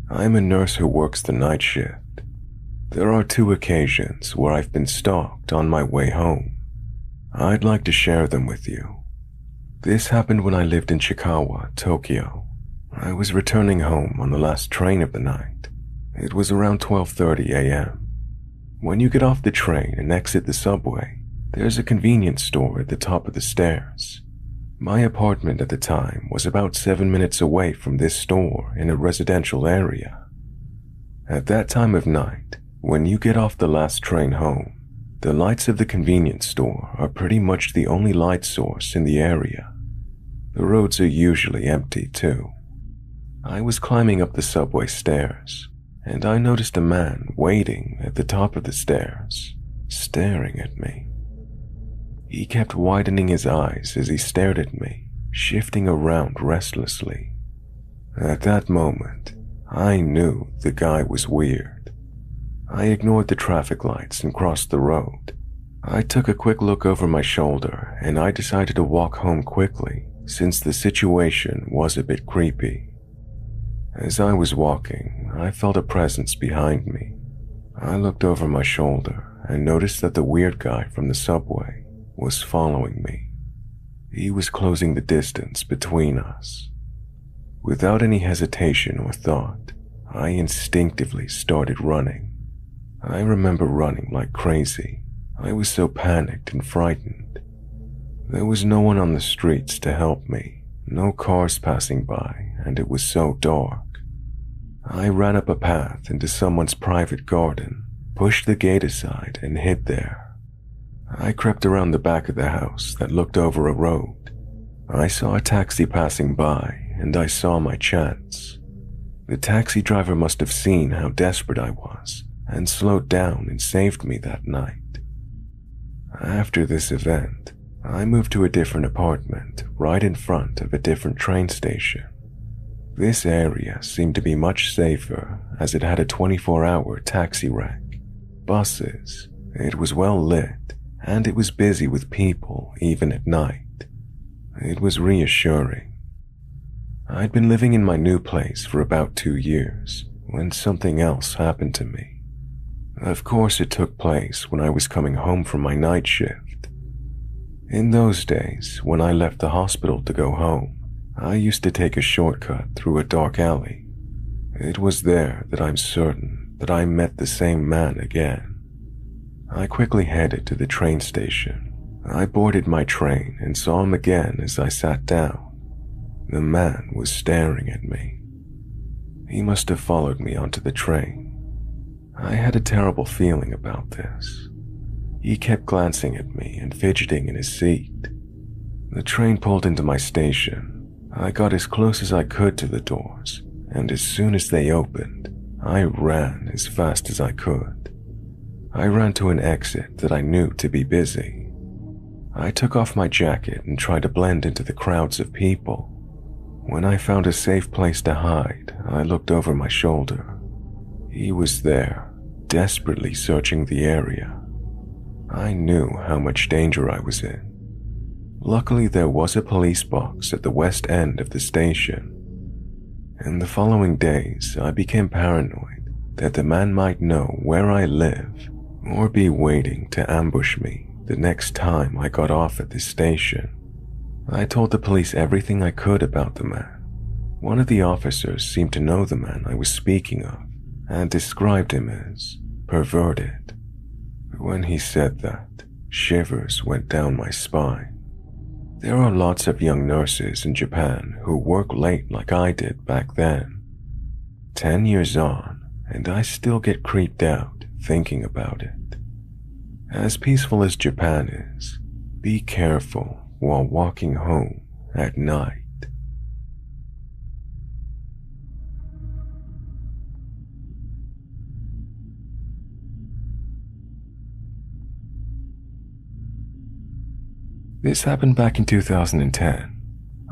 I'm a nurse who works the night shift. There are 2 occasions where I've been stalked on my way home. I'd like to share them with you. This happened when I lived in Chikawa, Tokyo. I was returning home on the last train of the night. It was around 12:30 a.m. When you get off the train and exit the subway, there's a convenience store at the top of the stairs. My apartment at the time was about 7 minutes away from this store in a residential area. At that time of night, when you get off the last train home, the lights of the convenience store are pretty much the only light source in the area. The roads are usually empty too. I was climbing up the subway stairs, and I noticed a man waiting at the top of the stairs, staring at me. He kept widening his eyes as he stared at me, shifting around restlessly. At that moment, I knew the guy was weird. I ignored the traffic lights and crossed the road. I took a quick look over my shoulder and I decided to walk home quickly since the situation was a bit creepy. As I was walking, I felt a presence behind me. I looked over my shoulder and noticed that the weird guy from the subway was following me. He was closing the distance between us. Without any hesitation or thought, I instinctively started running. I remember running like crazy. I was so panicked and frightened. There was no one on the streets to help me, no cars passing by, and it was so dark. I ran up a path into someone's private garden, pushed the gate aside, and hid there. I crept around the back of the house that looked over a road. I saw a taxi passing by, and I saw my chance. The taxi driver must have seen how desperate I was, and slowed down and saved me that night. After this event, I moved to a different apartment right in front of a different train station. This area seemed to be much safer as it had a 24-hour taxi rank, buses, it was well lit, and it was busy with people even at night. It was reassuring. I'd been living in my new place for about 2 years when something else happened to me. Of course, it took place when I was coming home from my night shift. In those days, when I left the hospital to go home, I used to take a shortcut through a dark alley. It was there that I'm certain that I met the same man again. I quickly headed to the train station. I boarded my train and saw him again as I sat down. The man was staring at me. He must have followed me onto the train. I had a terrible feeling about this. He kept glancing at me and fidgeting in his seat. The train pulled into my station. I got as close as I could to the doors, and as soon as they opened, I ran as fast as I could. I ran to an exit that I knew to be busy. I took off my jacket and tried to blend into the crowds of people. When I found a safe place to hide, I looked over my shoulder. He was there, desperately searching the area. I knew how much danger I was in. Luckily, there was a police box at the west end of the station. In the following days, I became paranoid that the man might know where I live or be waiting to ambush me the next time I got off at this station. I told the police everything I could about the man. One of the officers seemed to know the man I was speaking of and described him as perverted. When he said that, shivers went down my spine. There are lots of young nurses in Japan who work late like I did back then. 10 years on, and I still get creeped out thinking about it. As peaceful as Japan is, be careful while walking home at night. This happened back in 2010.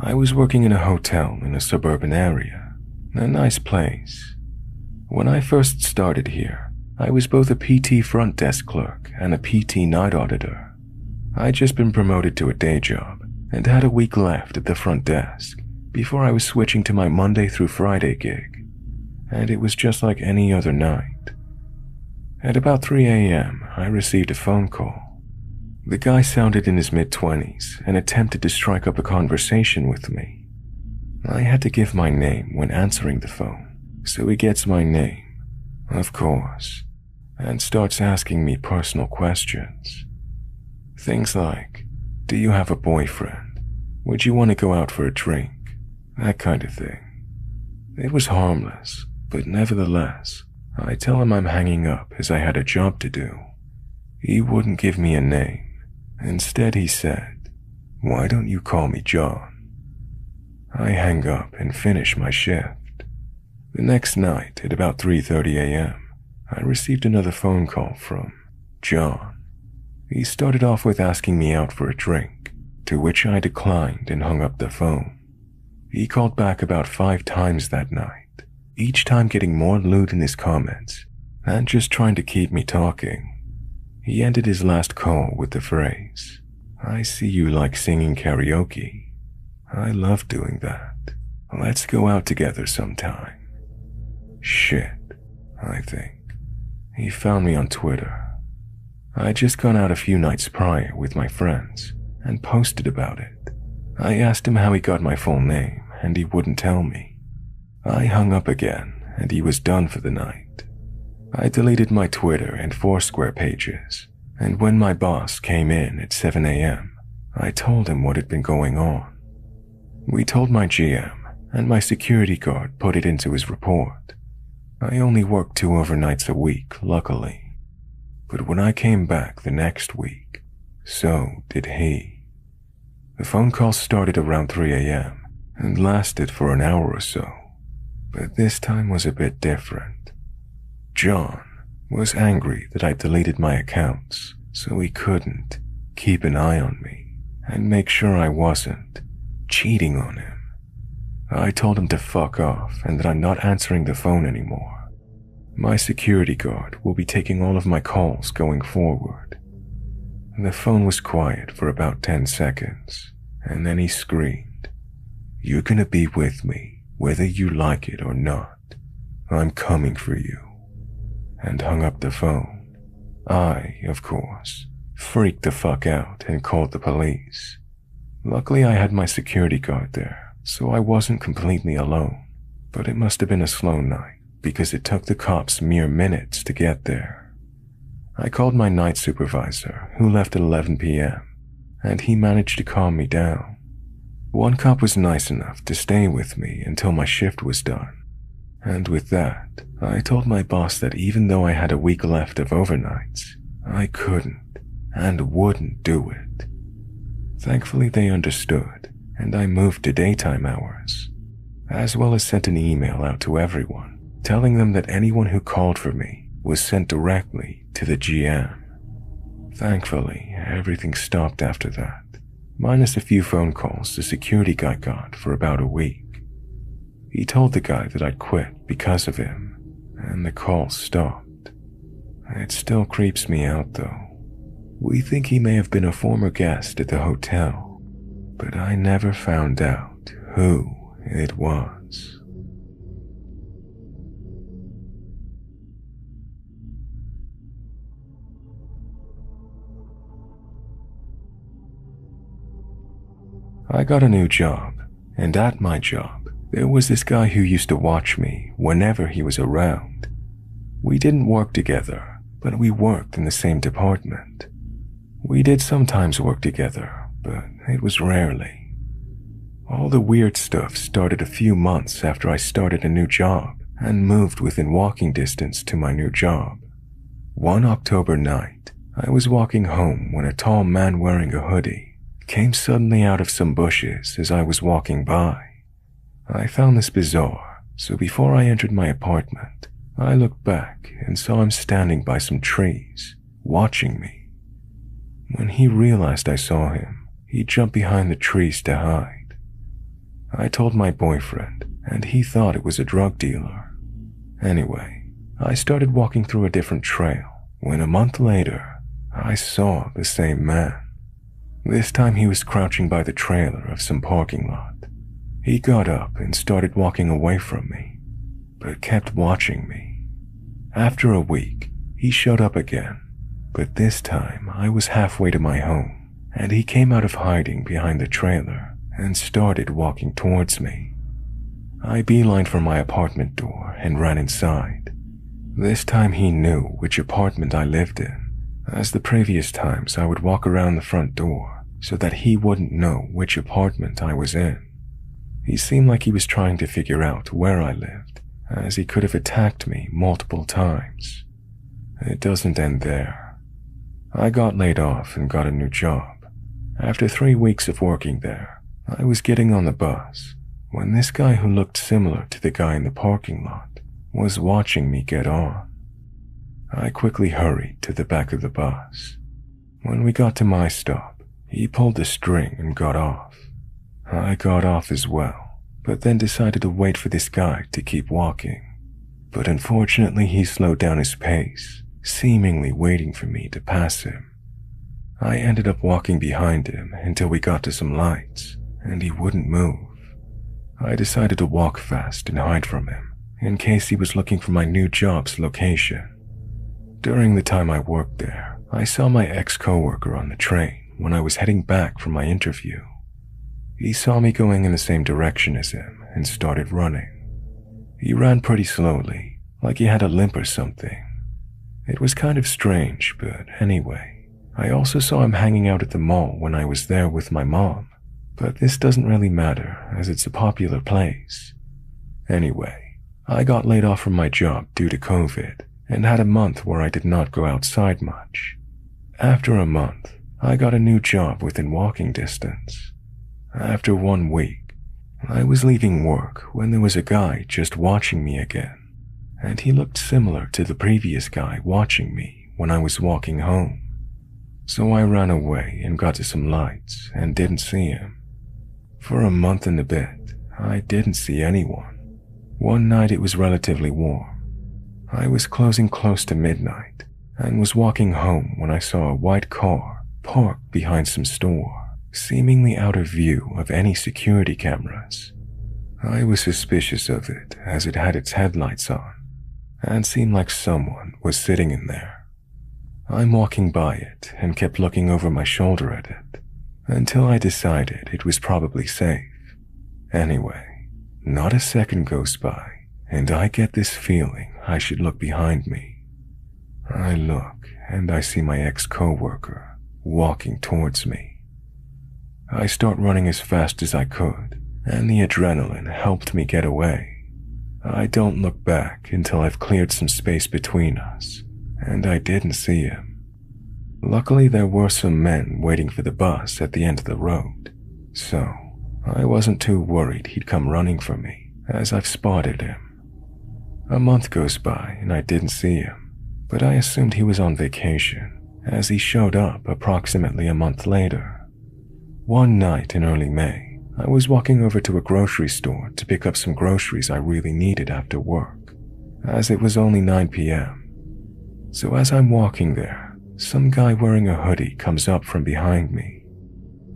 I was working in a hotel in a suburban area, a nice place. When I first started here, I was both a PT front desk clerk and a PT night auditor. I'd just been promoted to a day job and had a week left at the front desk before I was switching to my Monday through Friday gig. and it was just like any other night. At about 3 a.m., I received a phone call. The guy sounded in his mid-20s and attempted to strike up a conversation with me. I had to give my name when answering the phone, so he gets my name, of course, and starts asking me personal questions. Things like, do you have a boyfriend? Would you want to go out for a drink? That kind of thing. It was harmless, but nevertheless, I tell him I'm hanging up as I had a job to do. He wouldn't give me a name. Instead, he said, "Why don't you call me John?" I hang up and finish my shift. The next night, at about 3:30 a.m., I received another phone call from John. He started off with asking me out for a drink, to which I declined and hung up the phone. He called back about 5 times that night, each time getting more lewd in his comments and just trying to keep me talking. He ended his last call with the phrase, "I see you like singing karaoke. I love doing that. Let's go out together sometime." Shit, I think. He found me on Twitter. I'd just gone out a few nights prior with my friends and posted about it. I asked him how he got my full name, and he wouldn't tell me. I hung up again, and he was done for the night. I deleted my Twitter and Foursquare pages, and when my boss came in at 7 a.m., I told him what had been going on. We told my GM, and my security guard put it into his report. I only worked 2 overnights a week, luckily. But when I came back the next week, so did he. The phone call started around 3 a.m. and lasted for an hour or so, but this time was a bit different. John was angry that I deleted my accounts, so he couldn't keep an eye on me and make sure I wasn't cheating on him. I told him to fuck off and that I'm not answering the phone anymore. My security guard will be taking all of my calls going forward. The phone was quiet for about 10 seconds, and then he screamed, "You're gonna be with me, whether you like it or not. I'm coming for you," and hung up the phone. I, of course, freaked the fuck out and called the police. Luckily, I had my security guard there, so I wasn't completely alone, but it must have been a slow night, because it took the cops mere minutes to get there. I called my night supervisor, who left at 11 p.m., and he managed to calm me down. One cop was nice enough to stay with me until my shift was done, and with that, I told my boss that even though I had a week left of overnights, I couldn't and wouldn't do it. Thankfully, they understood, and I moved to daytime hours, as well as sent an email out to everyone, telling them that anyone who called for me was sent directly to the GM. Thankfully, everything stopped after that, minus a few phone calls the security guy got for about a week. He told the guy that I'd quit because of him, and the calls stopped. It still creeps me out though. We think he may have been a former guest at the hotel, but I never found out who it was. I got a new job, and at my job, there was this guy who used to watch me whenever he was around. We didn't work together, but we worked in the same department. We did sometimes work together, but it was rarely. All the weird stuff started a few months after I started a new job and moved within walking distance to my new job. One October night, I was walking home when a tall man wearing a hoodie came suddenly out of some bushes as I was walking by. I found this bizarre, so before I entered my apartment, I looked back and saw him standing by some trees, watching me. When he realized I saw him, he jumped behind the trees to hide. I told my boyfriend, and he thought it was a drug dealer. Anyway, I started walking through a different trail when a month later, I saw the same man. This time he was crouching by the trailer of some parking lot. He got up and started walking away from me. but kept watching me. After a week, he showed up again, but this time I was halfway to my home, and he came out of hiding behind the trailer and started walking towards me. I beelined for my apartment door and ran inside. This time he knew which apartment I lived in, as the previous times I would walk around the front door so that he wouldn't know which apartment I was in. He seemed like he was trying to figure out where I lived, as he could have attacked me multiple times. It doesn't end there. I got laid off and got a new job. After 3 weeks of working there, I was getting on the bus when this guy who looked similar to the guy in the parking lot was watching me get on. I quickly hurried to the back of the bus. When we got to my stop, he pulled the string and got off. I got off as well, but then decided to wait for this guy to keep walking. But unfortunately, he slowed down his pace, seemingly waiting for me to pass him. I ended up walking behind him until we got to some lights, and he wouldn't move. I decided to walk fast and hide from him, in case he was looking for my new job's location. During the time I worked there, I saw my ex-coworker on the train when I was heading back from my interview. He saw me going in the same direction as him and started running. He ran pretty slowly, like he had a limp or something. It was kind of strange, but anyway, I also saw him hanging out at the mall when I was there with my mom, but this doesn't really matter as it's a popular place. Anyway, I got laid off from my job due to COVID and had a month where I did not go outside much. After a month, I got a new job within walking distance. After 1 week, I was leaving work when there was a guy just watching me again, and he looked similar to the previous guy watching me when I was walking home. So I ran away and got to some lights and didn't see him. For a month and a bit, I didn't see anyone. One night it was relatively warm. I was closing close to midnight and was walking home when I saw a white car parked behind some store, seemingly out of view of any security cameras. I was suspicious of it as it had its headlights on and seemed like someone was sitting in there. I'm walking by it and kept looking over my shoulder at it until I decided it was probably safe. Anyway, not a second goes by and I get this feeling I should look behind me. I look and I see my ex-coworker walking towards me. I start running as fast as I could, and the adrenaline helped me get away. I don't look back until I've cleared some space between us, and I didn't see him. Luckily, there were some men waiting for the bus at the end of the road, so I wasn't too worried he'd come running for me, as I've spotted him. A month goes by and I didn't see him, but I assumed he was on vacation, as he showed up approximately a month later. One night in early May, I was walking over to a grocery store to pick up some groceries I really needed after work, as it was only 9 p.m. So as I'm walking there, some guy wearing a hoodie comes up from behind me.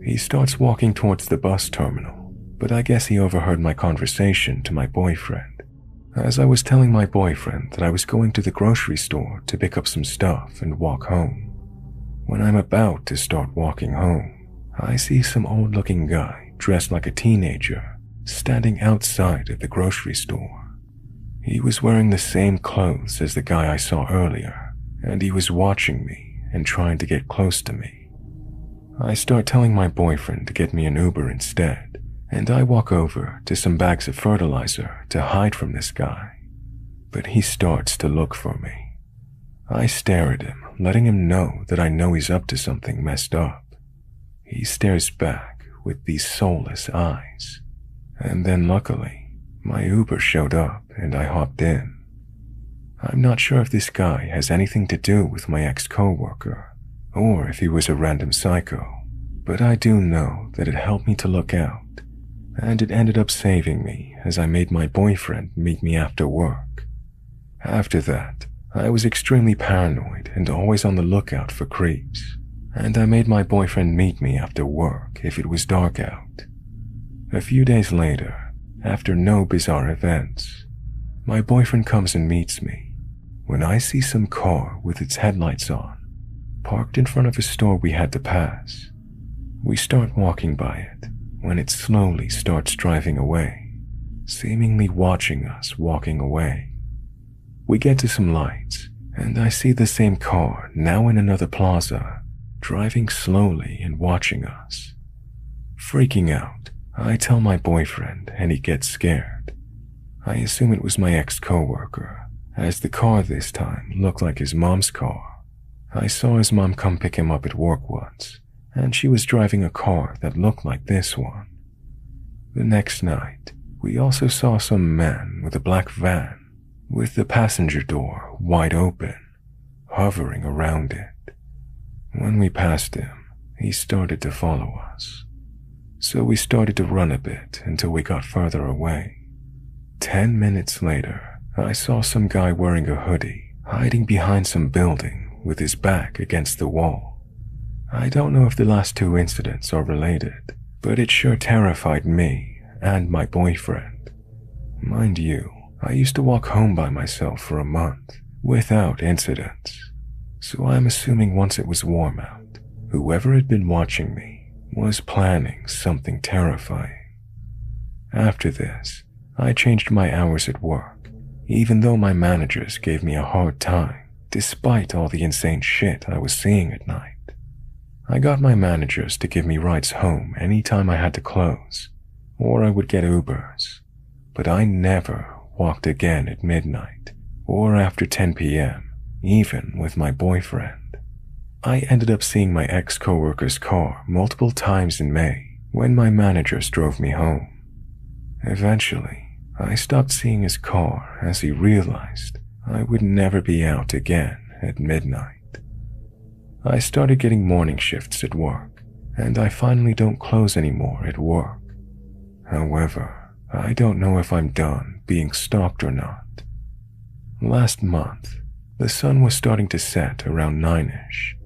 He starts walking towards the bus terminal, but I guess he overheard my conversation to my boyfriend, as I was telling my boyfriend that I was going to the grocery store to pick up some stuff and walk home. When I'm about to start walking home, I see some old-looking guy dressed like a teenager standing outside of the grocery store. He was wearing the same clothes as the guy I saw earlier, and he was watching me and trying to get close to me. I start telling my boyfriend to get me an Uber instead, and I walk over to some bags of fertilizer to hide from this guy. But he starts to look for me. I stare at him, letting him know that I know he's up to something messed up. He stares back with these soulless eyes. And then luckily, my Uber showed up and I hopped in. I'm not sure if this guy has anything to do with my ex-coworker, or if he was a random psycho, but I do know that it helped me to look out, and it ended up saving me as I made my boyfriend meet me after work. After that, I was extremely paranoid and always on the lookout for creeps, and I made my boyfriend meet me after work if it was dark out. A few days later, after no bizarre events, my boyfriend comes and meets me when I see some car with its headlights on, parked in front of a store we had to pass. We start walking by it when it slowly starts driving away, seemingly watching us walking away. We get to some lights, and I see the same car now in another plaza, driving slowly and watching us. Freaking out, I tell my boyfriend and he gets scared. I assume it was my ex-coworker, as the car this time looked like his mom's car. I saw his mom come pick him up at work once, and she was driving a car that looked like this one. The next night, we also saw some man with a black van, with the passenger door wide open, hovering around it. When we passed him, he started to follow us. So we started to run a bit until we got further away. 10 minutes later, I saw some guy wearing a hoodie, hiding behind some building with his back against the wall. I don't know if the last two incidents are related, but it sure terrified me and my boyfriend. Mind you, I used to walk home by myself for a month without incidents, so I'm assuming once it was warm out, whoever had been watching me was planning something terrifying. After this, I changed my hours at work, even though my managers gave me a hard time despite all the insane shit I was seeing at night. I got my managers to give me rides home anytime I had to close, or I would get Ubers, but I never walked again at midnight or after 10 p.m., even with my boyfriend. I ended up seeing my ex-coworker's car multiple times in May when my managers drove me home. Eventually, I stopped seeing his car as he realized I would never be out again at midnight. I started getting morning shifts at work, and I finally don't close anymore at work. However, I don't know if I'm done being stalked or not. Last month, the sun was starting to set around 9-ish.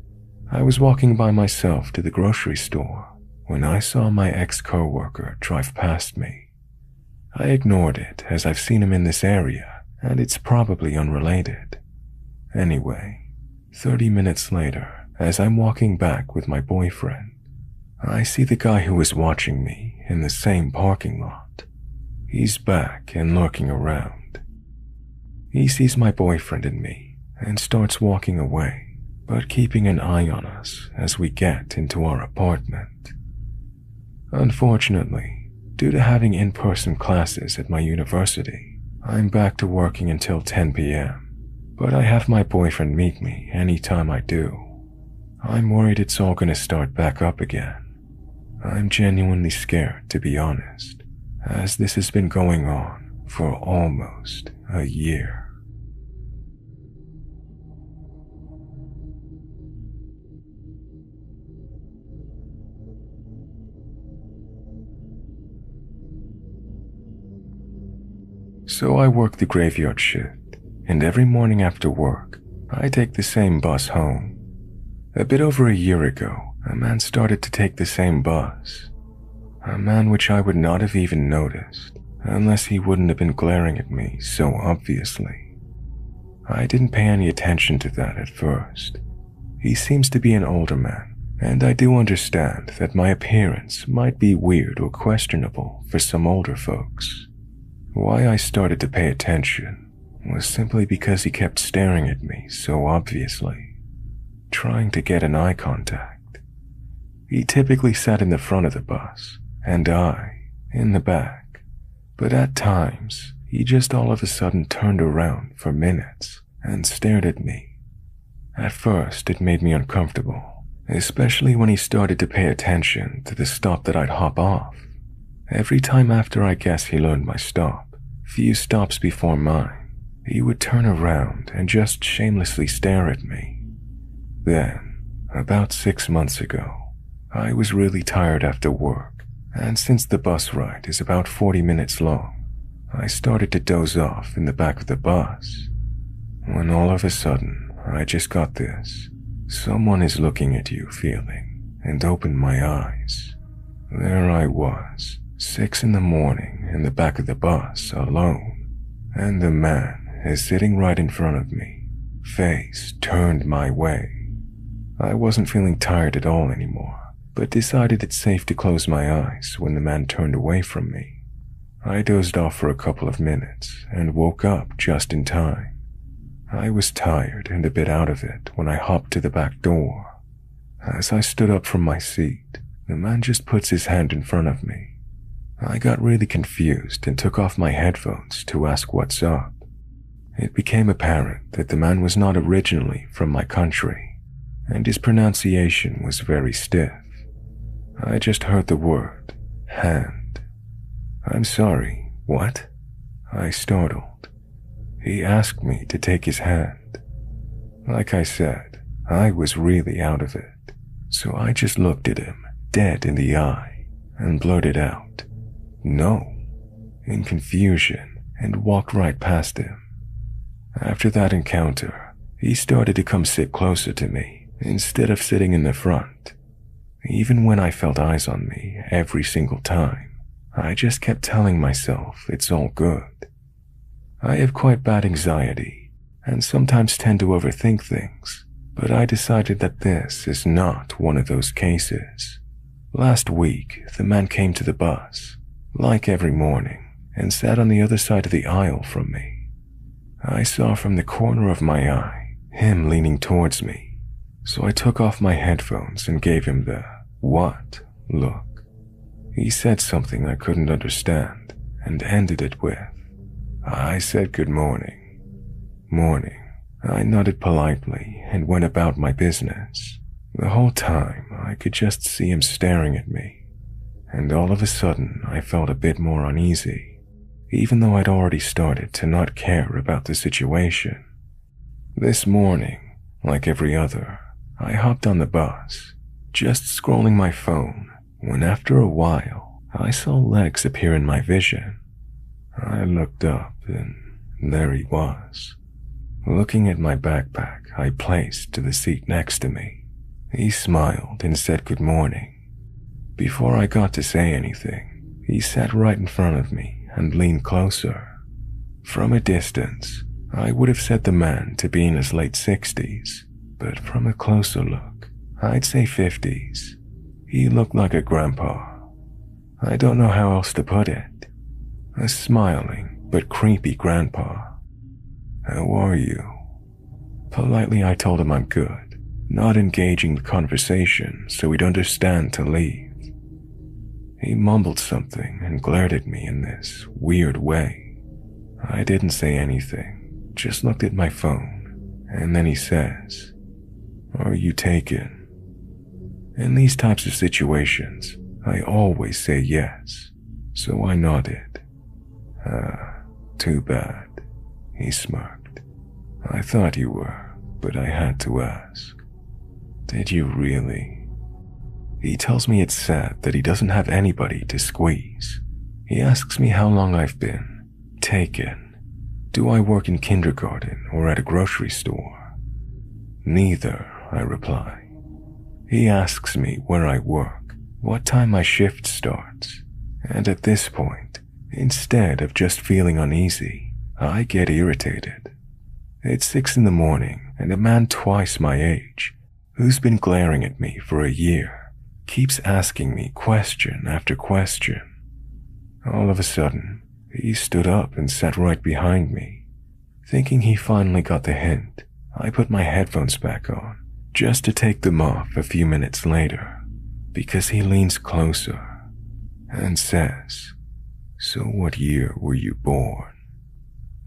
I was walking by myself to the grocery store when I saw my ex-coworker drive past me. I ignored it as I've seen him in this area and it's probably unrelated. Anyway, 30 minutes later, as I'm walking back with my boyfriend, I see the guy who was watching me in the same parking lot. He's back and lurking around. He sees my boyfriend and me and starts walking away, but keeping an eye on us as we get into our apartment. Unfortunately, due to having in-person classes at my university, I'm back to working until 10 p.m., but I have my boyfriend meet me anytime I do. I'm worried it's all gonna start back up again. I'm genuinely scared, to be honest, as this has been going on for almost a year. So I work the graveyard shift, and every morning after work, I take the same bus home. A bit over a year ago, a man started to take the same bus. A man which I would not have even noticed, unless he wouldn't have been glaring at me so obviously. I didn't pay any attention to that at first. He seems to be an older man, and I do understand that my appearance might be weird or questionable for some older folks. Why I started to pay attention was simply because he kept staring at me so obviously, trying to get an eye contact. He typically sat in the front of the bus, and I in the back, but at times he just all of a sudden turned around for minutes and stared at me. At first it made me uncomfortable, especially when he started to pay attention to the stop that I'd hop off. Every time after I guess he learned my stop, few stops before mine, he would turn around and just shamelessly stare at me. Then, about 6 months ago, I was really tired after work, and since the bus ride is about 40 minutes long, I started to doze off in the back of the bus. When all of a sudden, I just got this, "Someone is looking at you" feeling, and opened my eyes. There I was, 6 in the morning in the back of the bus alone. and the man is sitting right in front of me, face turned my way. I wasn't feeling tired at all anymore, but decided it's safe to close my eyes when the man turned away from me. I dozed off for a couple of minutes and woke up just in time. I was tired and a bit out of it when I hopped to the back door. As I stood up from my seat, the man just puts his hand in front of me. I got really confused and took off my headphones to ask what's up. It became apparent that the man was not originally from my country, and his pronunciation was very stiff. I just heard the word, hand. "I'm sorry, what?" I startled. He asked me to take his hand. Like I said, I was really out of it, so I just looked at him dead in the eye and blurted out, "No," in confusion, and walked right past him. After that encounter, he started to come sit closer to me instead of sitting in the front. Even when I felt eyes on me every single time, I just kept telling myself it's all good. I have quite bad anxiety and sometimes tend to overthink things, but I decided that this is not one of those cases. Last week, the man came to the bus, like every morning, and sat on the other side of the aisle from me. I saw from the corner of my eye him leaning towards me, so I took off my headphones and gave him the "what" look. He said something I couldn't understand and ended it with, I said good morning. Morning. I nodded politely and went about my business. The whole time I could just see him staring at me, and all of a sudden I felt a bit more uneasy, even though I'd already started to not care about the situation. This morning, like every other, I hopped on the bus, just scrolling my phone, when after a while I saw legs appear in my vision. I looked up and there he was, looking at my backpack I placed to the seat next to me. He smiled and said good morning. Before I got to say anything, he sat right in front of me and leaned closer. From a distance, I would have said the man to be in his late 60s, but from a closer look, I'd say 50s. He looked like a grandpa. I don't know how else to put it. A smiling but creepy grandpa. "How are you?" Politely I told him I'm good, not engaging the conversation so he'd understand to leave. He mumbled something and glared at me in this weird way. I didn't say anything, just looked at my phone, and then he says, "Are you taken?" In these types of situations, I always say yes, so I nodded. Too bad," he smirked. "I thought you were, but I had to ask." "Did you really?" He tells me it's sad that he doesn't have anybody to squeeze. He asks me how long I've been taken. Do I work in kindergarten or at a grocery store? Neither, I reply. He asks me where I work, what time my shift starts, and at this point, instead of just feeling uneasy, I get irritated. It's 6 in the morning, and a man twice my age, who's been glaring at me for a year, keeps asking me question after question. All of a sudden, he stood up and sat right behind me. Thinking he finally got the hint, I put my headphones back on, just to take them off a few minutes later, because he leans closer and says, "So what year were you born?"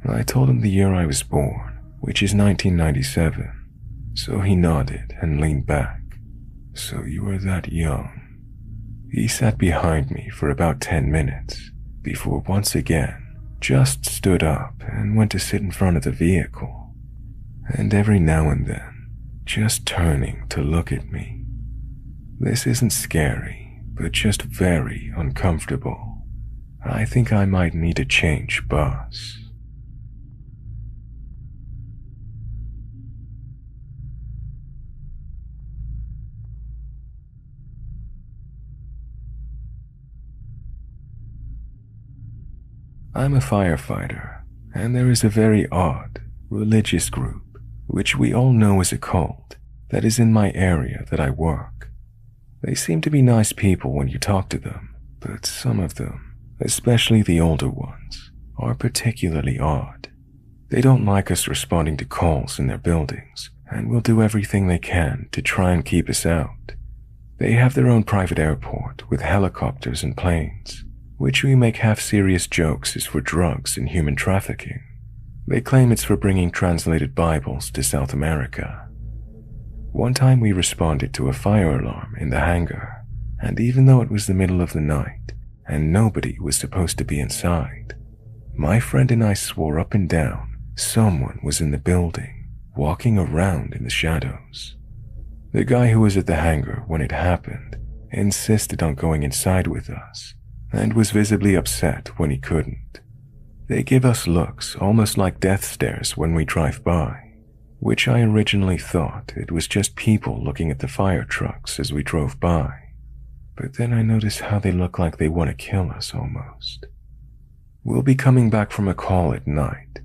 I told him the year I was born, which is 1997, so he nodded and leaned back. "So you were that young." He sat behind me for about 10 minutes, before once again just stood up and went to sit in front of the vehicle, and every now and then just turning to look at me. This isn't scary, but just very uncomfortable. I think I might need a change bus. I'm a firefighter, And there is a very odd, religious group, which we all know as a cult, that is in my area that I work. They seem to be nice people when you talk to them, but some of them, especially the older ones, are particularly odd. They don't like us responding to calls in their buildings, and will do everything they can to try and keep us out. They have their own private airport with helicopters and planes, which we make half-serious jokes is for drugs and human trafficking. They claim it's for bringing translated Bibles to South America. One time we responded to a fire alarm in the hangar, and even though it was the middle of the night and nobody was supposed to be inside, my friend and I swore up and down someone was in the building, walking around in the shadows. The guy who was at the hangar when it happened insisted on going inside with us and was visibly upset when he couldn't. They give us looks almost like death stares when we drive by, which I originally thought it was just people looking at the fire trucks as we drove by. But then I notice how they look like they want to kill us almost. We'll be coming back from a call at night,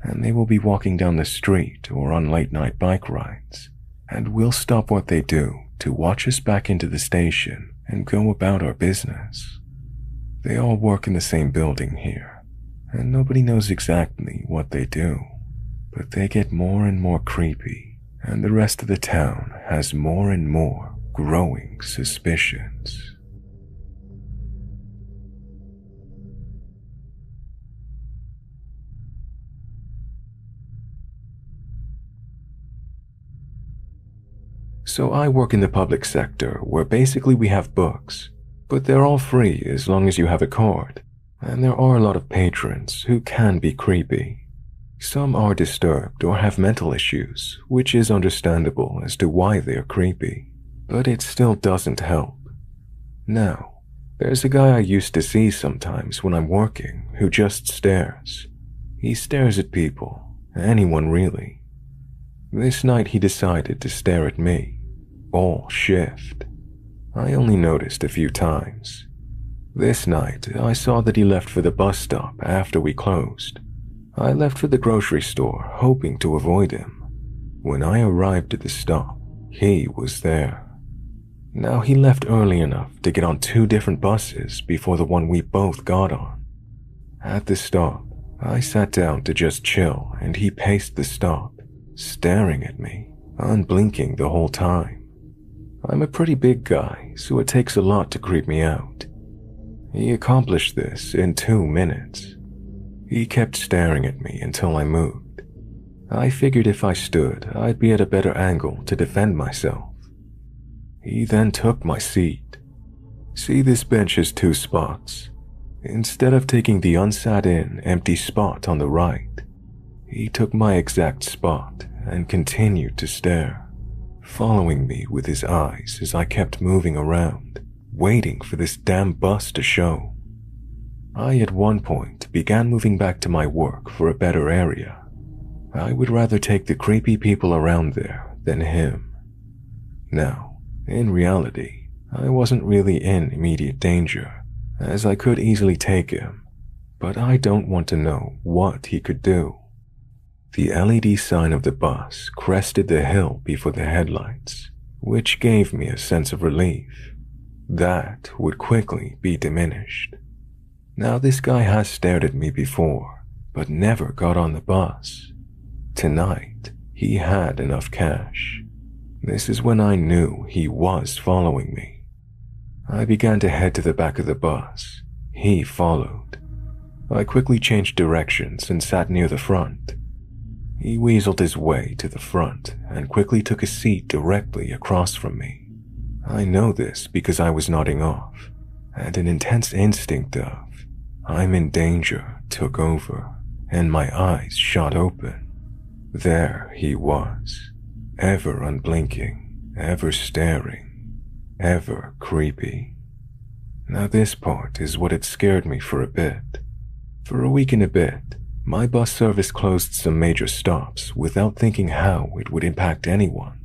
and they will be walking down the street or on late-night bike rides, and we'll stop what they do to watch us back into the station and go about our business. They all work in the same building here, and nobody knows exactly what they do, but they get more and more creepy, and the rest of the town has more and more growing suspicions. So I work in the public sector where basically we have books, but they're all free as long as you have a card, and there are a lot of patrons who can be creepy. Some are disturbed or have mental issues, which is understandable as to why they are creepy, but it still doesn't help. Now, there's a guy I used to see sometimes when I'm working who just stares. He stares at people, anyone really. This night he decided to stare at me, all shift. I only noticed a few times. This night, I saw that he left for the bus stop after we closed. I left for the grocery store, hoping to avoid him. When I arrived at the stop, he was there. Now he left early enough to get on 2 different buses before the one we both got on. At the stop, I sat down to just chill and he paced the stop, staring at me, unblinking the whole time. I'm a pretty big guy, so it takes a lot to creep me out. He accomplished this in 2 minutes. He kept staring at me until I moved. I figured if I stood, I'd be at a better angle to defend myself. He then took my seat. See, this bench has 2 spots. Instead of taking the unsat-in, empty spot on the right, he took my exact spot and continued to stare, following me with his eyes as I kept moving around, waiting for this damn bus to show. I at one point began moving back to my work for a better area. I would rather take the creepy people around there than him. Now, in reality, I wasn't really in immediate danger, as I could easily take him, but I don't want to know what he could do. The LED sign of the bus crested the hill before the headlights, which gave me a sense of relief. That would quickly be diminished. Now this guy has stared at me before, but never got on the bus. Tonight, he had enough cash. This is when I knew he was following me. I began to head to the back of the bus. He followed. I quickly changed directions and sat near the front. He weaseled his way to the front and quickly took a seat directly across from me. I know this because I was nodding off, and an intense instinct of "I'm in danger" took over, and my eyes shot open. There he was, ever unblinking, ever staring, ever creepy. Now this part is what had scared me for a bit. For a week and a bit, my bus service closed some major stops without thinking how it would impact anyone.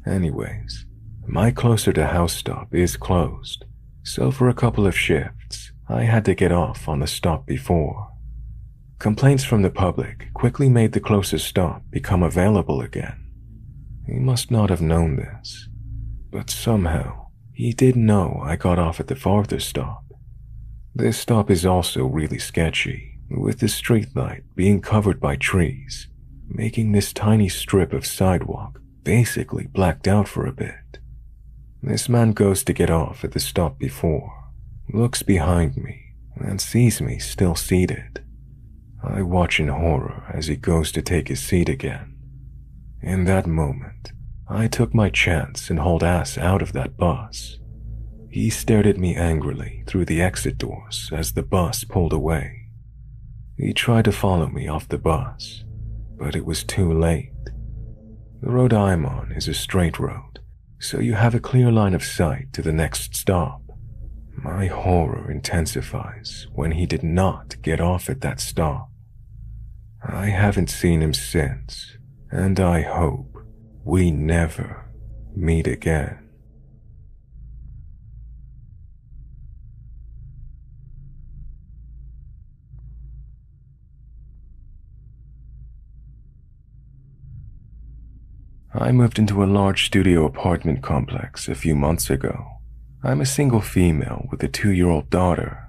Anyways, my closer to house stop is closed, so for a couple of shifts, I had to get off on the stop before. Complaints from the public quickly made the closest stop become available again. He must not have known this, but somehow he did know I got off at the farther stop. This stop is also really sketchy, with the streetlight being covered by trees, making this tiny strip of sidewalk basically blacked out for a bit. This man goes to get off at the stop before, looks behind me, and sees me still seated. I watch in horror as he goes to take his seat again. In that moment, I took my chance and hauled ass out of that bus. He stared at me angrily through the exit doors as the bus pulled away. He tried to follow me off the bus, but it was too late. The road I'm on is a straight road, so you have a clear line of sight to the next stop. My horror intensifies when he did not get off at that stop. I haven't seen him since, and I hope we never meet again. I moved into a large studio apartment complex a few months ago. I'm a single female with a 2-year-old daughter.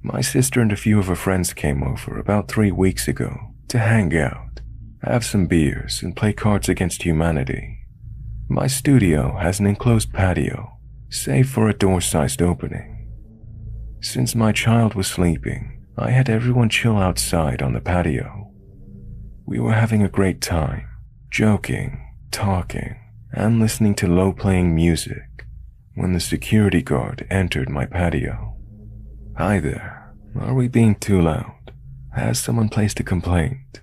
My sister and a few of her friends came over about 3 weeks ago to hang out, have some beers, and play Cards Against Humanity. My studio has an enclosed patio, save for a door-sized opening. Since my child was sleeping, I had everyone chill outside on the patio. We were having a great time, joking, talking, and listening to low-playing music when the security guard entered my patio. "Hi there, are we being too loud? Has someone placed a complaint?"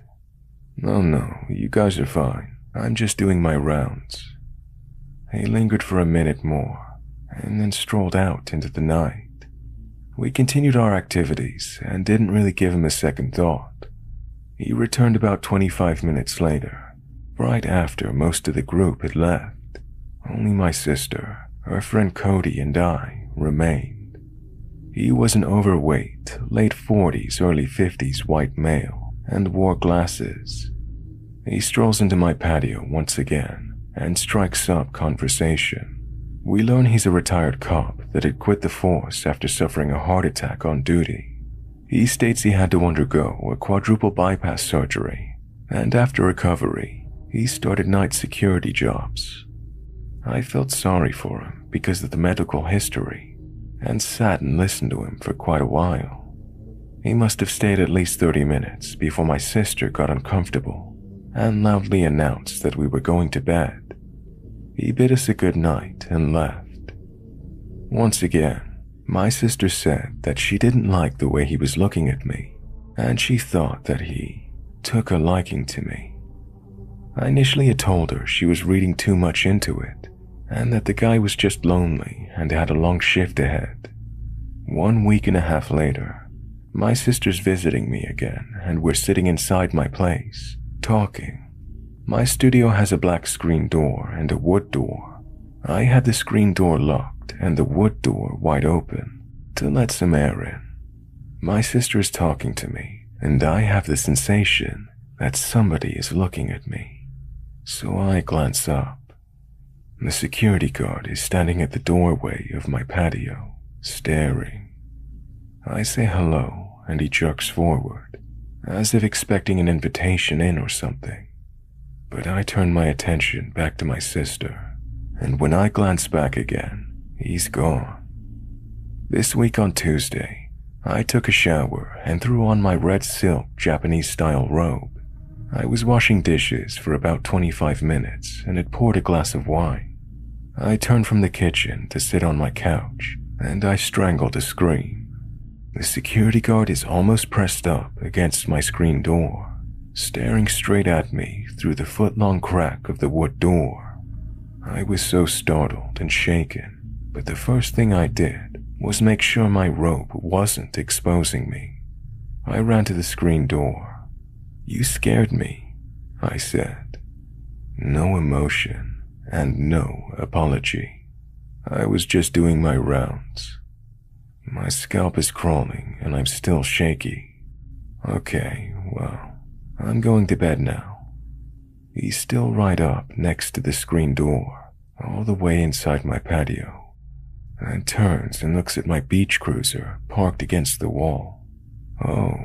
No, you guys are fine. I'm just doing my rounds." He lingered for a minute more, and then strolled out into the night. We continued our activities and didn't really give him a second thought. He returned about 25 minutes later, right after most of the group had left. Only my sister, her friend Cody, and I remained. He was an overweight, late 40s, early 50s white male and wore glasses. He strolls into my patio once again and strikes up conversation. We learn he's a retired cop that had quit the force after suffering a heart attack on duty. He states he had to undergo a quadruple bypass surgery, and after recovery, he started night security jobs. I felt sorry for him because of the medical history, and sat and listened to him for quite a while. He must have stayed at least 30 minutes before my sister got uncomfortable and loudly announced that we were going to bed. He bid us a good night and left. Once again, my sister said that she didn't like the way he was looking at me, and she thought that he took a liking to me. I initially had told her she was reading too much into it, and that the guy was just lonely and had a long shift ahead. 1 week and a half later, my sister's visiting me again, and we're sitting inside my place, talking. My studio has a black screen door and a wood door. I had the screen door locked and the wood door wide open to let some air in. My sister is talking to me, and I have the sensation that somebody is looking at me. So I glance up. The security guard is standing at the doorway of my patio, staring. I say hello, and he jerks forward, as if expecting an invitation in or something. But I turn my attention back to my sister, and when I glance back again, he's gone. This week on Tuesday, I took a shower and threw on my red silk Japanese-style robe. I was washing dishes for about 25 minutes and had poured a glass of wine. I turned from the kitchen to sit on my couch, and I strangled a scream. The security guard is almost pressed up against my screen door, staring straight at me through the foot-long crack of the wood door. I was so startled and shaken, but the first thing I did was make sure my robe wasn't exposing me. I ran to the screen door. "You scared me," I said. No emotion and no apology. I was just doing my rounds. My scalp is crawling and I'm still shaky. Okay, well, I'm going to bed now. He's still right up next to the screen door, all the way inside my patio, and turns and looks at my beach cruiser parked against the wall. Oh,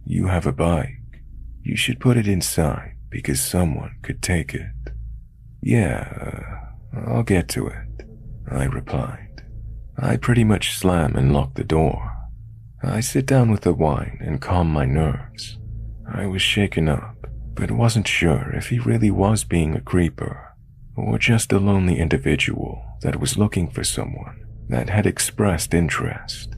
you have a bike. You should put it inside because someone could take it. Yeah, I'll get to it, I replied. I pretty much slam and lock the door. I sit down with the wine and calm my nerves. I was shaken up, but wasn't sure if he really was being a creeper or just a lonely individual that was looking for someone that had expressed interest.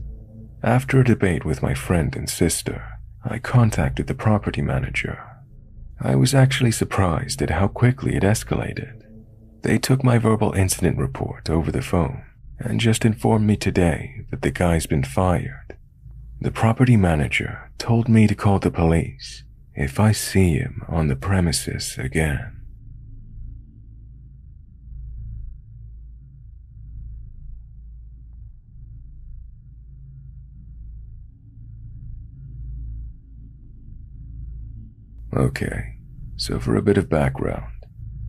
After a debate with my friend and sister, I contacted the property manager. I was actually surprised at how quickly it escalated. They took my verbal incident report over the phone and just informed me today that the guy's been fired. The property manager told me to call the police if I see him on the premises again. Okay, so for a bit of background,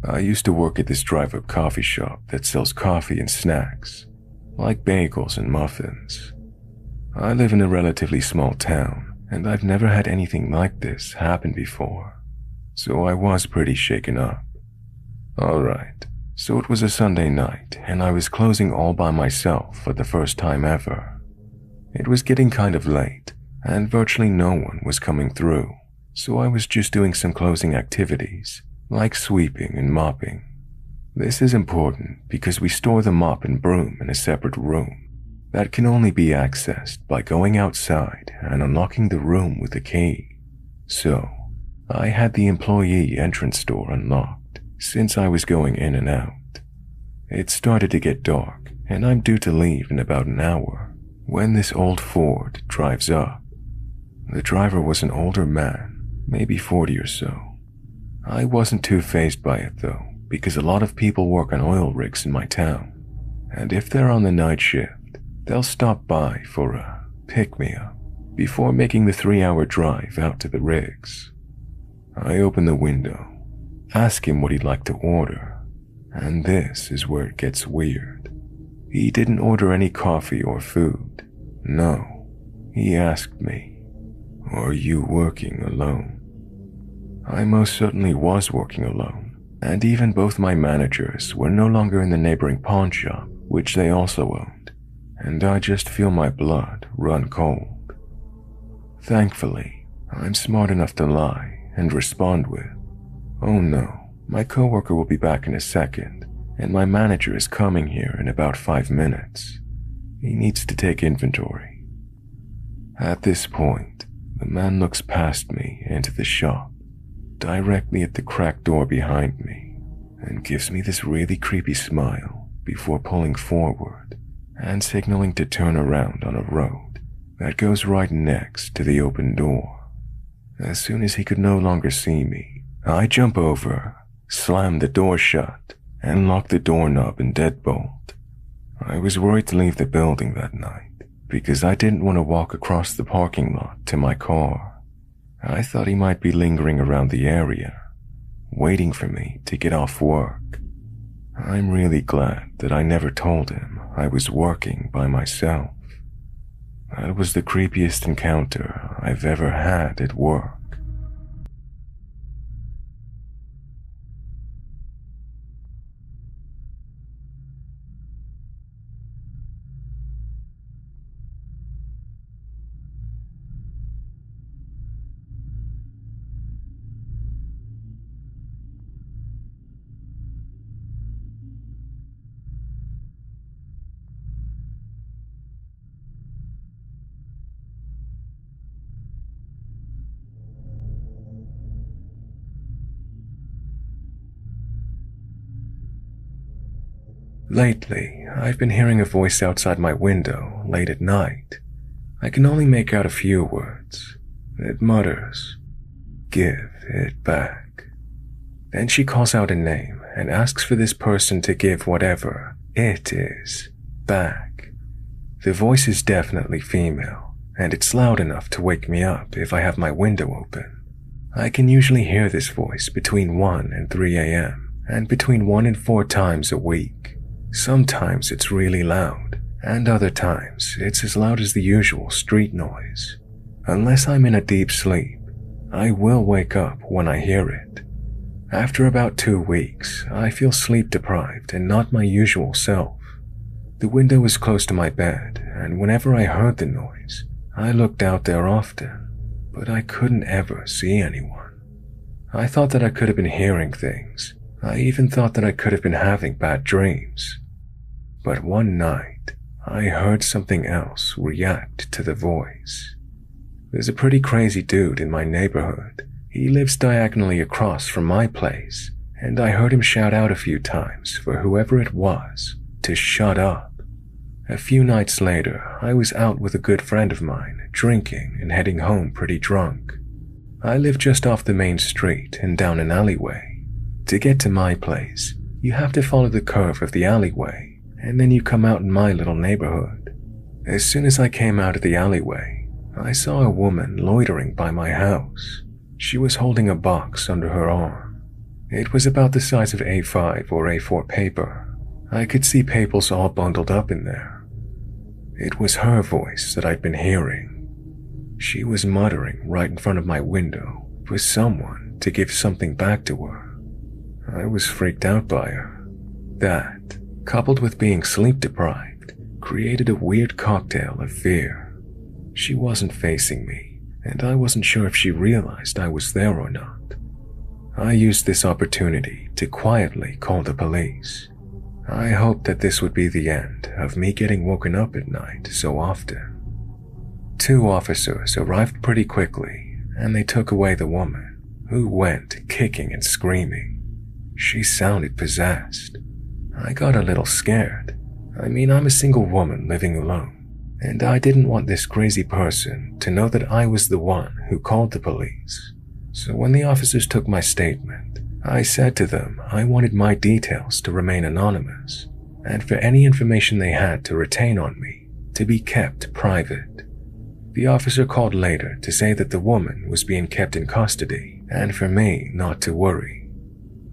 I used to work at this drive-up coffee shop that sells coffee and snacks, like bagels and muffins. I live in a relatively small town, and I've never had anything like this happen before, so I was pretty shaken up. Alright, so it was a Sunday night, and I was closing all by myself for the first time ever. It was getting kind of late, and virtually no one was coming through, so I was just doing some closing activities, like sweeping and mopping. This is important because we store the mop and broom in a separate room that can only be accessed by going outside and unlocking the room with a key. So, I had the employee entrance door unlocked since I was going in and out. It started to get dark, and I'm due to leave in about an hour when this old Ford drives up. The driver was an older man, maybe 40 or so. I wasn't too fazed by it though, because a lot of people work on oil rigs in my town, and if they're on the night shift, they'll stop by for a pick-me-up before making the 3-hour drive out to the rigs. I open the window, ask him what he'd like to order, and this is where it gets weird. He didn't order any coffee or food. No, he asked me, "Are you working alone?" I most certainly was working alone, and even both my managers were no longer in the neighboring pawn shop, which they also owned, and I just feel my blood run cold. Thankfully, I'm smart enough to lie and respond with, "Oh no, my coworker will be back in a second, and my manager is coming here in about 5 minutes. He needs to take inventory." At this point, the man looks past me into the shop, directly at the cracked door behind me, and gives me this really creepy smile before pulling forward and signaling to turn around on a road that goes right next to the open door. As soon as he could no longer see me, I jump over, slam the door shut, and lock the doorknob and deadbolt. I was worried to leave the building that night because I didn't want to walk across the parking lot to my car. I thought he might be lingering around the area, waiting for me to get off work. I'm really glad that I never told him I was working by myself. That was the creepiest encounter I've ever had at work. Lately, I've been hearing a voice outside my window late at night. I can only make out a few words. It mutters, "Give it back." Then she calls out a name and asks for this person to give whatever it is back. The voice is definitely female, and it's loud enough to wake me up if I have my window open. I can usually hear this voice between 1 and 3 a.m. and between 1 and 4 times a week. Sometimes it's really loud, and other times it's as loud as the usual street noise. Unless I'm in a deep sleep, I will wake up when I hear it. After about 2 weeks, I feel sleep deprived and not my usual self. The window is close to my bed, and whenever I heard the noise, I looked out there often, but I couldn't ever see anyone. I thought that I could have been hearing things. I even thought that I could have been having bad dreams. But one night, I heard something else react to the voice. There's a pretty crazy dude in my neighborhood. He lives diagonally across from my place, and I heard him shout out a few times for whoever it was to shut up. A few nights later, I was out with a good friend of mine, drinking and heading home pretty drunk. I live just off the main street and down an alleyway. To get to my place, you have to follow the curve of the alleyway, and then you come out in my little neighborhood. As soon as I came out of the alleyway, I saw a woman loitering by my house. She was holding a box under her arm. It was about the size of A5 or A4 paper. I could see papers all bundled up in there. It was her voice that I'd been hearing. She was muttering right in front of my window for someone to give something back to her. I was freaked out by her. That, coupled with being sleep deprived, created a weird cocktail of fear. She wasn't facing me, and I wasn't sure if she realized I was there or not. I used this opportunity to quietly call the police. I hoped that this would be the end of me getting woken up at night so often. 2 officers arrived pretty quickly, and they took away the woman, who went kicking and screaming. She sounded possessed. I got a little scared. I mean, I'm a single woman living alone, and I didn't want this crazy person to know that I was the one who called the police. So when the officers took my statement, I said to them I wanted my details to remain anonymous, and for any information they had to retain on me to be kept private. The officer called later to say that the woman was being kept in custody, and for me not to worry.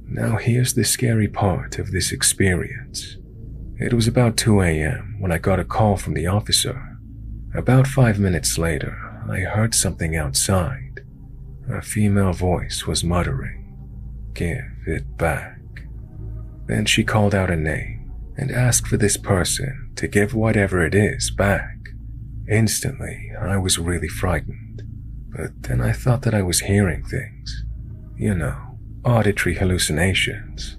Now here's the scary part of this experience. It was about 2 a.m. when I got a call from the officer. About 5 minutes later, I heard something outside. A female voice was muttering, "Give it back." Then she called out a name and asked for this person to give whatever it is back. Instantly, I was really frightened, but then I thought that I was hearing things. You know, auditory hallucinations.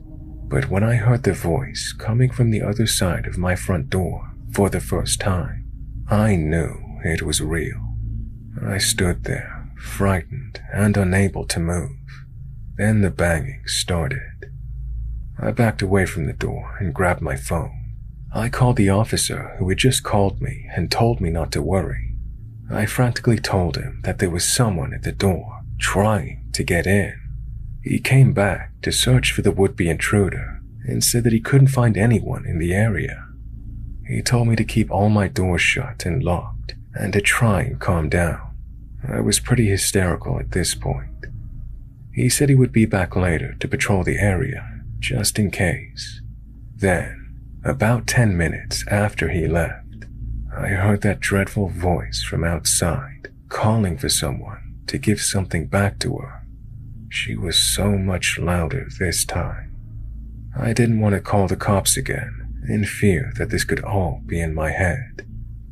But when I heard the voice coming from the other side of my front door for the first time, I knew it was real. I stood there, frightened and unable to move. Then the banging started. I backed away from the door and grabbed my phone. I called the officer who had just called me and told me not to worry. I frantically told him that there was someone at the door trying to get in. He came back to search for the would-be intruder and said that he couldn't find anyone in the area. He told me to keep all my doors shut and locked and to try and calm down. I was pretty hysterical at this point. He said he would be back later to patrol the area, just in case. Then, about 10 minutes after he left, I heard that dreadful voice from outside calling for someone to give something back to her. She was so much louder this time. I didn't want to call the cops again, in fear that this could all be in my head.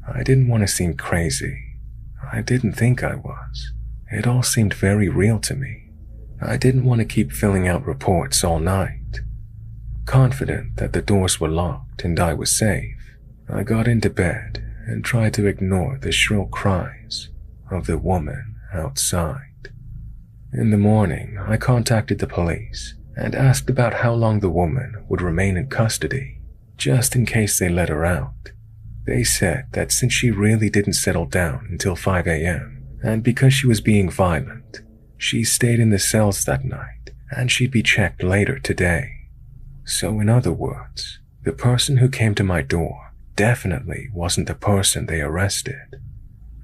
I didn't want to seem crazy. I didn't think I was. It all seemed very real to me. I didn't want to keep filling out reports all night. Confident that the doors were locked and I was safe, I got into bed and tried to ignore the shrill cries of the woman outside. In the morning, I contacted the police and asked about how long the woman would remain in custody, just in case they let her out. They said that since she really didn't settle down until 5 a.m., and because she was being violent, she stayed in the cells that night and she'd be checked later today. So in other words, the person who came to my door definitely wasn't the person they arrested.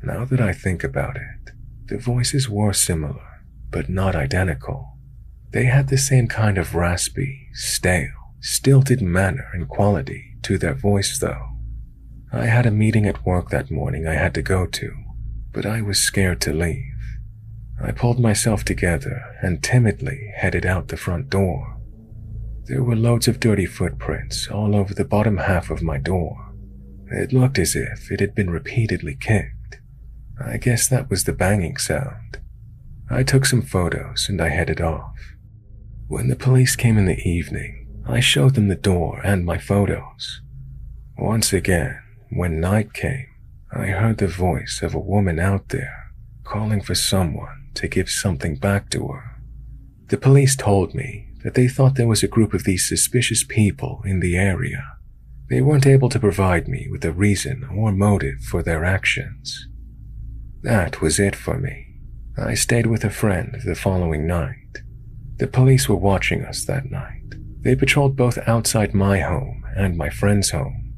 Now that I think about it, the voices were similar, but not identical. They had the same kind of raspy, stale, stilted manner and quality to their voice though. I had a meeting at work that morning I had to go to, but I was scared to leave. I pulled myself together and timidly headed out the front door. There were loads of dirty footprints all over the bottom half of my door. It looked as if it had been repeatedly kicked. I guess that was the banging sound. I took some photos and I headed off. When the police came in the evening, I showed them the door and my photos. Once again, when night came, I heard the voice of a woman out there calling for someone to give something back to her. The police told me that they thought there was a group of these suspicious people in the area. They weren't able to provide me with a reason or motive for their actions. That was it for me. I stayed with a friend the following night. The police were watching us that night. They patrolled both outside my home and my friend's home.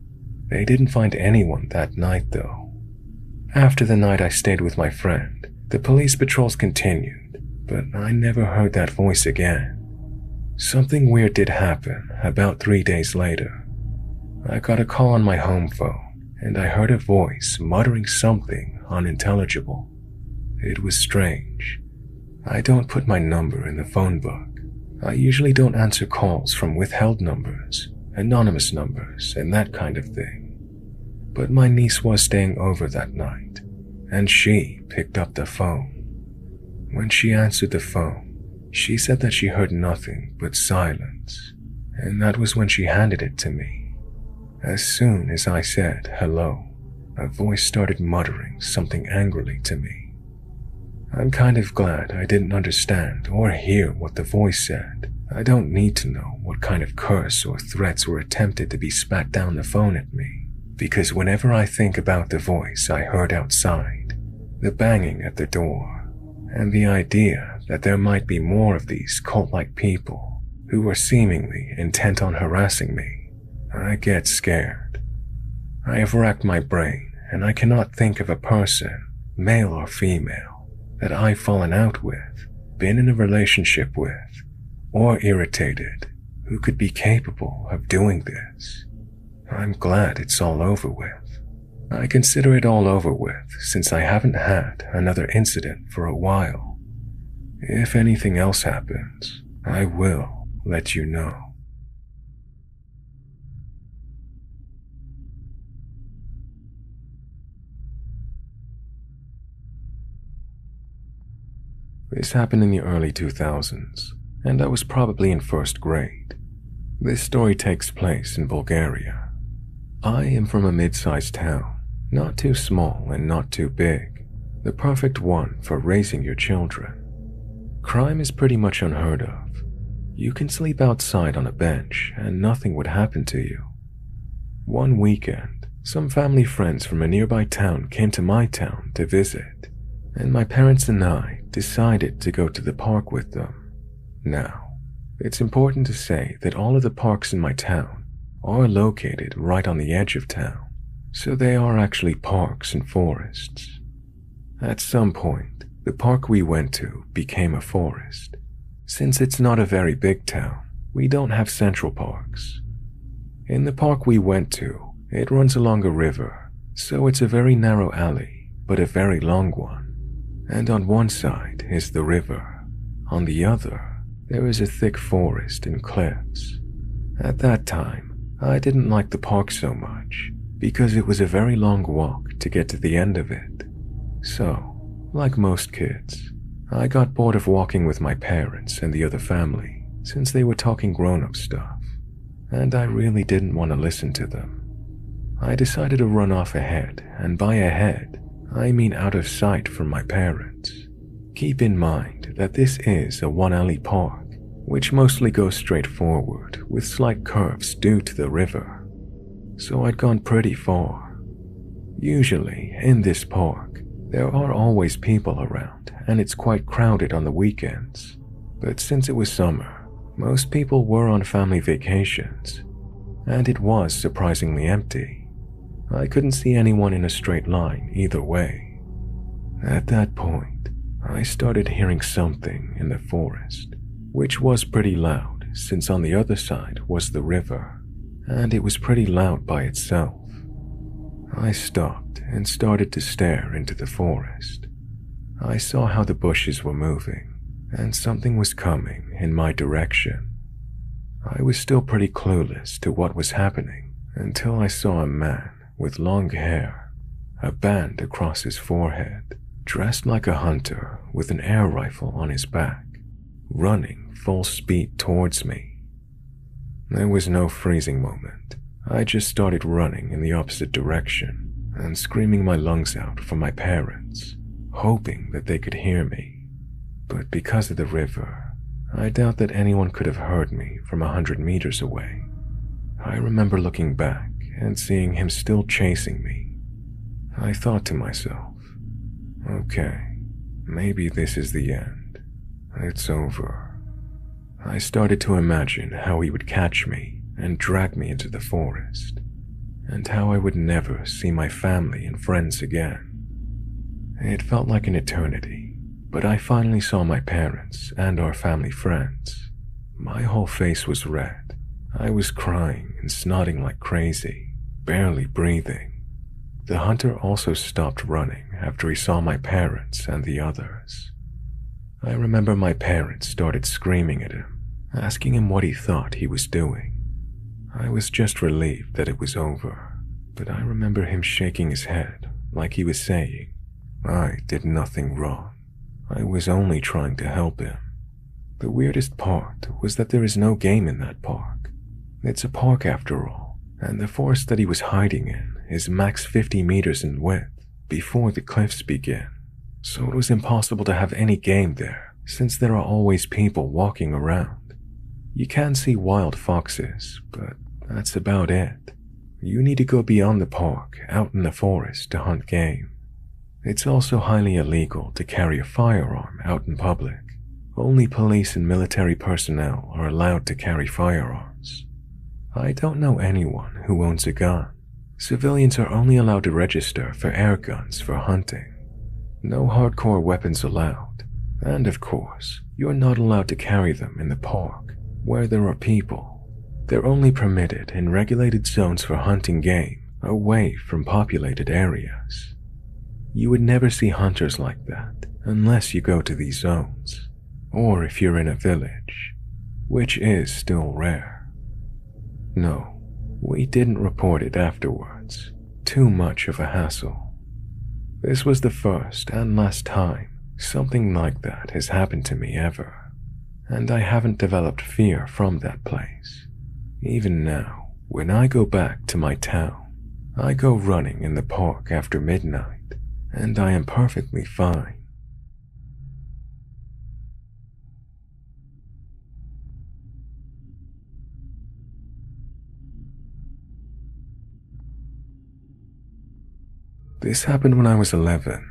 They didn't find anyone that night though. After the night I stayed with my friend, the police patrols continued, but I never heard that voice again. Something weird did happen about 3 days later. I got a call on my home phone, and I heard a voice muttering something unintelligible. It was strange. I don't put my number in the phone book. I usually don't answer calls from withheld numbers, anonymous numbers, and that kind of thing. But my niece was staying over that night, and she picked up the phone. When she answered the phone, she said that she heard nothing but silence, and that was when she handed it to me. As soon as I said hello, a voice started muttering something angrily to me. I'm kind of glad I didn't understand or hear what the voice said. I don't need to know what kind of curse or threats were attempted to be spat down the phone at me, because whenever I think about the voice I heard outside, the banging at the door, and the idea that there might be more of these cult-like people who were seemingly intent on harassing me, I get scared. I have racked my brain and I cannot think of a person, male or female, that I've fallen out with, been in a relationship with, or irritated, who could be capable of doing this. I'm glad it's all over with. I consider it all over with since I haven't had another incident for a while. If anything else happens, I will let you know. This happened in the early 2000s, and I was probably in first grade. This story takes place in Bulgaria. I am from a mid-sized town, not too small and not too big, the perfect one for raising your children. Crime is pretty much unheard of. You can sleep outside on a bench and nothing would happen to you. One weekend, some family friends from a nearby town came to my town to visit, and my parents and I decided to go to the park with them. Now, it's important to say that all of the parks in my town are located right on the edge of town, so they are actually parks and forests. At some point, the park we went to became a forest. Since it's not a very big town, we don't have central parks. In the park we went to, it runs along a river, so it's a very narrow alley, but a very long one. And on one side is the river. On the other, there is a thick forest and cliffs. At that time, I didn't like the park so much because it was a very long walk to get to the end of it. So, like most kids, I got bored of walking with my parents and the other family since they were talking grown-up stuff, and I really didn't want to listen to them. I decided to run off ahead, and by ahead, I mean out of sight from my parents. Keep in mind that this is a one-alley park, which mostly goes straight forward with slight curves due to the river. So I'd gone pretty far. Usually, in this park, there are always people around and it's quite crowded on the weekends. But since it was summer, most people were on family vacations, and it was surprisingly empty. I couldn't see anyone in a straight line either way. At that point, I started hearing something in the forest, which was pretty loud since on the other side was the river, and it was pretty loud by itself. I stopped and started to stare into the forest. I saw how the bushes were moving, and something was coming in my direction. I was still pretty clueless to what was happening until I saw a man with long hair, a band across his forehead, dressed like a hunter with an air rifle on his back, running full speed towards me. There was no freezing moment. I just started running in the opposite direction and screaming my lungs out for my parents, hoping that they could hear me. But because of the river, I doubt that anyone could have heard me from 100 meters away. I remember looking back and seeing him still chasing me. I thought to myself, okay, maybe this is the end. It's over. I started to imagine how he would catch me and drag me into the forest, and how I would never see my family and friends again. It felt like an eternity, but I finally saw my parents and our family friends. My whole face was red. I was crying and snotting like crazy, barely breathing. The hunter also stopped running after he saw my parents and the others. I remember my parents started screaming at him, asking him what he thought he was doing. I was just relieved that it was over, but I remember him shaking his head like he was saying, I did nothing wrong. I was only trying to help him. The weirdest part was that there is no game in that park. It's a park after all, and the forest that he was hiding in is max 50 meters in width before the cliffs begin, so it was impossible to have any game there since there are always people walking around. You can see wild foxes, but that's about it. You need to go beyond the park, out in the forest, to hunt game. It's also highly illegal to carry a firearm out in public. Only police and military personnel are allowed to carry firearms. I don't know anyone who owns a gun. Civilians are only allowed to register for air guns for hunting. No hardcore weapons allowed, and of course, you're not allowed to carry them in the park, where there are people. They're only permitted in regulated zones for hunting game, away from populated areas. You would never see hunters like that unless you go to these zones, or if you're in a village, which is still rare. No, we didn't report it afterwards. Too much of a hassle. This was the first and last time something like that has happened to me ever. And I haven't developed fear from that place. Even now, when I go back to my town, I go running in the park after midnight, and I am perfectly fine. This happened when I was 11.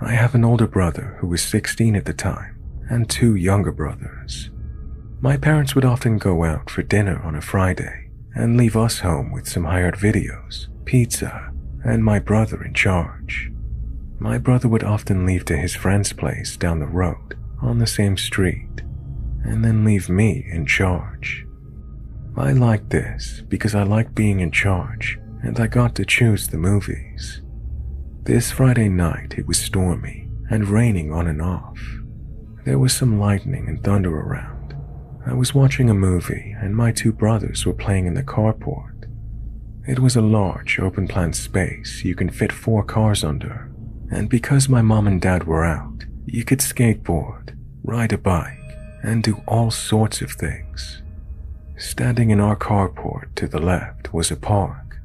I have an older brother who was 16 at the time, and 2 younger brothers. My parents would often go out for dinner on a Friday and leave us home with some hired videos, pizza, and my brother in charge. My brother would often leave to his friend's place down the road on the same street, and then leave me in charge. I liked this because I liked being in charge and I got to choose the movies. This Friday night it was stormy and raining on and off. There was some lightning and thunder around. I was watching a movie and my 2 brothers were playing in the carport. It was a large open-plan space you can fit 4 cars under, and because my mom and dad were out, you could skateboard, ride a bike, and do all sorts of things. Standing in our carport to the left was a park.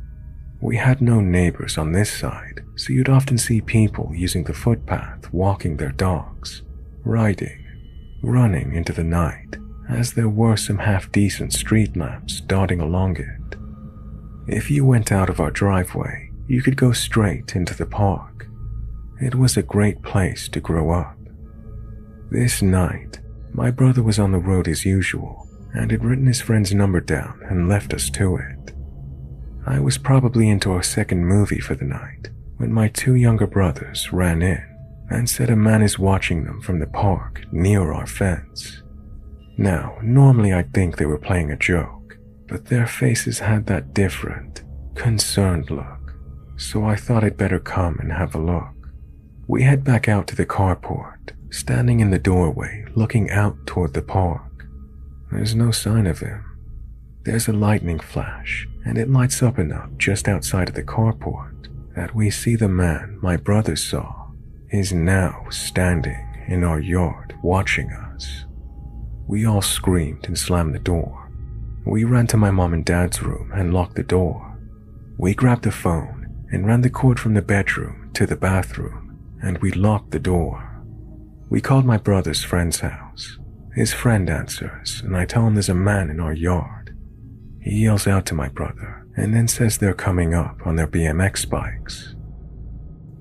We had no neighbors on this side, so you'd often see people using the footpath walking their dogs, riding, running into the night, as there were some half-decent street lamps dotting along it. If you went out of our driveway, you could go straight into the park. It was a great place to grow up. This night, my brother was on the road as usual and had written his friend's number down and left us to it. I was probably into our second movie for the night when my 2 younger brothers ran in, and said a man is watching them from the park near our fence. Now, normally I'd think they were playing a joke, but their faces had that different, concerned look, so I thought I'd better come and have a look. We head back out to the carport, standing in the doorway looking out toward the park. There's no sign of him. There's a lightning flash, and it lights up enough just outside of the carport that we see the man my brother saw is now standing in our yard watching us. We all screamed and slammed the door. We ran to my mom and dad's room and locked the door. We grabbed the phone and ran the cord from the bedroom to the bathroom, and we locked the door. We called my brother's friend's house. His friend answers, and I tell him there's a man in our yard. He yells out to my brother and then says they're coming up on their BMX bikes.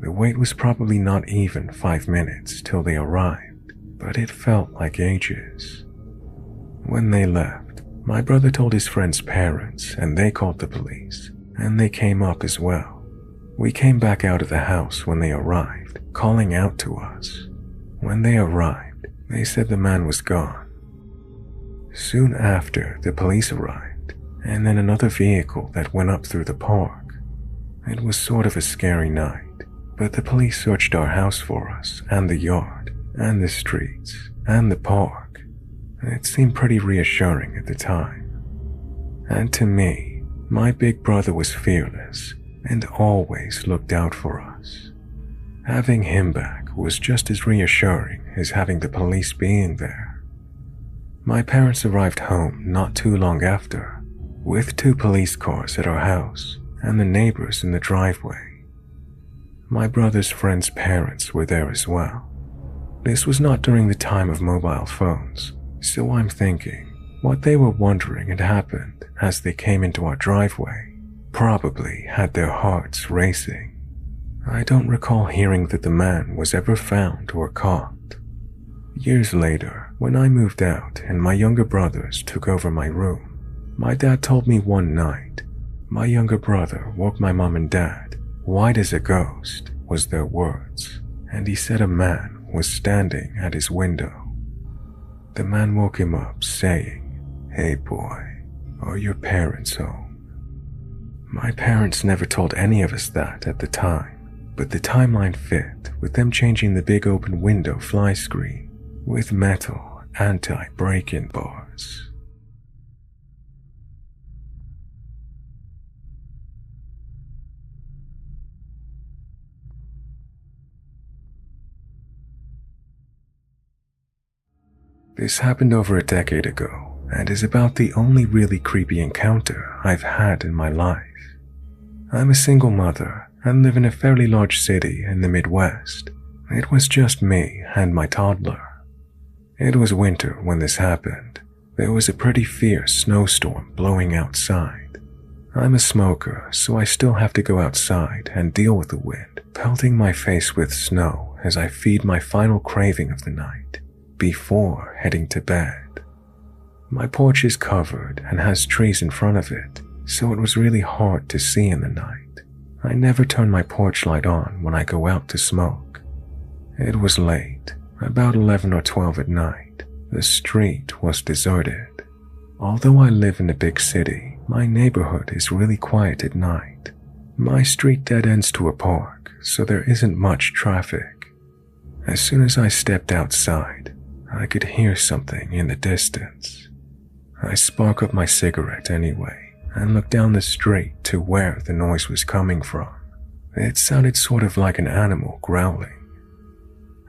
The wait was probably not even 5 minutes till they arrived, but it felt like ages. When they left, my brother told his friend's parents and they called the police, and they came up as well. We came back out of the house when they arrived, calling out to us. When they arrived, they said the man was gone. Soon after, the police arrived, and then another vehicle that went up through the park. It was sort of a scary night, but the police searched our house for us, and the yard, and the streets, and the park. It seemed pretty reassuring at the time. And to me, my big brother was fearless and always looked out for us. Having him back was just as reassuring as having the police being there. My parents arrived home not too long after, with 2 police cars at our house and the neighbors in the driveway. My brother's friend's parents were there as well. This was not during the time of mobile phones, so I'm thinking what they were wondering had happened as they came into our driveway probably had their hearts racing. I don't recall hearing that the man was ever found or caught. Years later, when I moved out and my younger brothers took over my room, my dad told me one night, my younger brother woke my mom and dad. White as a ghost was their words, and he said a man was standing at his window. The man woke him up saying, "Hey boy, are your parents home?" My parents never told any of us that at the time, but the timeline fit with them changing the big open window fly screen with metal anti-break-in bars. This happened over a decade ago and is about the only really creepy encounter I've had in my life. I'm a single mother and live in a fairly large city in the Midwest. It was just me and my toddler. It was winter when this happened. There was a pretty fierce snowstorm blowing outside. I'm a smoker, so I still have to go outside and deal with the wind pelting my face with snow as I feed my final craving of the night before heading to bed. My porch is covered and has trees in front of it, so it was really hard to see in the night. I never turn my porch light on when I go out to smoke. It was late, about 11 or 12 at night. The street was deserted. Although I live in a big city, my neighborhood is really quiet at night. My street dead ends to a park, so there isn't much traffic. As soon as I stepped outside, I could hear something in the distance. I spark up my cigarette anyway and look down the street to where the noise was coming from. It sounded sort of like an animal growling.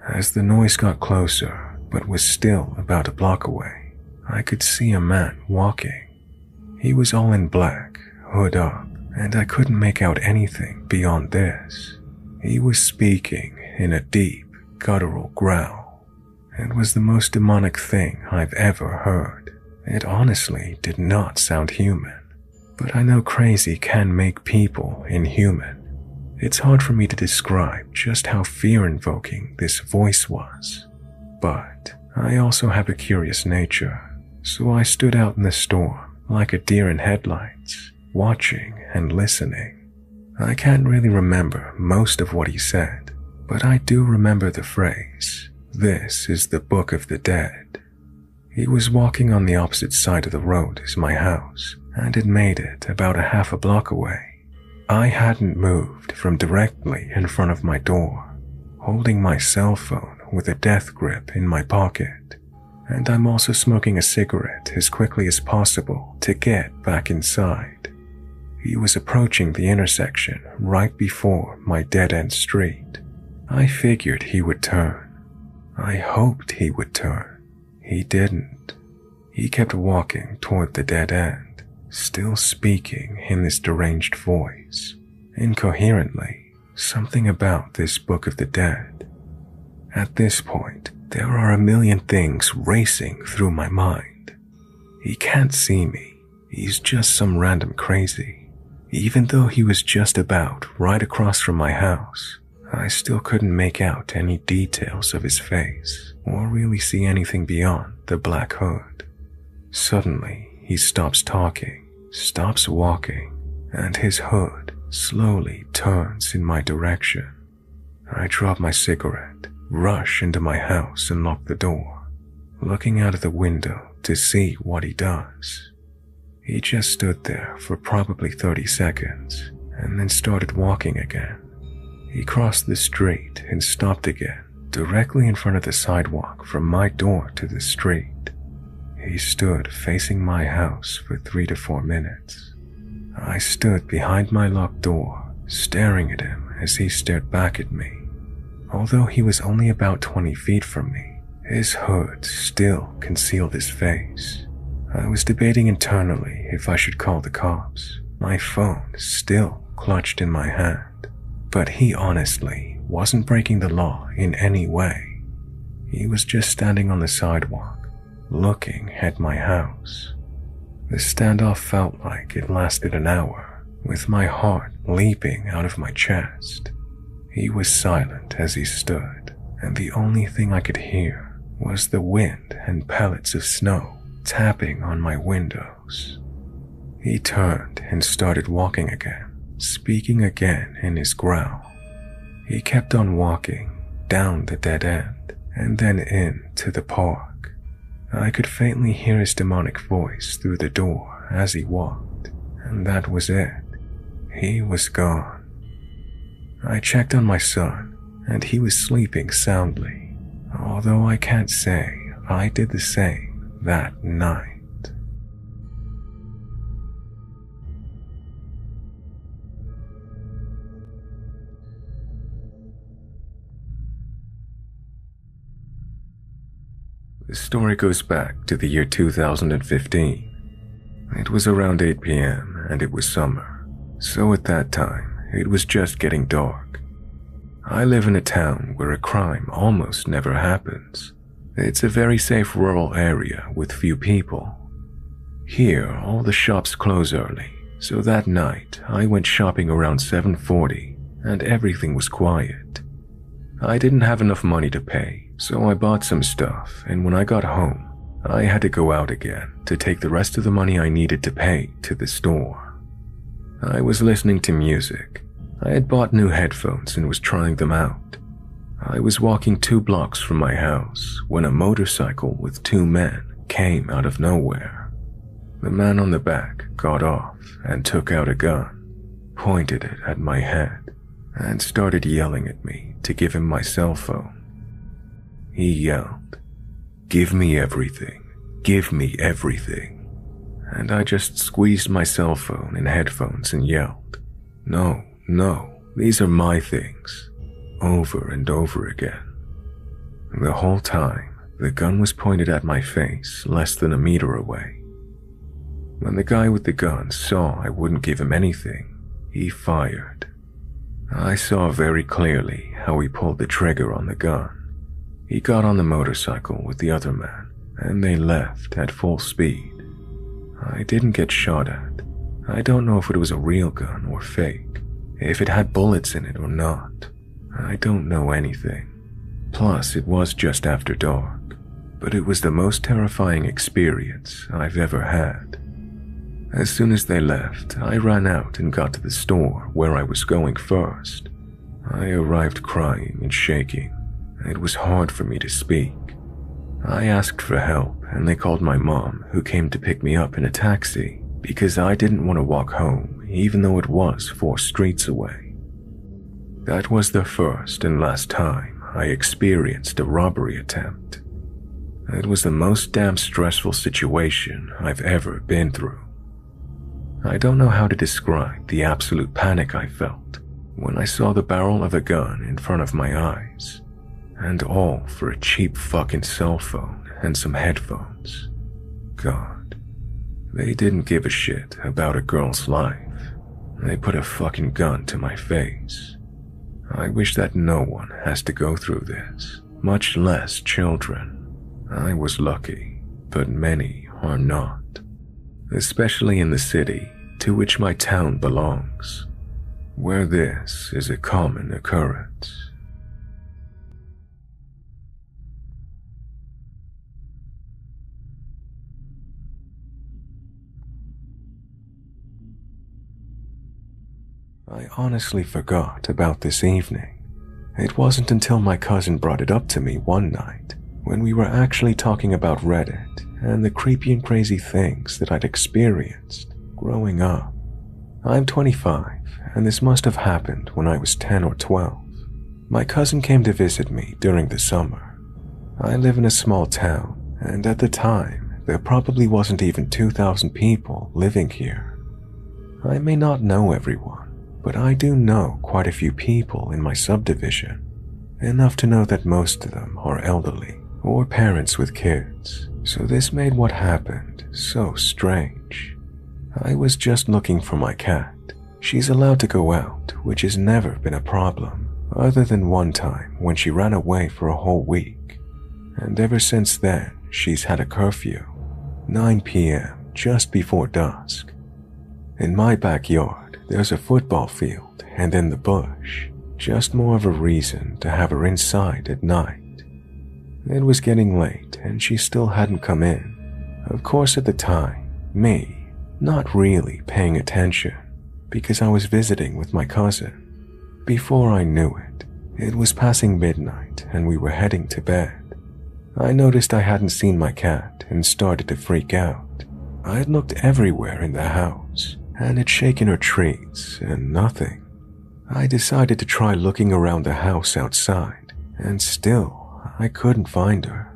As the noise got closer, but was still about a block away, I could see a man walking. He was all in black, hood up, and I couldn't make out anything beyond this. He was speaking in a deep, guttural growl. It was the most demonic thing I've ever heard. It honestly did not sound human, but I know crazy can make people inhuman. It's hard for me to describe just how fear-invoking this voice was, but I also have a curious nature, so I stood out in the storm like a deer in headlights, watching and listening. I can't really remember most of what he said, but I do remember the phrase, "This is the Book of the Dead." He was walking on the opposite side of the road as my house and had made it about a half a block away. I hadn't moved from directly in front of my door, holding my cell phone with a death grip in my pocket, and I'm also smoking a cigarette as quickly as possible to get back inside. He was approaching the intersection right before my dead-end street. I figured he would turn. I hoped he would turn. He didn't. He kept walking toward the dead end, still speaking in this deranged voice, incoherently, something about this Book of the Dead. At this point, there are a million things racing through my mind. He can't see me. He's just some random crazy. Even though he was just about right across from my house, I still couldn't make out any details of his face or really see anything beyond the black hood. Suddenly, he stops talking, stops walking, and his hood slowly turns in my direction. I drop my cigarette, rush into my house and lock the door, looking out of the window to see what he does. He just stood there for probably 30 seconds and then started walking again. He crossed the street and stopped again, directly in front of the sidewalk from my door to the street. He stood facing my house for 3 to 4 minutes. I stood behind my locked door, staring at him as he stared back at me. Although he was only about 20 feet from me, his hood still concealed his face. I was debating internally if I should call the cops, my phone still clutched in my hand. But he honestly wasn't breaking the law in any way. He was just standing on the sidewalk, looking at my house. The standoff felt like it lasted an hour, with my heart leaping out of my chest. He was silent as he stood, and the only thing I could hear was the wind and pellets of snow tapping on my windows. He turned and started walking again, speaking again in his growl. He kept on walking down the dead end and then into the park. I could faintly hear his demonic voice through the door as he walked, and that was it. He was gone. I checked on my son, and he was sleeping soundly, although I can't say I did the same that night. The story goes back to the year 2015. It was around 8 p.m. and it was summer, so at that time, it was just getting dark. I live in a town where a crime almost never happens. It's a very safe rural area with few people. Here, all the shops close early, so that night I went shopping around 7:40 and everything was quiet. I didn't have enough money to pay, so I bought some stuff, and when I got home, I had to go out again to take the rest of the money I needed to pay to the store. I was listening to music. I had bought new headphones and was trying them out. I was walking 2 blocks from my house when a motorcycle with 2 men came out of nowhere. The man on the back got off and took out a gun, pointed it at my head, and started yelling at me to give him my cell phone. He yelled, "Give me everything, give me everything." And I just squeezed my cell phone and headphones and yelled, "No, no, these are my things," over and over again. The whole time, the gun was pointed at my face less than a meter away. When the guy with the gun saw I wouldn't give him anything, he fired. I saw very clearly how he pulled the trigger on the gun. He got on the motorcycle with the other man, and they left at full speed. I didn't get shot at. I don't know if it was a real gun or fake, if it had bullets in it or not. I don't know anything. Plus, it was just after dark, but it was the most terrifying experience I've ever had. As soon as they left, I ran out and got to the store where I was going first. I arrived crying and shaking. It was hard for me to speak. I asked for help and they called my mom, who came to pick me up in a taxi because I didn't want to walk home even though it was 4 streets away. That was the first and last time I experienced a robbery attempt. It was the most damn stressful situation I've ever been through. I don't know how to describe the absolute panic I felt when I saw the barrel of a gun in front of my eyes, and all for a cheap fucking cell phone and some headphones. God, they didn't give a shit about a girl's life. They put a fucking gun to my face. I wish that no one has to go through this, much less children. I was lucky, but many are not, especially in the city to which my town belongs, where this is a common occurrence. I honestly forgot about this evening. It wasn't until my cousin brought it up to me one night when we were actually talking about Reddit and the creepy and crazy things that I'd experienced growing up. I'm 25, and this must have happened when I was 10 or 12. My cousin came to visit me during the summer. I live in a small town, and at the time, there probably wasn't even 2,000 people living here. I may not know everyone, but I do know quite a few people in my subdivision, enough to know that most of them are elderly or parents with kids, so this made what happened so strange. I was just looking for my cat. She's allowed to go out, which has never been a problem, other than one time when she ran away for a whole week, and ever since then she's had a curfew, 9 p.m. just before dusk. In my backyard, there's a football field, and in the bush, just more of a reason to have her inside at night. It was getting late, and she still hadn't come in. Of course, at the time, me, not really paying attention, because I was visiting with my cousin. Before I knew it, it was passing midnight, and we were heading to bed. I noticed I hadn't seen my cat and started to freak out. I had looked everywhere in the house, and had shaken her treats, and nothing. I decided to try looking around the house outside, and still, I couldn't find her.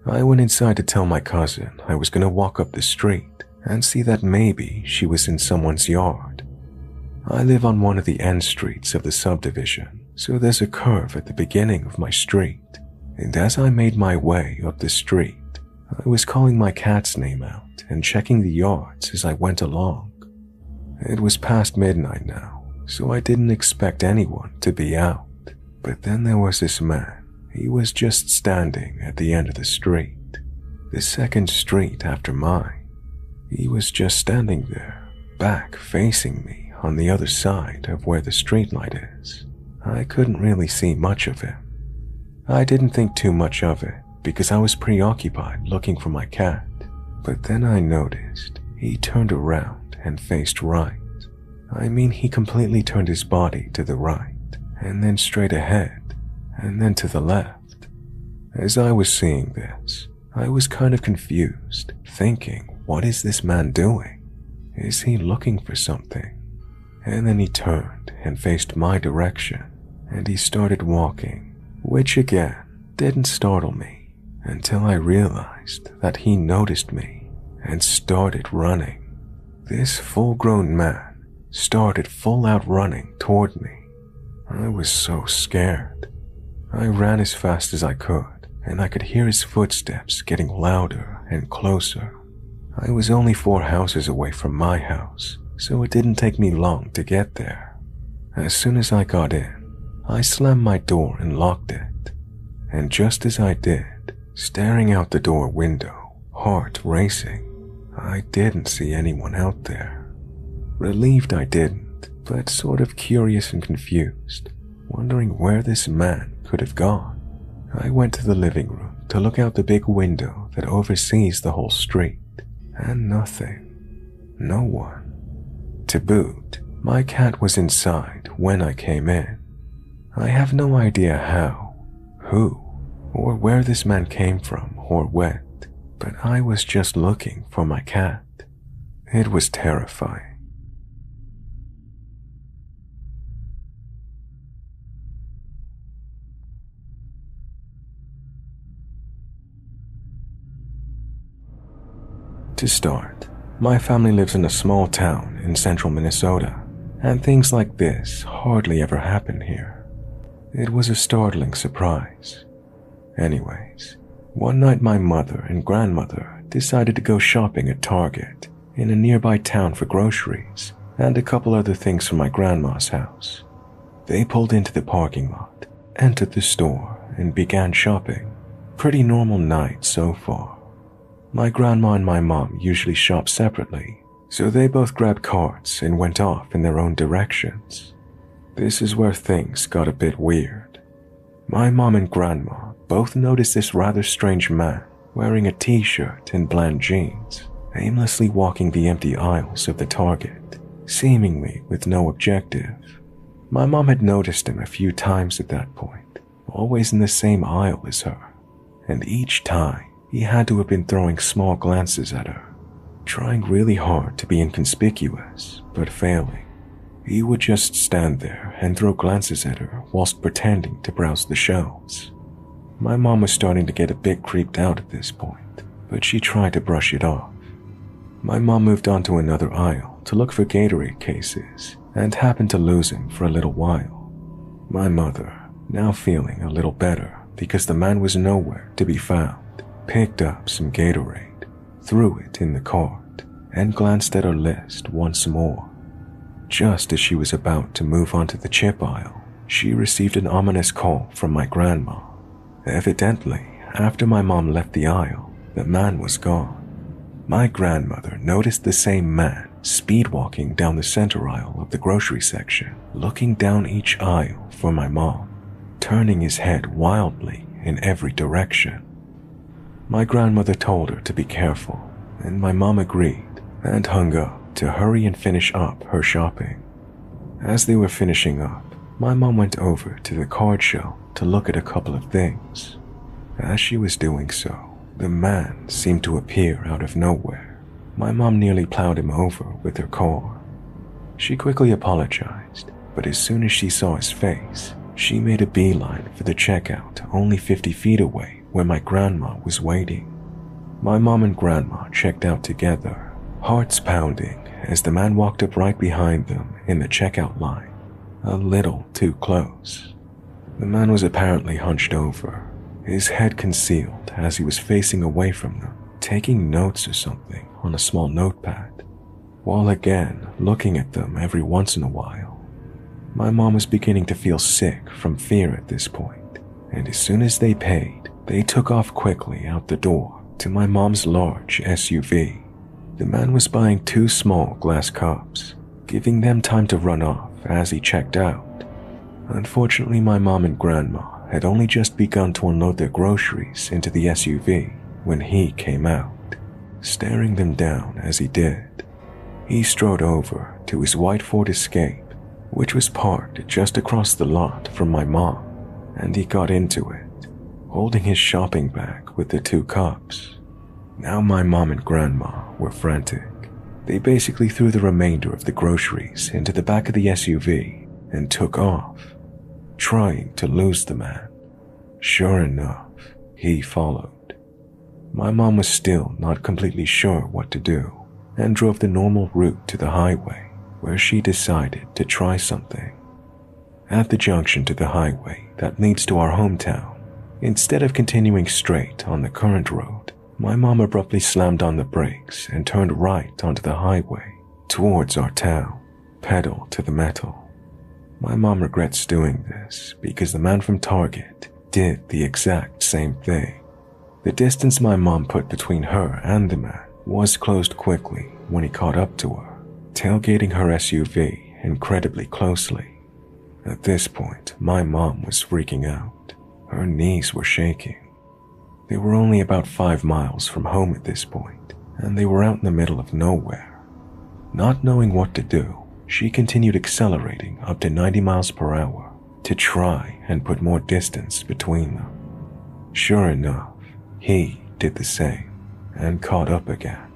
I went inside to tell my cousin I was going to walk up the street and see that maybe she was in someone's yard. I live on one of the end streets of the subdivision, so there's a curve at the beginning of my street, and as I made my way up the street, I was calling my cat's name out and checking the yards as I went along. It was past midnight now, so I didn't expect anyone to be out, but then there was this man. He was just standing at the end of the street, the second street after mine. He was just standing there, back facing me on the other side of where the streetlight is. I couldn't really see much of him. I didn't think too much of it because I was preoccupied looking for my cat, but then I noticed he turned around and faced right. I mean, he completely turned his body to the right, and then straight ahead, and then to the left. As I was seeing this, I was kind of confused, thinking, what is this man doing? Is he looking for something? And then he turned and faced my direction, and he started walking, which again didn't startle me until I realized that he noticed me and started running. This full-grown man started full-out running toward me. I was so scared. I ran as fast as I could, and I could hear his footsteps getting louder and closer. I was only 4 houses away from my house, so it didn't take me long to get there. As soon as I got in, I slammed my door and locked it, and just as I did, staring out the door window, heart racing, I didn't see anyone out there. Relieved I didn't, but sort of curious and confused, wondering where this man could have gone. I went to the living room to look out the big window that oversees the whole street, and nothing. No one. To boot, my cat was inside when I came in. I have no idea how, who, or where this man came from or went, but I was just looking for my cat. It was terrifying. To start, my family lives in a small town in central Minnesota, and things like this hardly ever happen here. It was a startling surprise. Anyways, one night my mother and grandmother decided to go shopping at Target in a nearby town for groceries and a couple other things for my grandma's house. They pulled into the parking lot, entered the store, and began shopping. Pretty normal night so far. My grandma and my mom usually shop separately, so they both grabbed carts and went off in their own directions. This is where things got a bit weird. My mom and grandma both noticed this rather strange man wearing a t-shirt and bland jeans, aimlessly walking the empty aisles of the Target, seemingly with no objective. My mom had noticed him a few times at that point, always in the same aisle as her, and each time he had to have been throwing small glances at her, trying really hard to be inconspicuous, but failing. He would just stand there and throw glances at her whilst pretending to browse the shelves. My mom was starting to get a bit creeped out at this point, but she tried to brush it off. My mom moved on to another aisle to look for Gatorade cases and happened to lose him for a little while. My mother, now feeling a little better because the man was nowhere to be found, picked up some Gatorade, threw it in the cart, and glanced at her list once more. Just as she was about to move on to the chip aisle, she received an ominous call from my grandma. Evidently, after my mom left the aisle, the man was gone. My grandmother noticed the same man speed-walking down the center aisle of the grocery section, looking down each aisle for my mom, turning his head wildly in every direction. My grandmother told her to be careful, and my mom agreed and hung up to hurry and finish up her shopping. As they were finishing up, my mom went over to the card shelf to look at a couple of things. As she was doing so, the man seemed to appear out of nowhere. My mom nearly plowed him over with her car. She quickly apologized, but as soon as she saw his face, she made a beeline for the checkout only 50 feet away where my grandma was waiting. My mom and grandma checked out together, hearts pounding as the man walked up right behind them in the checkout line, a little too close. The man was apparently hunched over, his head concealed as he was facing away from them, taking notes or something on a small notepad, while again looking at them every once in a while. My mom was beginning to feel sick from fear at this point, and as soon as they paid, they took off quickly out the door to my mom's large SUV. The man was buying 2 small glass cups, giving them time to run off as he checked out. Unfortunately, my mom and grandma had only just begun to unload their groceries into the SUV when he came out, staring them down as he did. He strode over to his white Ford Escape, which was parked just across the lot from my mom, and he got into it, holding his shopping bag with the 2 cups. Now my mom and grandma were frantic. They basically threw the remainder of the groceries into the back of the SUV and took off, trying to lose the man. Sure enough, he followed. My mom was still not completely sure what to do and drove the normal route to the highway, where she decided to try something. At the junction to the highway that leads to our hometown, instead of continuing straight on the current road, my mom abruptly slammed on the brakes and turned right onto the highway towards our town, pedal to the metal. My mom regrets doing this because the man from Target did the exact same thing. The distance my mom put between her and the man was closed quickly when he caught up to her, tailgating her SUV incredibly closely. At this point, my mom was freaking out. Her knees were shaking. They were only about 5 miles from home at this point, and they were out in the middle of nowhere. Not knowing what to do, she continued accelerating up to 90 miles per hour, to try and put more distance between them. Sure enough, he did the same and caught up again.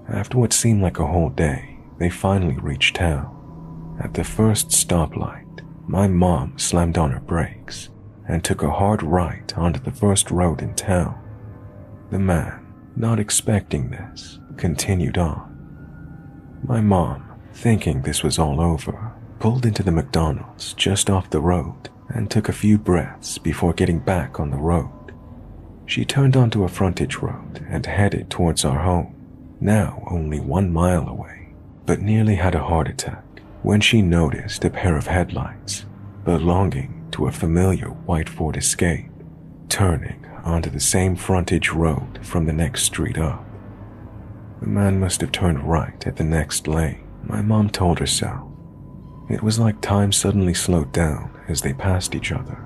After what seemed like a whole day, they finally reached town. At the first stoplight, my mom slammed on her brakes and took a hard right onto the first road in town. The man, not expecting this, continued on. My mom, thinking this was all over, pulled into the McDonald's just off the road and took a few breaths before getting back on the road. She turned onto a frontage road and headed towards our home, now only 1 mile away, but nearly had a heart attack when she noticed a pair of headlights belonging to a familiar white Ford Escape turning onto the same frontage road from the next street up. The man must have turned right at the next lane, my mom told herself. It was like time suddenly slowed down as they passed each other.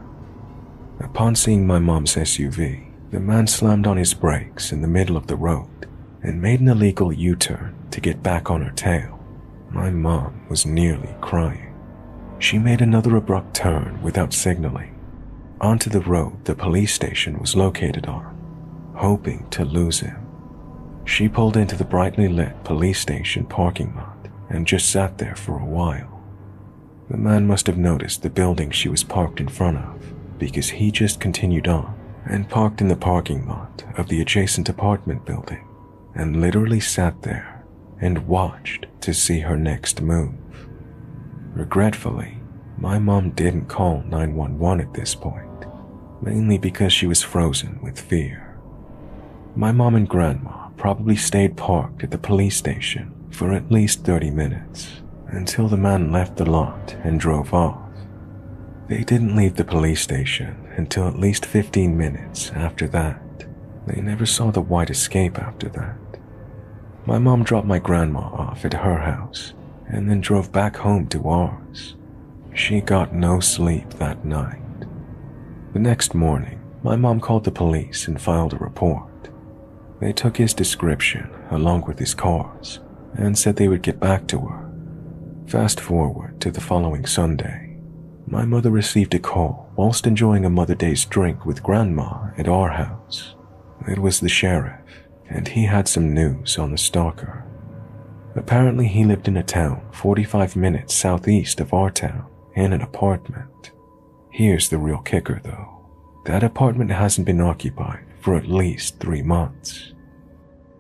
Upon seeing my mom's SUV, the man slammed on his brakes in the middle of the road and made an illegal U-turn to get back on her tail. My mom was nearly crying. She made another abrupt turn without signaling onto the road the police station was located on, hoping to lose him. She pulled into the brightly lit police station parking lot and just sat there for a while. The man must have noticed the building she was parked in front of, because he just continued on and parked in the parking lot of the adjacent apartment building and literally sat there and watched to see her next move. Regretfully, my mom didn't call 911 at this point, mainly because she was frozen with fear. My mom and grandma probably stayed parked at the police station for at least 30 minutes until the man left the lot and drove off. They didn't leave the police station until at least 15 minutes after that. They never saw the white Escape after that. My mom dropped my grandma off at her house and then drove back home to ours. She got no sleep that night. The next morning, my mom called the police and filed a report. They took his description along with his car's and said they would get back to her. Fast forward to the following Sunday. My mother received a call whilst enjoying a Mother's Day drink with Grandma at our house. It was the sheriff, and he had some news on the stalker. Apparently he lived in a town 45 minutes southeast of our town in an apartment. Here's the real kicker though. That apartment hasn't been occupied for at least 3 months.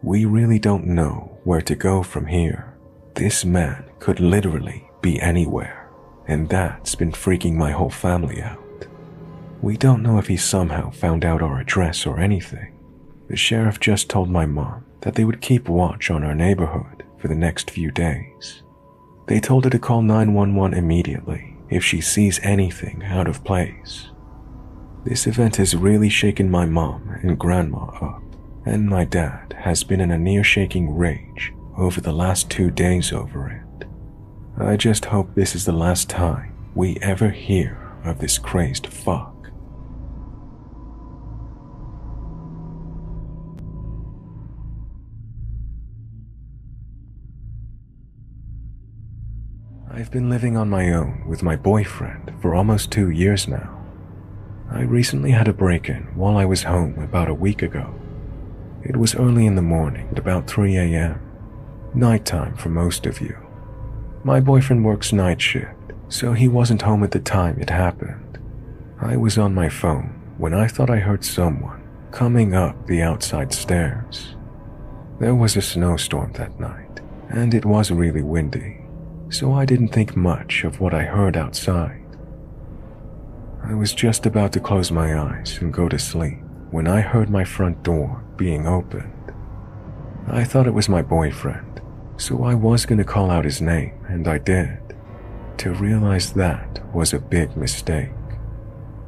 We really don't know where to go from here. This man could literally be anywhere, and that's been freaking my whole family out. We don't know if he somehow found out our address or anything. The sheriff just told my mom that they would keep watch on our neighborhood for the next few days. They told her to call 911 immediately if she sees anything out of place. This event has really shaken my mom and grandma up, and my dad has been in a near-shaking rage over the last 2 days over it. I just hope this is the last time we ever hear of this crazed fuck. I've been living on my own with my boyfriend for almost 2 years now. I recently had a break-in while I was home about a week ago. It was early in the morning at about 3 a.m., nighttime for most of you. My boyfriend works night shift, so he wasn't home at the time it happened. I was on my phone when I thought I heard someone coming up the outside stairs. There was a snowstorm that night, and it was really windy, so I didn't think much of what I heard outside. I was just about to close my eyes and go to sleep when I heard my front door being opened. I thought it was my boyfriend, so I was going to call out his name, and I did, to realize that was a big mistake.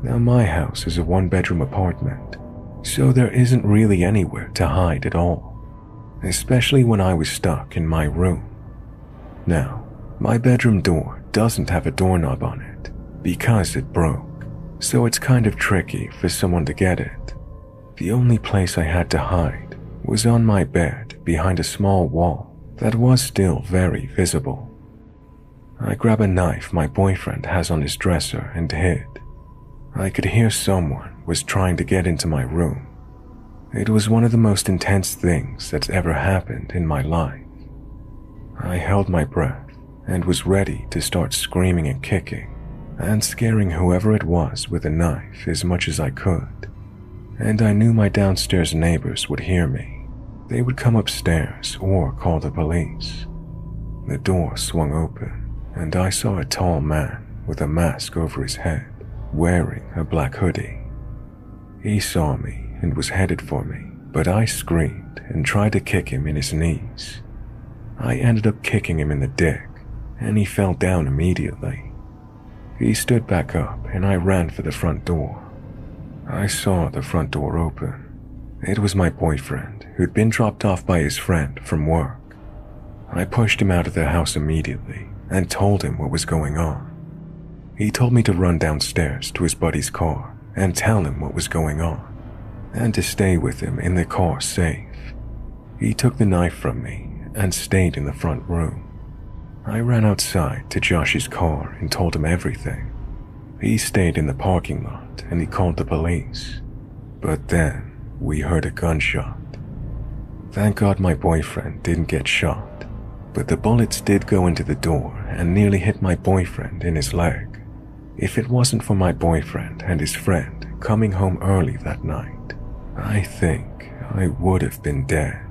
Now my house is a 1-bedroom apartment, so there isn't really anywhere to hide at all, especially when I was stuck in my room. Now, my bedroom door doesn't have a doorknob on it because it broke, so it's kind of tricky for someone to get it. The only place I had to hide was on my bed behind a small wall that was still very visible. I grab a knife my boyfriend has on his dresser and hid. I could hear someone was trying to get into my room. It was one of the most intense things that's ever happened in my life. I held my breath and was ready to start screaming and kicking and scaring whoever it was with a knife as much as I could. And I knew my downstairs neighbors would hear me. They would come upstairs or call the police. The door swung open, and I saw a tall man with a mask over his head, wearing a black hoodie. He saw me and was headed for me, but I screamed and tried to kick him in his knees. I ended up kicking him in the dick, and he fell down immediately. He stood back up, and I ran for the front door. I saw the front door open. It was my boyfriend, who'd been dropped off by his friend from work. I pushed him out of the house immediately and told him what was going on. He told me to run downstairs to his buddy's car and tell him what was going on, and to stay with him in the car safe. He took the knife from me and stayed in the front room. I ran outside to Josh's car and told him everything. He stayed in the parking lot and he called the police. But then we heard a gunshot. Thank God my boyfriend didn't get shot, but the bullets did go into the door and nearly hit my boyfriend in his leg. If it wasn't for my boyfriend and his friend coming home early that night, I think I would have been dead.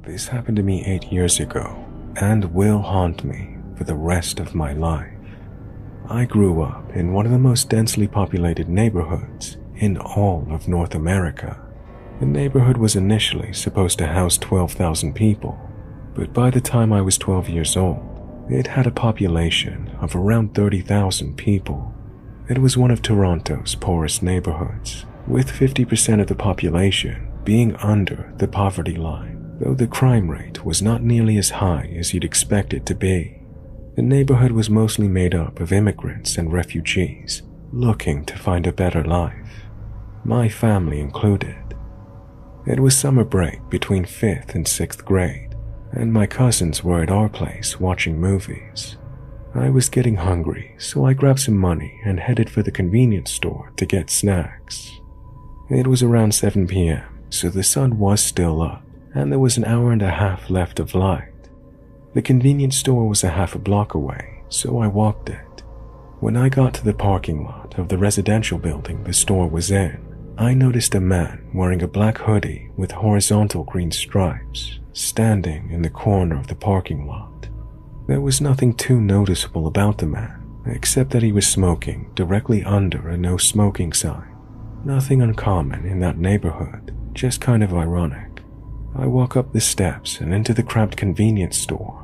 This happened to me 8 years ago and will haunt me for the rest of my life. I grew up in one of the most densely populated neighborhoods in all of North America. The neighborhood was initially supposed to house 12,000 people, but by the time I was 12 years old, it had a population of around 30,000 people. It was one of Toronto's poorest neighborhoods, with 50% of the population being under the poverty line, though the crime rate was not nearly as high as you'd expect it to be. The neighborhood was mostly made up of immigrants and refugees looking to find a better life, my family included. It was summer break between 5th and 6th grade, and my cousins were at our place watching movies. I was getting hungry, so I grabbed some money and headed for the convenience store to get snacks. It was around 7 p.m., so the sun was still up, and there was an hour and a half left of light. The convenience store was a half a block away, so I walked it. When I got to the parking lot of the residential building the store was in, I noticed a man wearing a black hoodie with horizontal green stripes standing in the corner of the parking lot. There was nothing too noticeable about the man, except that he was smoking directly under a no smoking sign. Nothing uncommon in that neighborhood, just kind of ironic. I walk up the steps and into the cramped convenience store.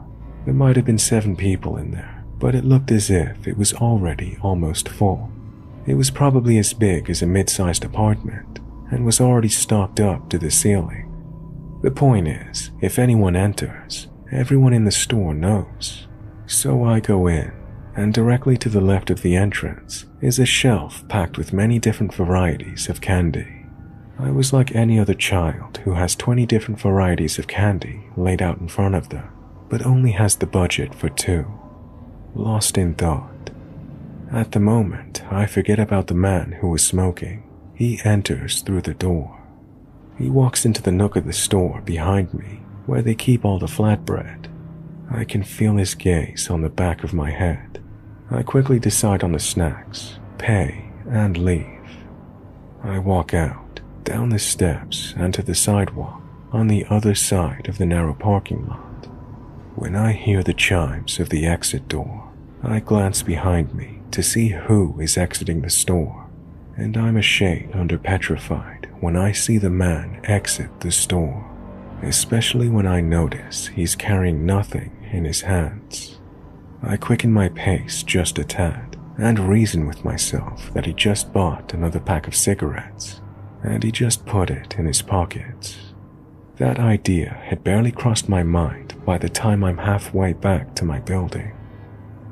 There might have been 7 people in there, but it looked as if it was already almost full. It was probably as big as a mid-sized apartment and was already stocked up to the ceiling. The point is, if anyone enters, everyone in the store knows. So I go in, and directly to the left of the entrance is a shelf packed with many different varieties of candy. I was like any other child who has 20 different varieties of candy laid out in front of them, but only has the budget for 2. Lost in thought. At the moment, I forget about the man who was smoking. He enters through the door. He walks into the nook of the store behind me, where they keep all the flatbread. I can feel his gaze on the back of my head. I quickly decide on the snacks, pay, and leave. I walk out, down the steps and to the sidewalk on the other side of the narrow parking lot. When I hear the chimes of the exit door, I glance behind me to see who is exiting the store, and I'm a shade under petrified when I see the man exit the store, especially when I notice he's carrying nothing in his hands. I quicken my pace just a tad and reason with myself that he just bought another pack of cigarettes, and he just put it in his pockets. That idea had barely crossed my mind by the time I'm halfway back to my building.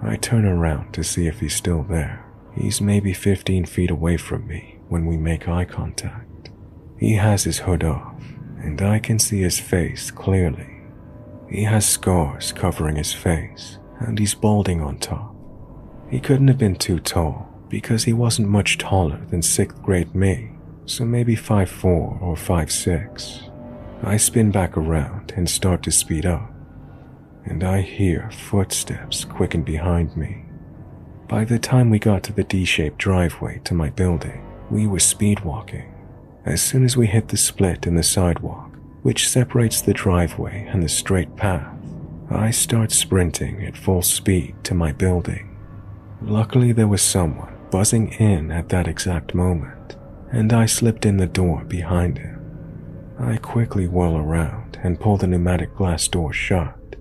I turn around to see if he's still there, He's maybe 15 feet away from me when we make eye contact. He has his hood off, and I can see his face clearly. He has scars covering his face, and he's balding on top. He couldn't have been too tall because he wasn't much taller than 6th grade me, so maybe 5'4" or 5'6". I spin back around and start to speed up, and I hear footsteps quicken behind me. By the time we got to the D-shaped driveway to my building, we were speed walking. As soon as we hit the split in the sidewalk, which separates the driveway and the straight path, I start sprinting at full speed to my building. Luckily, there was someone buzzing in at that exact moment, and I slipped in the door behind him. I quickly whirl around and pull the pneumatic glass door shut.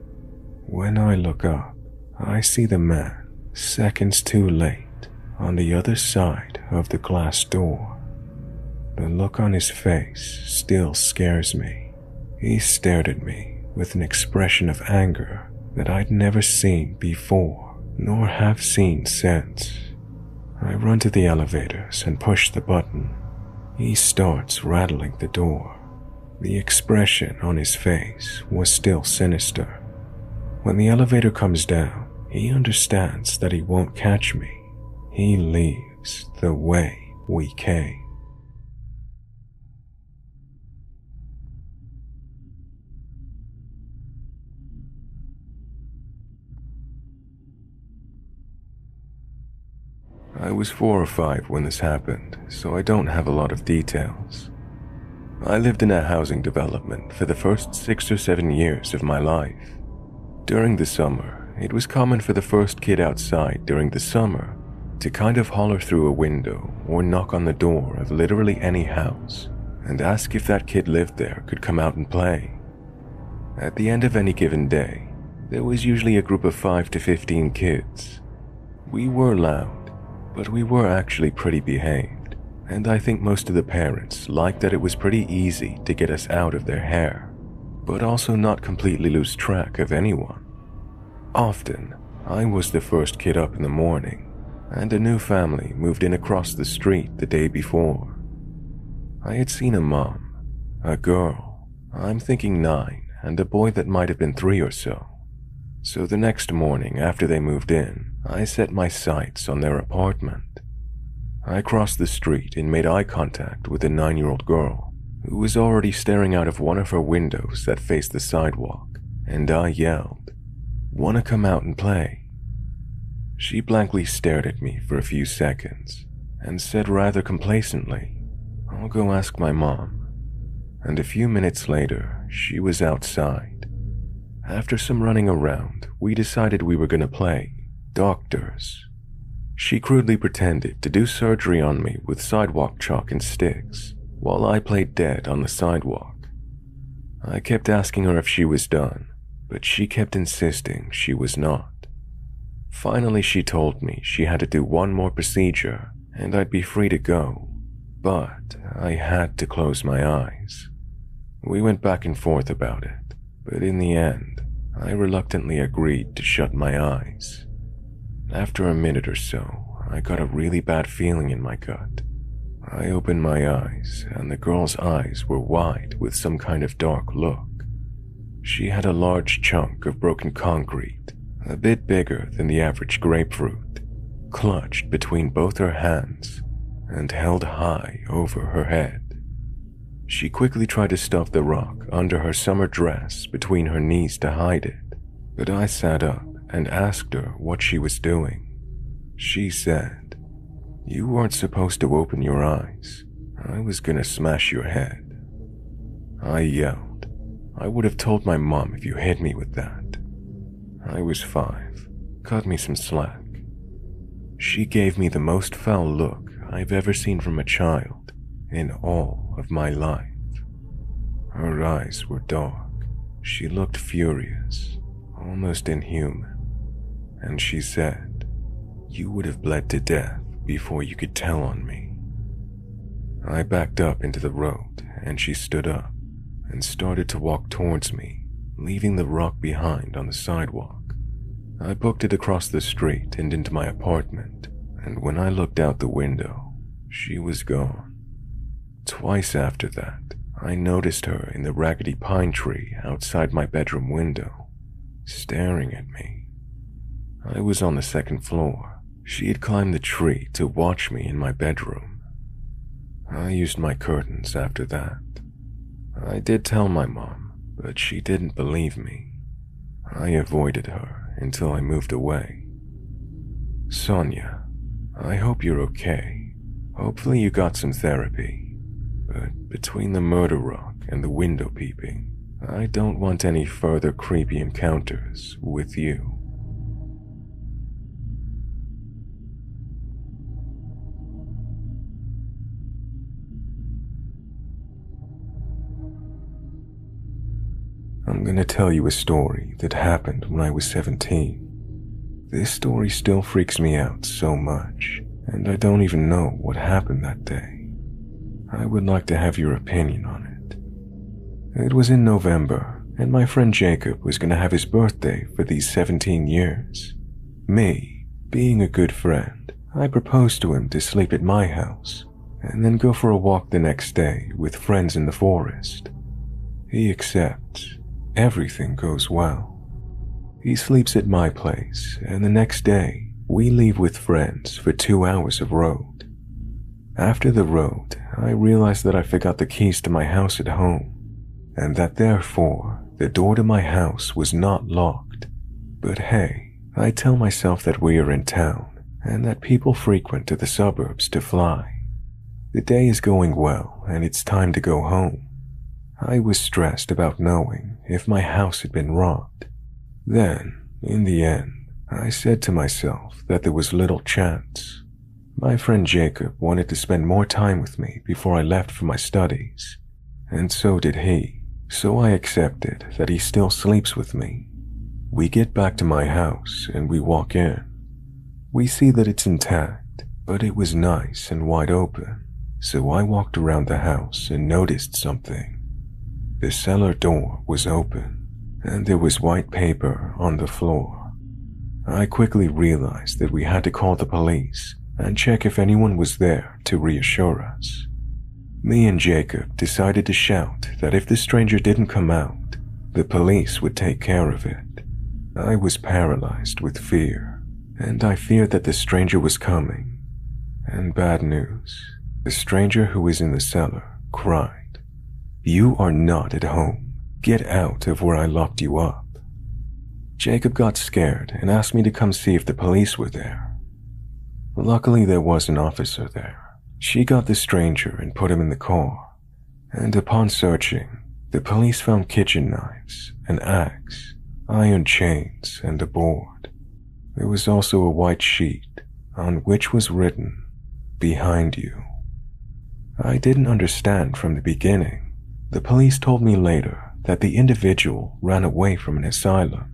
When I look up, I see the man, seconds too late, on the other side of the glass door. The look on his face still scares me. He stared at me with an expression of anger that I'd never seen before, nor have seen since. I run to the elevators and push the button. He starts rattling the door. The expression on his face was still sinister. When the elevator comes down, he understands that he won't catch me. He leaves the way we came. I was 4 or 5 when this happened, so I don't have a lot of details. I lived in a housing development for the first 6 or 7 years of my life. During the summer, it was common for the first kid outside during the summer to kind of holler through a window or knock on the door of literally any house and ask if that kid lived there could come out and play. At the end of any given day, there was usually a group of 5 to 15 kids. We were loud, but we were actually pretty behaved, and I think most of the parents liked that it was pretty easy to get us out of their hair, but also not completely lose track of anyone. Often, I was the first kid up in the morning, and a new family moved in across the street the day before. I had seen a mom, a girl, I'm thinking 9, and a boy that might have been 3 or so. So the next morning after they moved in, I set my sights on their apartment. I crossed the street and made eye contact with a 9-year-old girl who was already staring out of one of her windows that faced the sidewalk, and I yelled, "Wanna come out and play?" She blankly stared at me for a few seconds and said rather complacently, "I'll go ask my mom." And a few minutes later, she was outside. After some running around, we decided we were gonna play doctors. She crudely pretended to do surgery on me with sidewalk chalk and sticks, while I played dead on the sidewalk. I kept asking her if she was done, but she kept insisting she was not. Finally, she told me she had to do one more procedure and I'd be free to go, but I had to close my eyes. We went back and forth about it, but in the end, I reluctantly agreed to shut my eyes. After a minute or so, I got a really bad feeling in my gut. I opened my eyes, and the girl's eyes were wide with some kind of dark look. She had a large chunk of broken concrete, a bit bigger than the average grapefruit, clutched between both her hands and held high over her head. She quickly tried to stuff the rock under her summer dress between her knees to hide it, but I sat up and asked her what she was doing. She said, "You weren't supposed to open your eyes. I was gonna smash your head." I yelled, "I would have told my mom if you hit me with that." I was 5. Cut me some slack. She gave me the most foul look I've ever seen from a child in all of my life. Her eyes were dark. She looked furious, almost inhuman. And she said, "You would have bled to death before you could tell on me." I backed up into the road, and she stood up and started to walk towards me, leaving the rock behind on the sidewalk. I booked it across the street and into my apartment, and when I looked out the window, she was gone. Twice after that, I noticed her in the raggedy pine tree outside my bedroom window, staring at me. I was on the second floor. She had climbed the tree to watch me in my bedroom. I used my curtains after that. I did tell my mom, but she didn't believe me. I avoided her until I moved away. Sonia, I hope you're okay. Hopefully you got some therapy. But between the murder rock and the window peeping, I don't want any further creepy encounters with you. I'm gonna tell you a story that happened when I was 17. This story still freaks me out so much, and I don't even know what happened that day. I would like to have your opinion on it. It was in November, and my friend Jacob was gonna have his birthday for these 17 years. Me, being a good friend, I proposed to him to sleep at my house, and then go for a walk the next day with friends in the forest. He accepts. Everything goes well. He sleeps at my place, and the next day, we leave with friends for 2 hours of road. After the road, I realized that I forgot the keys to my house at home, and that therefore, the door to my house was not locked. But hey, I tell myself that we are in town, and that people frequent to the suburbs to fly. The day is going well, and it's time to go home. I was stressed about knowing if my house had been robbed. Then, in the end, I said to myself that there was little chance. My friend Jacob wanted to spend more time with me before I left for my studies, and so did he, so I accepted that he still sleeps with me. We get back to my house and we walk in. We see that it's intact, but it was nice and wide open, so I walked around the house and noticed something. The cellar door was open, and there was white paper on the floor. I quickly realized that we had to call the police and check if anyone was there to reassure us. Me and Jacob decided to shout that if the stranger didn't come out, the police would take care of it. I was paralyzed with fear, and I feared that the stranger was coming. And bad news, the stranger who was in the cellar cried, "You are not at home. Get out of where I locked you up." Jacob got scared and asked me to come see if the police were there. Luckily, there was an officer there. She got the stranger and put him in the car, and upon searching, the police found kitchen knives, an axe, iron chains, and a board. There was also a white sheet on which was written, "Behind you." I didn't understand from the beginning. The police told me later that the individual ran away from an asylum.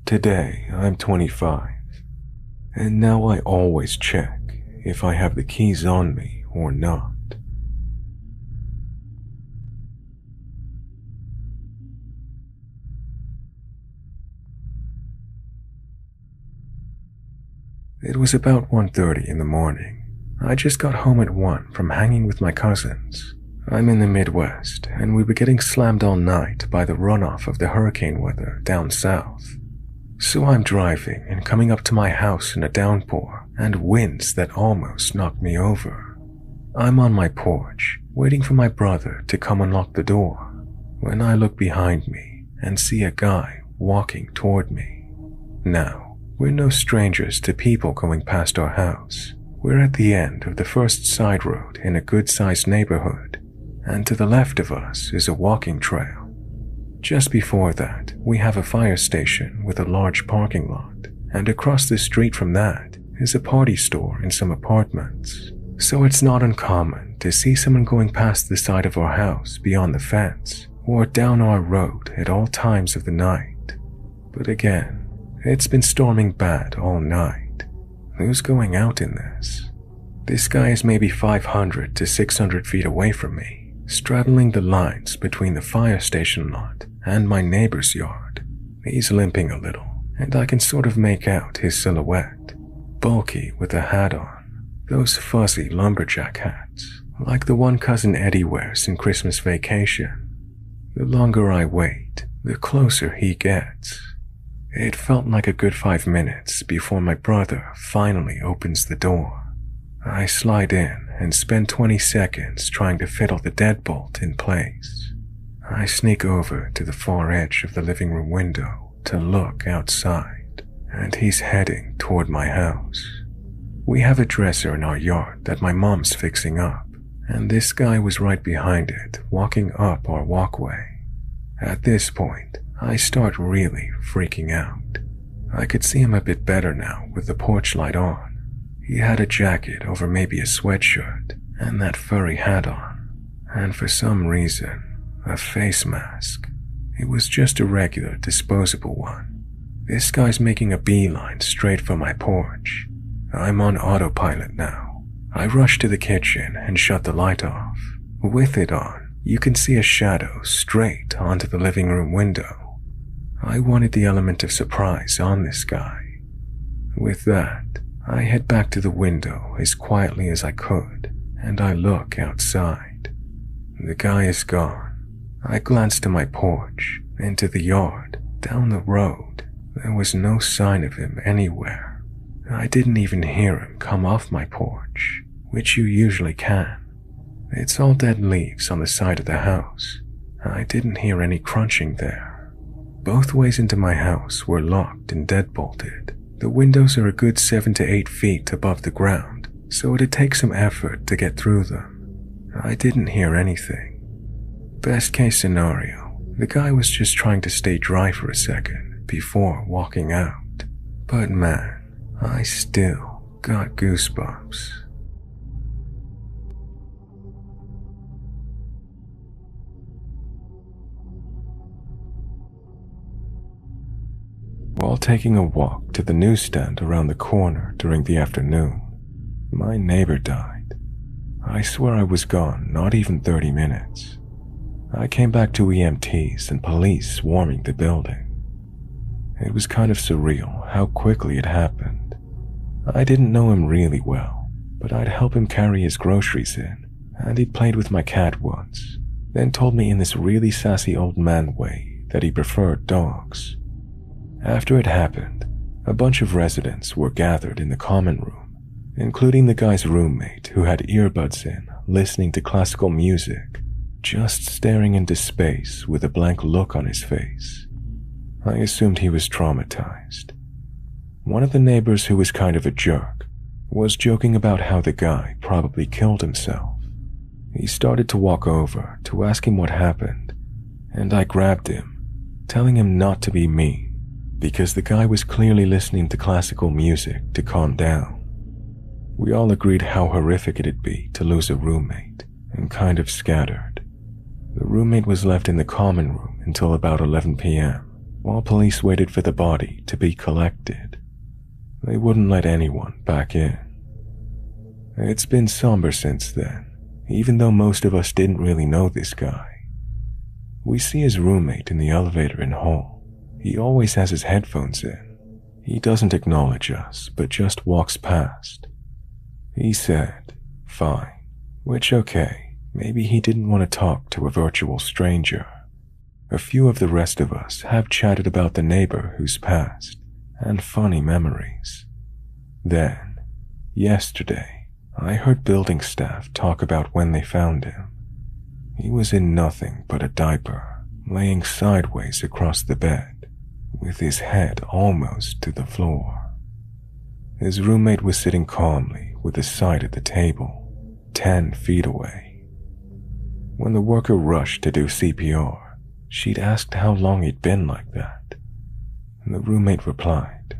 Today, I'm 25, and now I always check if I have the keys on me or not. It was about 1:30 in the morning. I just got home at 1 from hanging with my cousins. I'm in the Midwest, and we were getting slammed all night by the runoff of the hurricane weather down south. So I'm driving and coming up to my house in a downpour and winds that almost knocked me over. I'm on my porch, waiting for my brother to come unlock the door, when I look behind me and see a guy walking toward me. Now, we're no strangers to people going past our house. We're at the end of the first side road in a good-sized neighborhood, and to the left of us is a walking trail. Just before that, we have a fire station with a large parking lot, and across the street from that is a party store and some apartments. So it's not uncommon to see someone going past the side of our house beyond the fence, or down our road at all times of the night. But again, it's been storming bad all night. Who's going out in this? This guy is maybe 500 to 600 feet away from me, straddling the lines between the fire station lot and my neighbor's yard. He's limping a little, and I can sort of make out his silhouette. bulky with a hat on, those fuzzy lumberjack hats, like the one Cousin Eddie wears in Christmas Vacation. The longer I wait, the closer he gets. It felt like a good 5 minutes before my brother finally opens the door. I slide in and spend 20 seconds trying to fiddle the deadbolt in place. I sneak over to the far edge of the living room window to look outside, and he's heading toward my house. We have a dresser in our yard that my mom's fixing up, and this guy was right behind it, walking up our walkway. At this point, I start really freaking out. I could see him a bit better now with the porch light on. He had a jacket over maybe a sweatshirt and that furry hat on, and for some reason, a face mask. It was just a regular disposable one. This guy's making a beeline straight for my porch. I'm on autopilot now. I rush to the kitchen and shut the light off. With it on, you can see a shadow straight onto the living room window. I wanted the element of surprise on this guy. With that, I head back to the window as quietly as I could, and I look outside. The guy is gone. I glance to my porch, into the yard, down the road. There was no sign of him anywhere. I didn't even hear him come off my porch, which you usually can. It's all dead leaves on the side of the house. I didn't hear any crunching there. Both ways into my house were locked and deadbolted. The windows are a good 7 to 8 feet above the ground, so it'd take some effort to get through them. I didn't hear anything. Best case scenario, the guy was just trying to stay dry for a second before walking out. But man, I still got goosebumps. While taking a walk to the newsstand around the corner during the afternoon, my neighbor died. I swear I was gone not even 30 minutes. I came back to EMTs and police swarming the building. It was kind of surreal how quickly it happened. I didn't know him really well, but I'd help him carry his groceries in, and he'd played with my cat once, then told me in this really sassy old man way that he preferred dogs. After it happened, a bunch of residents were gathered in the common room, including the guy's roommate who had earbuds in, listening to classical music, just staring into space with a blank look on his face. I assumed he was traumatized. One of the neighbors, who was kind of a jerk, was joking about how the guy probably killed himself. He started to walk over to ask him what happened, and I grabbed him, telling him not to be mean, because the guy was clearly listening to classical music to calm down. We all agreed how horrific it'd be to lose a roommate, and kind of scattered. The roommate was left in the common room until about 11 p.m., while police waited for the body to be collected. They wouldn't let anyone back in. It's been somber since then, even though most of us didn't really know this guy. We see his roommate in the elevator in hall. He always has his headphones in. He doesn't acknowledge us, but just walks past. He said, fine, which okay, maybe he didn't want to talk to a virtual stranger. A few of the rest of us have chatted about the neighbor who's passed, and funny memories. Then, yesterday, I heard building staff talk about when they found him. He was in nothing but a diaper, laying sideways across the bed, with his head almost to the floor. His roommate was sitting calmly with his side at the table, 10 feet away. When the worker rushed to do CPR, she'd asked how long he'd been like that. The roommate replied,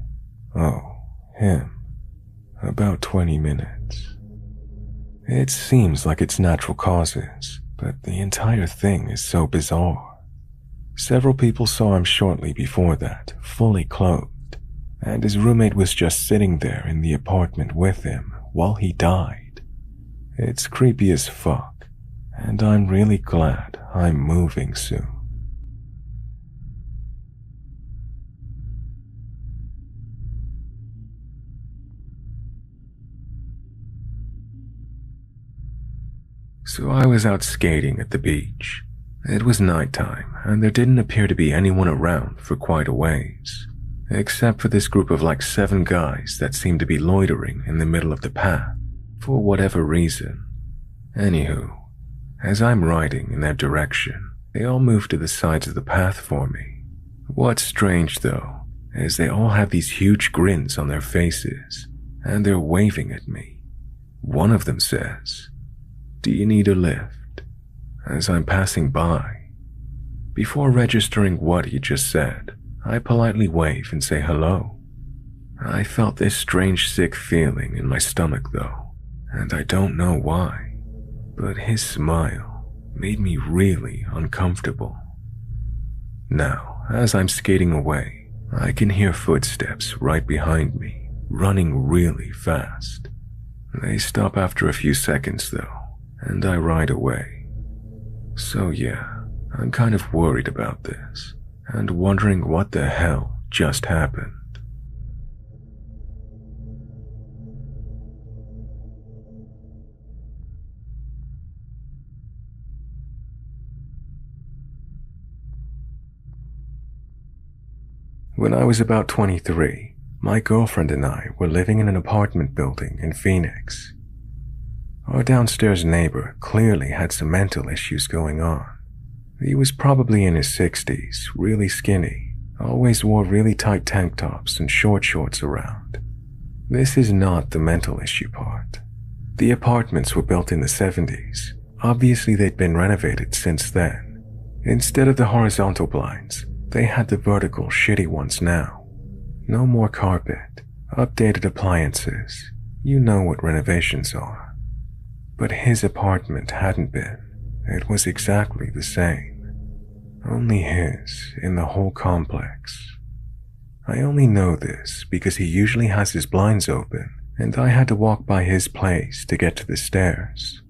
"Oh, him. About 20 minutes." It seems like it's natural causes, but the entire thing is so bizarre. Several people saw him shortly before that, fully clothed, and his roommate was just sitting there in the apartment with him while he died. It's creepy as fuck, and I'm really glad I'm moving soon. So I was out skating at the beach. It was nighttime, and there didn't appear to be anyone around for quite a ways, except for this group of like 7 guys that seemed to be loitering in the middle of the path for whatever reason. Anywho, as I'm riding in their direction, they all move to the sides of the path for me. What's strange though, is they all have these huge grins on their faces, and they're waving at me. One of them says, "Do you need a lift?" as I'm passing by. Before registering what he just said, I politely wave and say hello. I felt this strange sick feeling in my stomach though, and I don't know why, but his smile made me really uncomfortable. Now, as I'm skating away, I can hear footsteps right behind me, running really fast. They stop after a few seconds though, and I ride away. So yeah, I'm kind of worried about this, and wondering what the hell just happened. When I was about 23, my girlfriend and I were living in an apartment building in Phoenix. Our downstairs neighbor clearly had some mental issues going on. He was probably in his 60s, really skinny, always wore really tight tank tops and short shorts around. This is not the mental issue part. The apartments were built in the 70s. Obviously they'd been renovated since then. Instead of the horizontal blinds, they had the vertical shitty ones now. No more carpet, updated appliances. You know what renovations are. But his apartment hadn't been. It was exactly the same. Only his in the whole complex. I only know this because he usually has his blinds open, and I had to walk by his place to get to the stairs.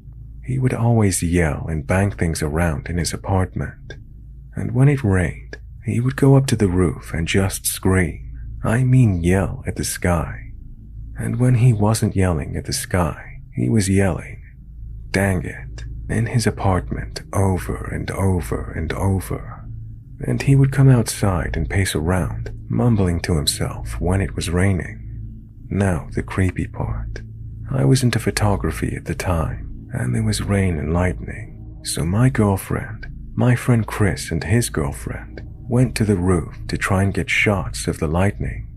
He would always yell and bang things around in his apartment. And when it rained, he would go up to the roof and just scream. I mean yell at the sky. And when he wasn't yelling at the sky, he was yelling, "Dang it," in his apartment over and over and over. And he would come outside and pace around, mumbling to himself when it was raining. Now the creepy part. I was into photography at the time, and there was rain and lightning. So my girlfriend, my friend Chris and his girlfriend, went to the roof to try and get shots of the lightning.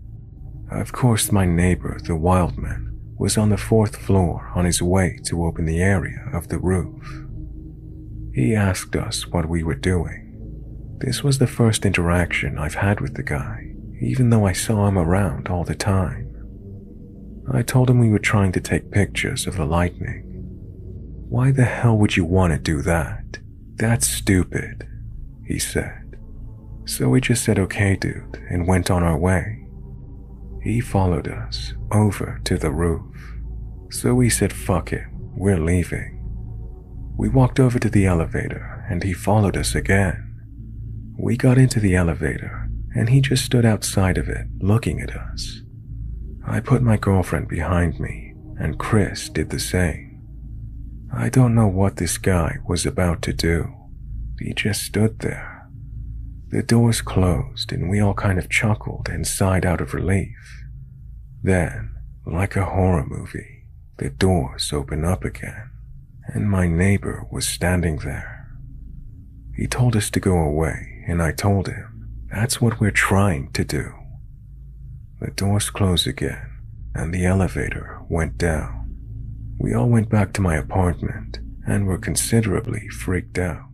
Of course, my neighbor, the wildman, was on the 4th floor on his way to open the area of the roof. He asked us what we were doing. This was the first interaction I've had with the guy, even though I saw him around all the time. I told him we were trying to take pictures of the lightning. "Why the hell would you want to do that? That's stupid," he said. So we just said okay dude and went on our way. He followed us over to the roof. So we said fuck it, we're leaving. We walked over to the elevator and he followed us again. We got into the elevator and he just stood outside of it looking at us. I put my girlfriend behind me and Chris did the same. I don't know what this guy was about to do. He just stood there. The doors closed and we all kind of chuckled and sighed out of relief. Then, like a horror movie, the doors opened up again, and my neighbor was standing there. He told us to go away, and I told him, that's what we're trying to do. The doors closed again, and the elevator went down. We all went back to my apartment and were considerably freaked out.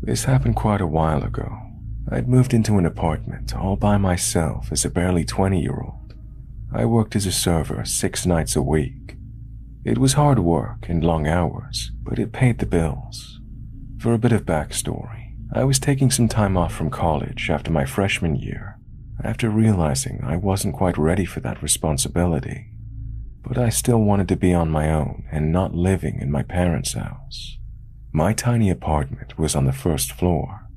This happened quite a while ago. I'd moved into an apartment all by myself as a barely 20-year-old. I worked as a server 6 nights a week. It was hard work and long hours, but it paid the bills. For a bit of backstory, I was taking some time off from college after my freshman year, after realizing I wasn't quite ready for that responsibility. But I still wanted to be on my own and not living in my parents' house. My tiny apartment was on the 1st floor.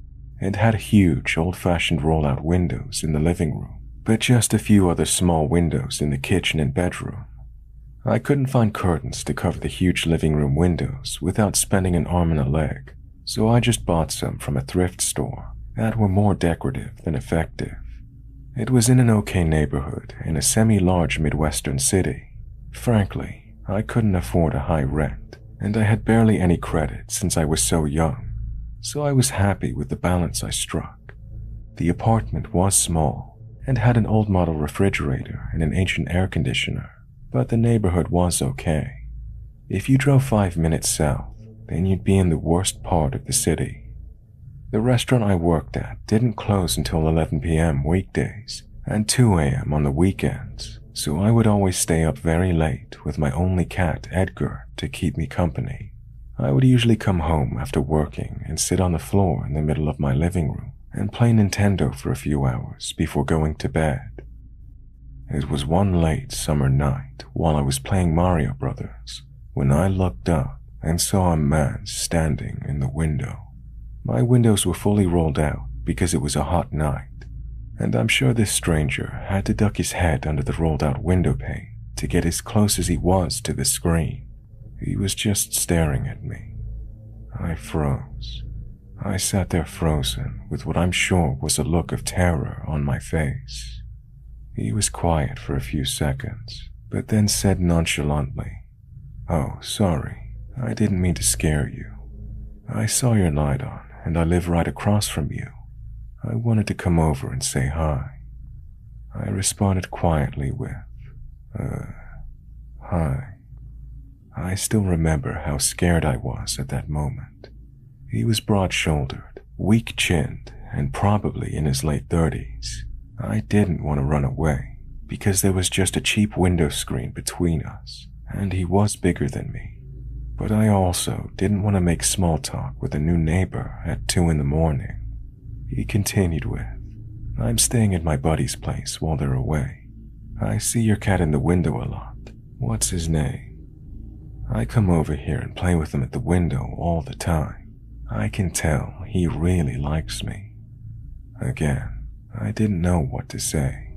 It had huge, old-fashioned roll-out windows in the living room, but just a few other small windows in the kitchen and bedroom. I couldn't find curtains to cover the huge living room windows without spending an arm and a leg, so I just bought some from a thrift store that were more decorative than effective. It was in an okay neighborhood in a semi-large Midwestern city. Frankly, I couldn't afford a high rent, and I had barely any credit since I was so young, so I was happy with the balance I struck. The apartment was small and had an old model refrigerator and an ancient air conditioner, but the neighborhood was okay. If you drove 5 minutes south, then you'd be in the worst part of the city. The restaurant I worked at didn't close until 11 p.m. weekdays and 2 a.m. on the weekends, so I would always stay up very late with my only cat, Edgar, to keep me company. I would usually come home after working and sit on the floor in the middle of my living room and play Nintendo for a few hours before going to bed. It was one late summer night while I was playing Mario Brothers when I looked up and saw a man standing in the window. My windows were fully rolled out because it was a hot night, and I'm sure this stranger had to duck his head under the rolled-out window pane to get as close as he was to the screen. He was just staring at me. I froze. I sat there frozen with what I'm sure was a look of terror on my face. He was quiet for a few seconds, but then said nonchalantly, "Oh, sorry, I didn't mean to scare you. I saw your light on, and I live right across from you. I wanted to come over and say hi." I responded quietly with, hi. I still remember how scared I was at that moment. He was broad-shouldered, weak-chinned, and probably in his late 30s. I didn't want to run away because there was just a cheap window screen between us, and he was bigger than me. But I also didn't want to make small talk with a new neighbor at 2 in the morning. He continued with, "I'm staying at my buddy's place while they're away. I see your cat in the window a lot. What's his name? I come over here and play with him at the window all the time. I can tell he really likes me." Again, I didn't know what to say.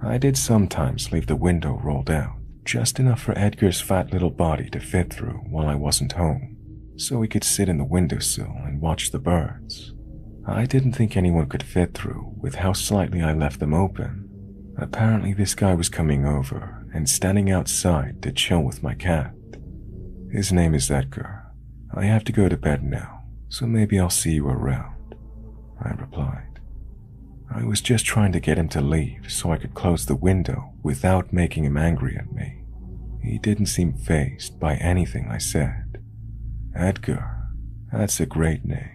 I did sometimes leave the window rolled out, just enough for Edgar's fat little body to fit through while I wasn't home, so he could sit in the windowsill and watch the birds. I didn't think anyone could fit through with how slightly I left them open. Apparently this guy was coming over and standing outside to chill with my cat. "His name is Edgar. I have to go to bed now, so maybe I'll see you around," I replied. I was just trying to get him to leave so I could close the window without making him angry at me. He didn't seem fazed by anything I said. "Edgar, that's a great name.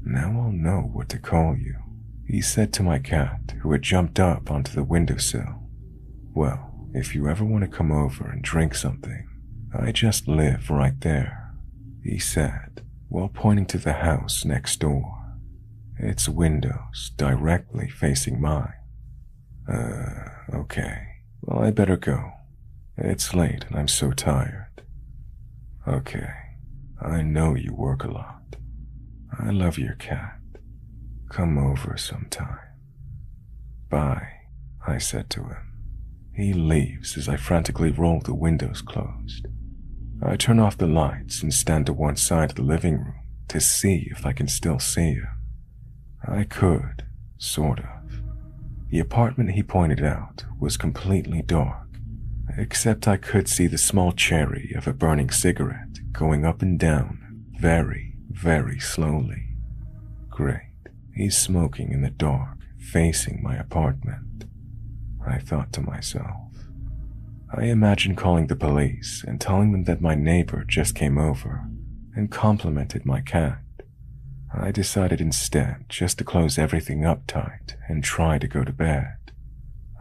Now I'll know what to call you," he said to my cat, who had jumped up onto the windowsill. "Well, if you ever want to come over and drink something, I just live right there," he said, while pointing to the house next door. Its windows directly facing mine. Okay. Well, I better go. It's late and I'm so tired." "Okay. I know you work a lot. I love your cat. Come over sometime." "Bye," I said to him. He leaves as I frantically roll the windows closed. I turn off the lights and stand to one side of the living room to see if I can still see him. I could, sort of. The apartment he pointed out was completely dark, except I could see the small cherry of a burning cigarette going up and down very, very slowly. Great, he's smoking in the dark, facing my apartment, I thought to myself. I imagined calling the police and telling them that my neighbor just came over and complimented my cat. I decided instead just to close everything up tight and try to go to bed.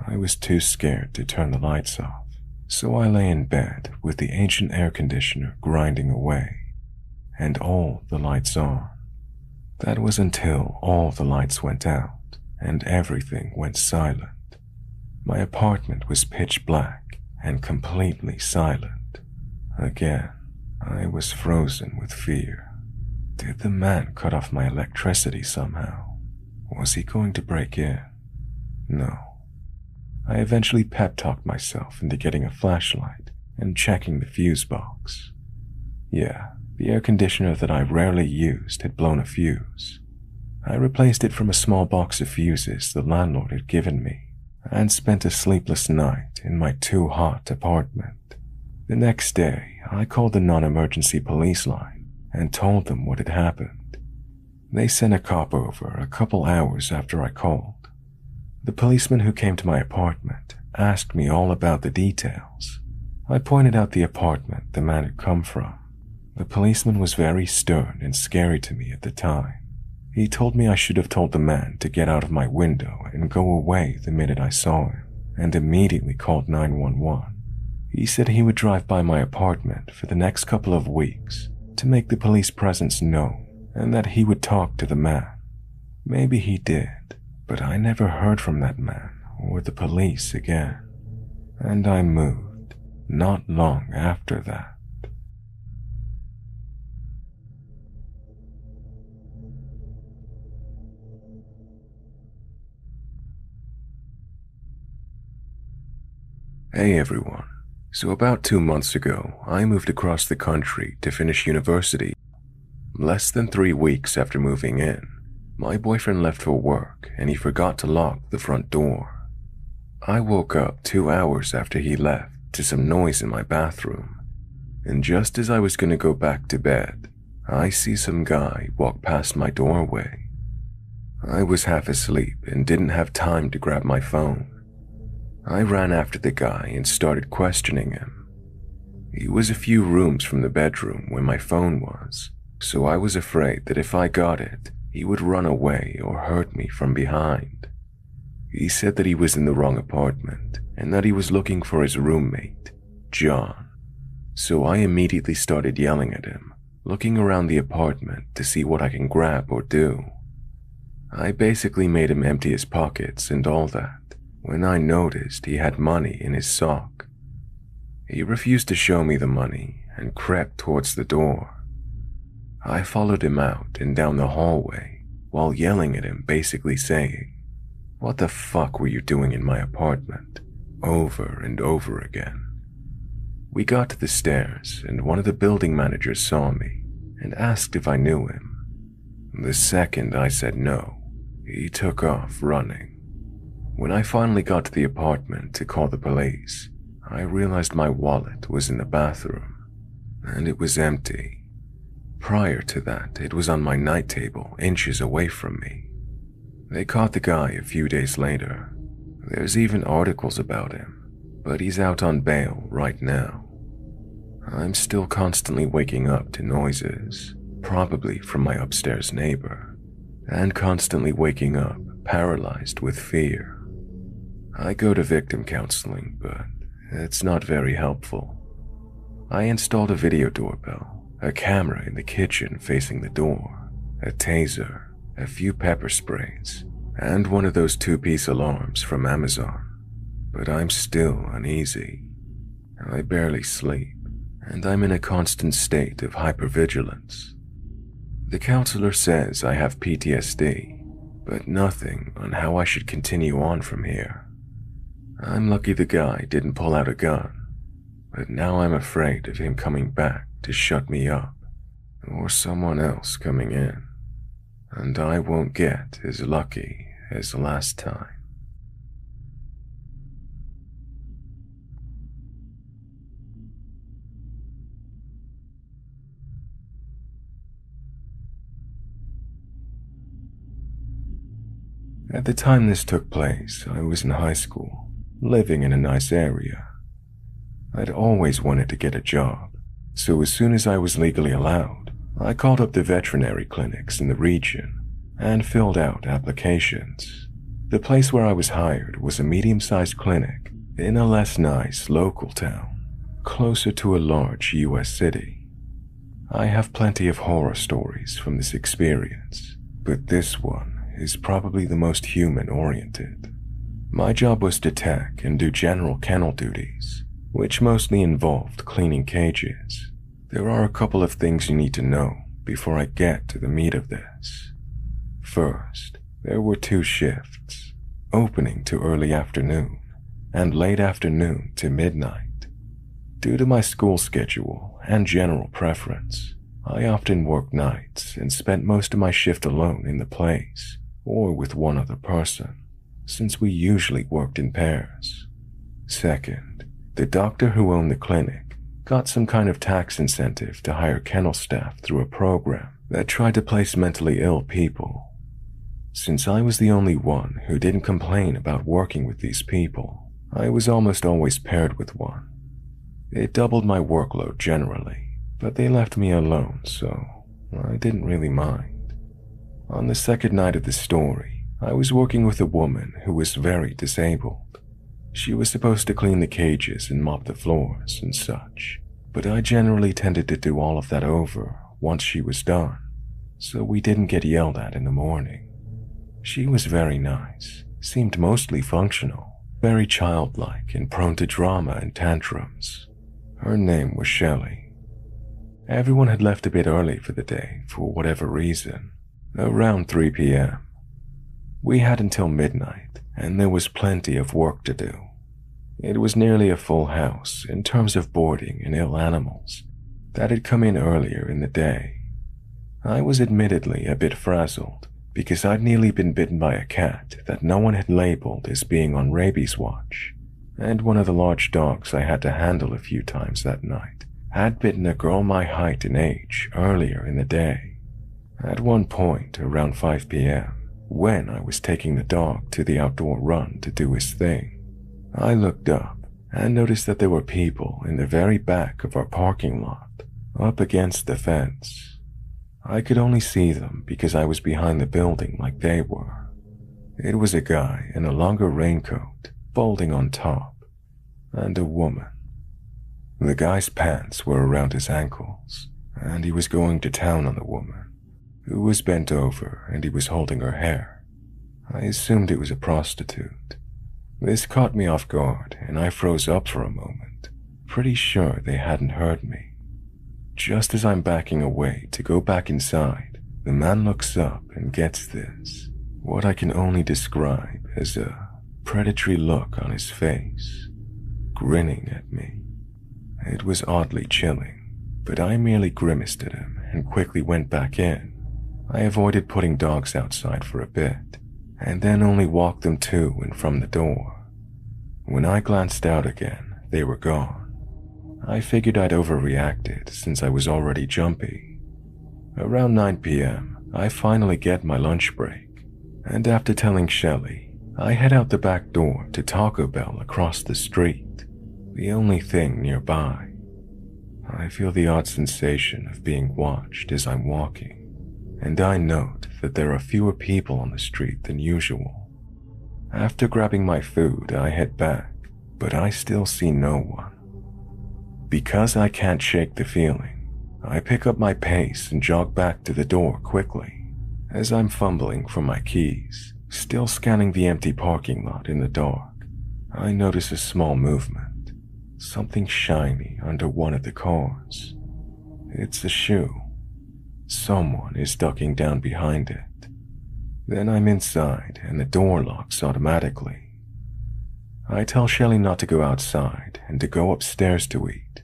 I was too scared to turn the lights off, so I lay in bed with the ancient air conditioner grinding away and all the lights on. That was until all the lights went out and everything went silent. My apartment was pitch black and completely silent. Again, I was frozen with fear. Did the man cut off my electricity somehow? Was he going to break in? No. I eventually pep-talked myself into getting a flashlight and checking the fuse box. Yeah, the air conditioner that I rarely used had blown a fuse. I replaced it from a small box of fuses the landlord had given me and spent a sleepless night in my too-hot apartment. The next day, I called the non-emergency police line and told them what had happened. They sent a cop over a couple hours after I called. The policeman who came to my apartment asked me all about the details. I pointed out the apartment the man had come from. The policeman was very stern and scary to me at the time. He told me I should have told the man to get out of my window and go away the minute I saw him, and immediately called 911. He said he would drive by my apartment for the next couple of weeks to make the police presence known, and that he would talk to the man. Maybe he did, but I never heard from that man or the police again. And I moved not long after that. Hey everyone. So about 2 months ago, I moved across the country to finish university. Less than 3 weeks after moving in, my boyfriend left for work and he forgot to lock the front door. I woke up 2 hours after he left to some noise in my bathroom, and just as I was going to go back to bed, I see some guy walk past my doorway. I was half asleep and didn't have time to grab my phone. I ran after the guy and started questioning him. He was a few rooms from the bedroom where my phone was, so I was afraid that if I got it, he would run away or hurt me from behind. He said that he was in the wrong apartment and that he was looking for his roommate, John. So I immediately started yelling at him, looking around the apartment to see what I can grab or do. I basically made him empty his pockets and all that, when I noticed he had money in his sock. He refused to show me the money and crept towards the door. I followed him out and down the hallway while yelling at him, basically saying, "What the fuck were you doing in my apartment?" over and over again. We got to the stairs and one of the building managers saw me and asked if I knew him. The second I said no, he took off running. When I finally got to the apartment to call the police, I realized my wallet was in the bathroom, and it was empty. Prior to that, it was on my night table, inches away from me. They caught the guy a few days later. There's even articles about him, but he's out on bail right now. I'm still constantly waking up to noises, probably from my upstairs neighbor, and constantly waking up paralyzed with fear. I go to victim counseling, but it's not very helpful. I installed a video doorbell, a camera in the kitchen facing the door, a taser, a few pepper sprays, and one of those 2-piece alarms from Amazon. But I'm still uneasy. I barely sleep, and I'm in a constant state of hypervigilance. The counselor says I have PTSD, but nothing on how I should continue on from here. I'm lucky the guy didn't pull out a gun, but now I'm afraid of him coming back to shut me up, or someone else coming in, and I won't get as lucky as last time. At the time this took place, I was in high school, living in a nice area. I'd always wanted to get a job, so as soon as I was legally allowed, I called up the veterinary clinics in the region and filled out applications. The place where I was hired was a medium-sized clinic in a less nice local town, closer to a large US city. I have plenty of horror stories from this experience, but this one is probably the most human-oriented. My job was to tech and do general kennel duties, which mostly involved cleaning cages. There are a couple of things you need to know before I get to the meat of this. First, There were two shifts, opening to early afternoon and late afternoon to midnight. Due to my school schedule and general preference, I often worked nights and spent most of my shift alone in the place or with one other person, since we usually worked in pairs. Second, the doctor who owned the clinic got some kind of tax incentive to hire kennel staff through a program that tried to place mentally ill people. Since I was the only one who didn't complain about working with these people, I was almost always paired with one. It doubled my workload generally, but they left me alone, so I didn't really mind. On the second night of the story, I was working with a woman who was very disabled. She was supposed to clean the cages and mop the floors and such, but I generally tended to do all of that over once she was done, so we didn't get yelled at in the morning. She was very nice, seemed mostly functional, very childlike and prone to drama and tantrums. Her name was Shelley. Everyone had left a bit early for the day for whatever reason, around 3 p.m. We had until midnight, and there was plenty of work to do. It was nearly a full house in terms of boarding and ill animals that had come in earlier in the day. I was admittedly a bit frazzled because I'd nearly been bitten by a cat that no one had labeled as being on rabies watch, and one of the large dogs I had to handle a few times that night had bitten a girl my height and age earlier in the day. At one point around 5 p.m., when I was taking the dog to the outdoor run to do his thing, I looked up and noticed that there were people in the very back of our parking lot, up against the fence. I could only see them because I was behind the building like they were. It was a guy in a longer raincoat, folding on top, and a woman. The guy's pants were around his ankles, and he was going to town on the woman, who was bent over and he was holding her hair. I assumed it was a prostitute. This caught me off guard, and I froze up for a moment, pretty sure they hadn't heard me. Just as I'm backing away to go back inside, the man looks up and gets this, what I can only describe as a predatory look on his face, grinning at me. It was oddly chilling, but I merely grimaced at him and quickly went back in. I avoided putting dogs outside for a bit, and then only walked them to and from the door. When I glanced out again, they were gone. I figured I'd overreacted since I was already jumpy. Around 9 p.m., I finally get my lunch break, and after telling Shelley, I head out the back door to Taco Bell across the street, the only thing nearby. I feel the odd sensation of being watched as I'm walking, and I note that there are fewer people on the street than usual. After grabbing my food, I head back, but I still see no one. Because I can't shake the feeling, I pick up my pace and jog back to the door quickly. As I'm fumbling for my keys, still scanning the empty parking lot in the dark, I notice a small movement, something shiny under one of the cars. It's a shoe. Someone is ducking down behind it. Then I'm inside and the door locks automatically. I tell Shelley not to go outside and to go upstairs to eat.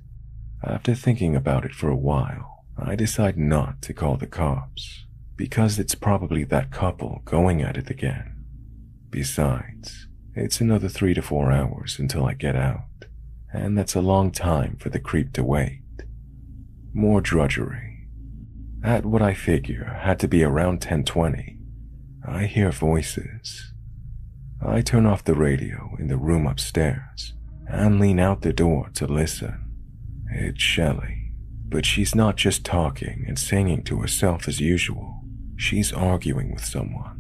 After thinking about it for a while, I decide not to call the cops, because it's probably that couple going at it again. Besides, it's another 3 to 4 hours until I get out, and that's a long time for the creep to wait. More drudgery. At what I figure had to be around 10:20, I hear voices. I turn off the radio in the room upstairs and lean out the door to listen. It's Shelley, but she's not just talking and singing to herself as usual. She's arguing with someone.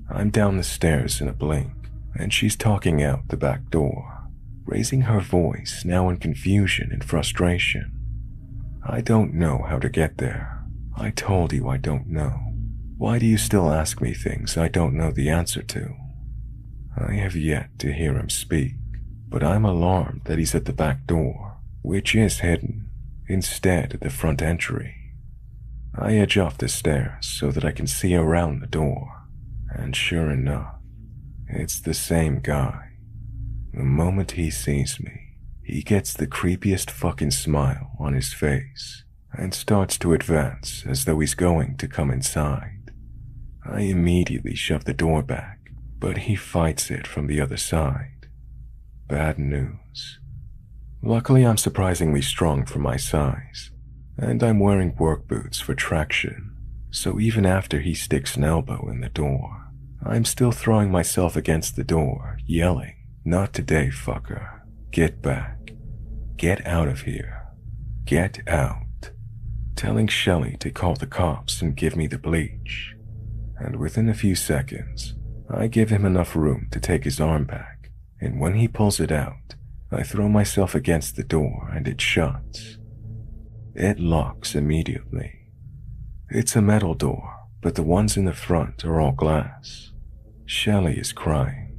I'm down the stairs in a blink, and she's talking out the back door, raising her voice now in confusion and frustration. I don't know how to get there. I told you I don't know. Why do you still ask me things I don't know the answer to? I have yet to hear him speak, but I'm alarmed that he's at the back door, which is hidden, instead of the front entry. I edge off the stairs so that I can see around the door, And sure enough, it's the same guy. The moment he sees me, he gets the creepiest fucking smile on his face and starts to advance as though he's going to come inside. I immediately shove the door back, but he fights it from the other side. Bad news. Luckily, I'm surprisingly strong for my size, and I'm wearing work boots for traction, so even after he sticks an elbow in the door, I'm still throwing myself against the door, yelling, "Not today, fucker. Get back. Get out of here. Get out." Telling Shelley to call the cops and give me the bleach. And within a few seconds, I give him enough room to take his arm back, and when he pulls it out, I throw myself against the door and it shuts. It locks immediately. It's a metal door, but the ones in the front are all glass. Shelley is crying.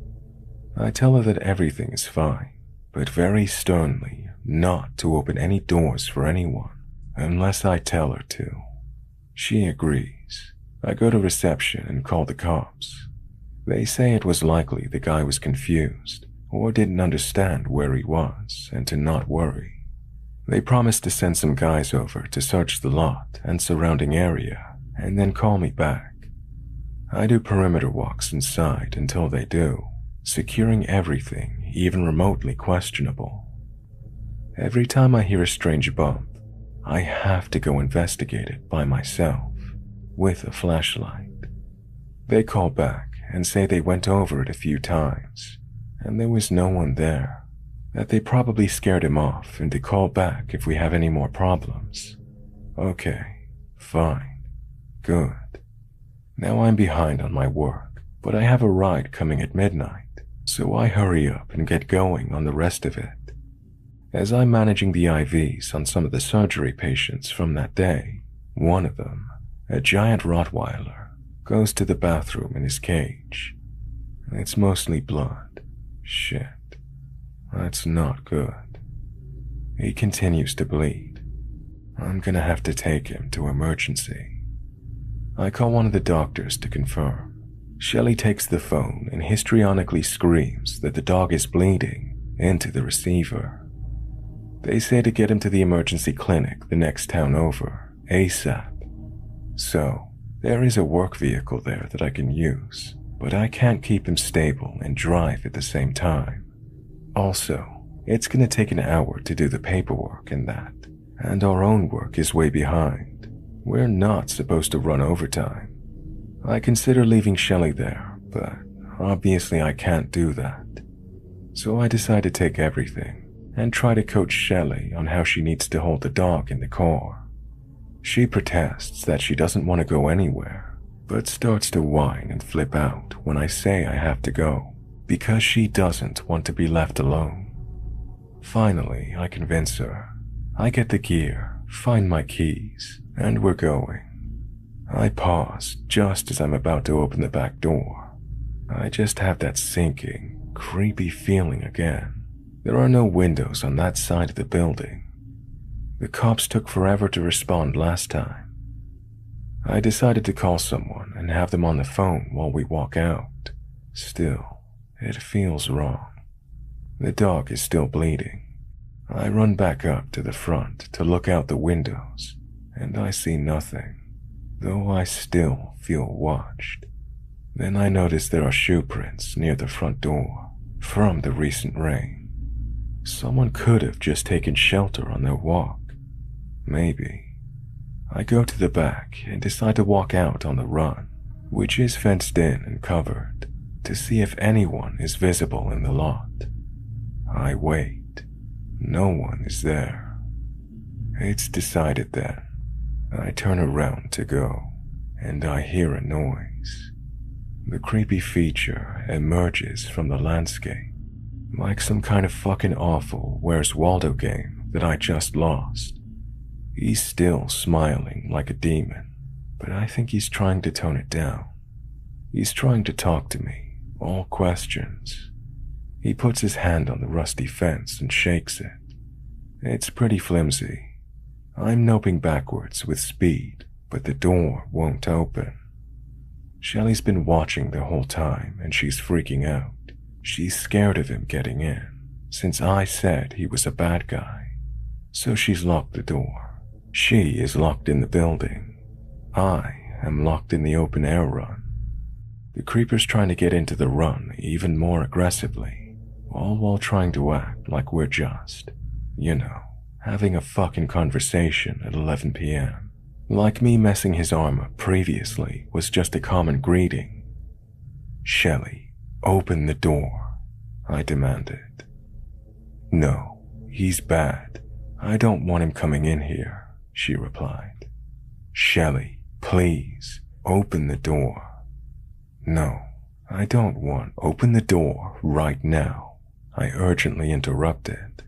I tell her that everything is fine, but very sternly not to open any doors for anyone unless I tell her to. She agrees. I go to reception and call the cops. They say it was likely the guy was confused or didn't understand where he was and to not worry. They promised to send some guys over to search the lot and surrounding area and then call me back. I do perimeter walks inside until they do, securing everything even remotely questionable. Every time I hear a strange bump, I have to go investigate it by myself with a flashlight. They call back and say they went over it a few times and there was no one there, that they probably scared him off and to call back if we have any more problems. Okay, fine, good. Now I'm behind on my work, but I have a ride coming at midnight, so I hurry up and get going on the rest of it. As I'm managing the IVs on some of the surgery patients from that day, one of them, a giant Rottweiler, goes to the bathroom in his cage. It's mostly blood. Shit. That's not good. He continues to bleed. I'm gonna have to take him to emergency. I call one of the doctors to confirm. Shelley takes the phone and histrionically screams that the dog is bleeding into the receiver. They say to get him to the emergency clinic the next town over, ASAP. So, there is a work vehicle there that I can use, but I can't keep him stable and drive at the same time. Also, it's gonna take an hour to do the paperwork and that, and our own work is way behind. We're not supposed to run overtime. I consider leaving Shelley there, but obviously I can't do that. So I decide to take everything and try to coach Shelley on how she needs to hold the dog in the car. She protests that she doesn't want to go anywhere, but starts to whine and flip out when I say I have to go, because she doesn't want to be left alone. Finally, I convince her. I get the gear, find my keys, and we're going. I pause just as I'm about to open the back door. I just have that sinking, creepy feeling again. There are no windows on that side of the building. The cops took forever to respond last time. I decided to call someone and have them on the phone while we walk out. Still, it feels wrong. The dog is still bleeding. I run back up to the front to look out the windows, and I see nothing, though I still feel watched. Then I notice there are shoe prints near the front door from the recent rain. Someone could have just taken shelter on their walk. Maybe. I go to the back and decide to walk out on the run, which is fenced in and covered, to see if anyone is visible in the lot. I wait. No one is there. It's decided then. I turn around to go, and I hear a noise. The creepy feature emerges from the landscape, like some kind of fucking awful Where's Waldo game that I just lost. He's still smiling like a demon, but I think he's trying to tone it down. He's trying to talk to me, all questions. He puts his hand on the rusty fence and shakes it. It's pretty flimsy. I'm noping backwards with speed, but the door won't open. Shelly's been watching the whole time and she's freaking out. She's scared of him getting in, since I said he was a bad guy. So she's locked the door. She is locked in the building. I am locked in the open air run. The creeper's trying to get into the run even more aggressively, all while trying to act like we're just, having a fucking conversation at 11 p.m. Like me messing his arm up previously was just a common greeting. "Shelly, open the door," I demanded. "No, he's bad. I don't want him coming in here," she replied. "Shelly, please, open the door." "No, I don't want. Open the door right now," I urgently interrupted.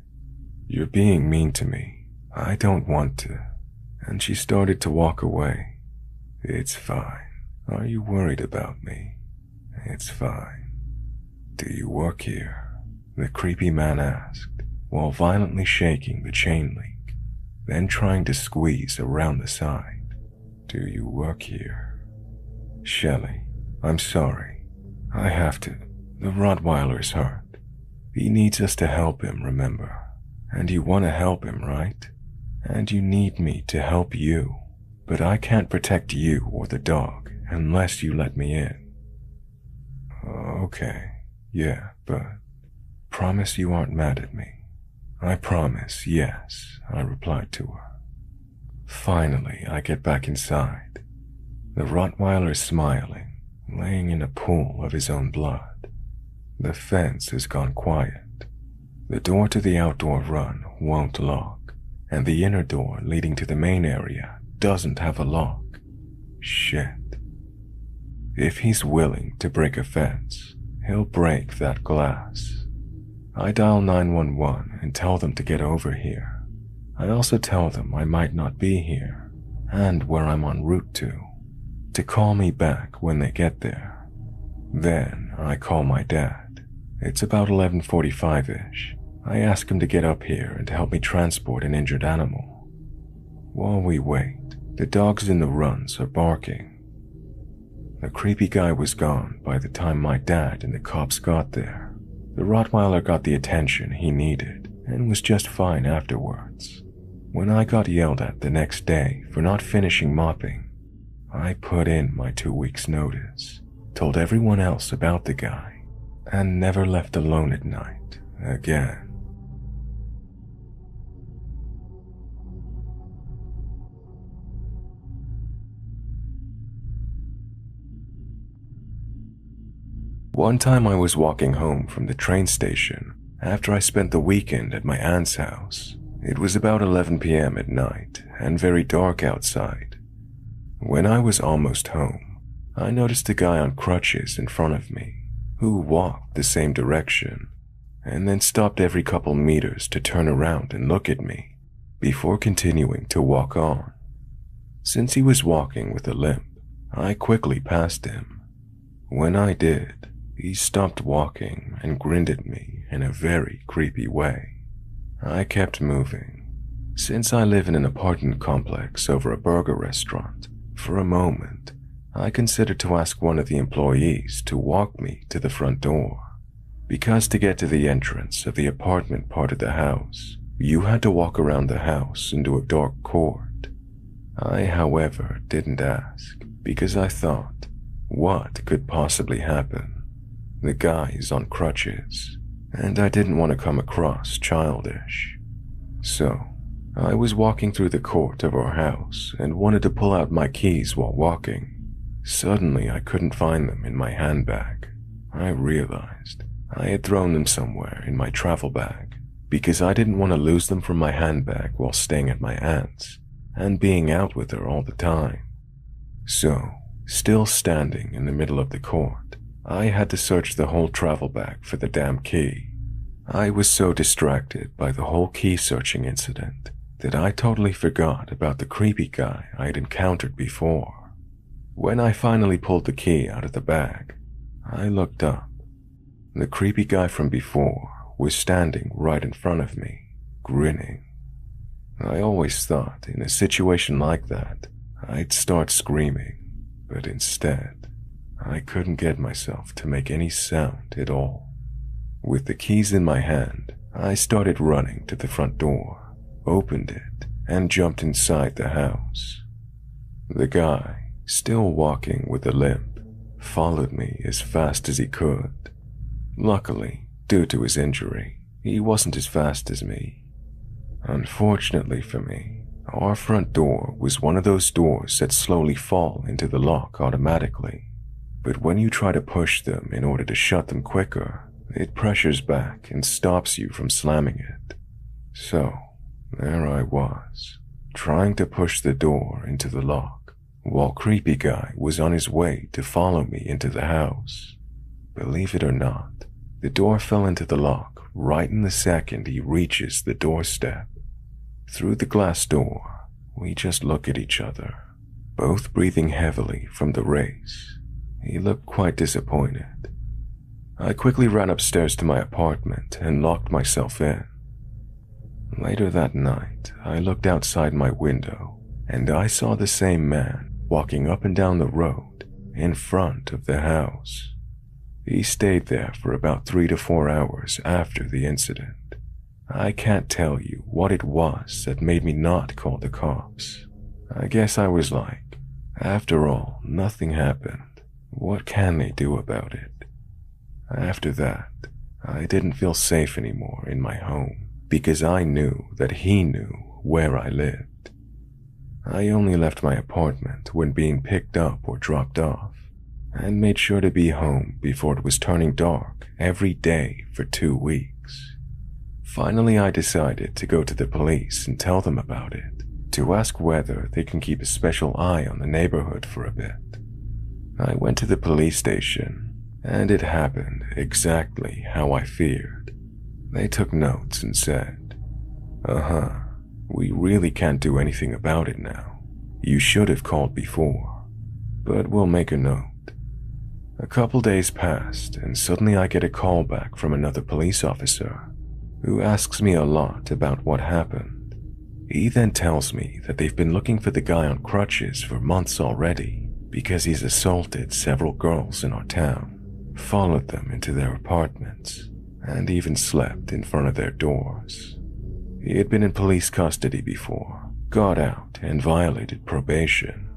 "You're being mean to me. I don't want to." And she started to walk away. "It's fine. Are you worried about me?" "It's fine." "Do you work here?" the creepy man asked, while violently shaking the chain link, then trying to squeeze around the side. "Do you work here?" "Shelly, I'm sorry. I have to. The Rottweiler's hurt. He needs us to help him, remember? And you want to help him, right? And you need me to help you. But I can't protect you or the dog unless you let me in." "Okay, yeah, but promise you aren't mad at me." "I promise, yes," I replied to her. Finally, I get back inside. The Rottweiler is smiling, laying in a pool of his own blood. The fence has gone quiet. The door to the outdoor run won't lock, and the inner door leading to the main area doesn't have a lock. Shit. If he's willing to break a fence, he'll break that glass. I dial 911 and tell them to get over here. I also tell them I might not be here, and where I'm en route to call me back when they get there. Then I call my dad. It's about 11:45-ish. I ask him to get up here and help me transport an injured animal. While we wait, the dogs in the runs are barking. The creepy guy was gone by the time my dad and the cops got there. The Rottweiler got the attention he needed and was just fine afterwards. When I got yelled at the next day for not finishing mopping, I put in my 2 weeks' notice, told everyone else about the guy, and never left alone at night again. One time I was walking home from the train station after I spent the weekend at my aunt's house. It was about 11 p.m. at night and very dark outside. When I was almost home, I noticed a guy on crutches in front of me who walked the same direction and then stopped every couple meters to turn around and look at me before continuing to walk on. Since he was walking with a limp, I quickly passed him. When I did, he stopped walking and grinned at me in a very creepy way. I kept moving. Since I live in an apartment complex over a burger restaurant, for a moment, I considered to ask one of the employees to walk me to the front door, because to get to the entrance of the apartment part of the house, you had to walk around the house into a dark court. I, however, didn't ask, because I thought, what could possibly happen? The guy's on crutches, and I didn't want to come across childish. So, I was walking through the court of our house and wanted to pull out my keys while walking. Suddenly, I couldn't find them in my handbag. I realized I had thrown them somewhere in my travel bag because I didn't want to lose them from my handbag while staying at my aunt's and being out with her all the time. So, still standing in the middle of the court, I had to search the whole travel bag for the damn key. I was so distracted by the whole key searching incident that I totally forgot about the creepy guy I had encountered before. When I finally pulled the key out of the bag, I looked up. The creepy guy from before was standing right in front of me, grinning. I always thought in a situation like that, I'd start screaming, but instead, I couldn't get myself to make any sound at all. With the keys in my hand, I started running to the front door, opened it, and jumped inside the house. The guy, still walking with a limp, followed me as fast as he could. Luckily, due to his injury, he wasn't as fast as me. Unfortunately for me, our front door was one of those doors that slowly fall into the lock automatically. But when you try to push them in order to shut them quicker, it pressures back and stops you from slamming it. So, there I was, trying to push the door into the lock, while creepy guy was on his way to follow me into the house. Believe it or not, the door fell into the lock right in the second he reaches the doorstep. Through the glass door, we just look at each other, both breathing heavily from the race. He looked quite disappointed. I quickly ran upstairs to my apartment and locked myself in. Later that night, I looked outside my window and I saw the same man walking up and down the road in front of the house. He stayed there for about 3 to 4 hours after the incident. I can't tell you what it was that made me not call the cops. I guess I was like, after all, nothing happened. What can they do about it? After that, I didn't feel safe anymore in my home because I knew that he knew where I lived. I only left my apartment when being picked up or dropped off, and made sure to be home before it was turning dark every day for 2 weeks. Finally, I decided to go to the police and tell them about it, to ask whether they can keep a special eye on the neighborhood for a bit. I went to the police station, and it happened exactly how I feared. They took notes and said, we really can't do anything about it now. You should have called before, but we'll make a note. A couple days passed, and suddenly I get a call back from another police officer who asks me a lot about what happened. He then tells me that they've been looking for the guy on crutches for months already because he's assaulted several girls in our town, followed them into their apartments, and even slept in front of their doors. He had been in police custody before, got out, and violated probation.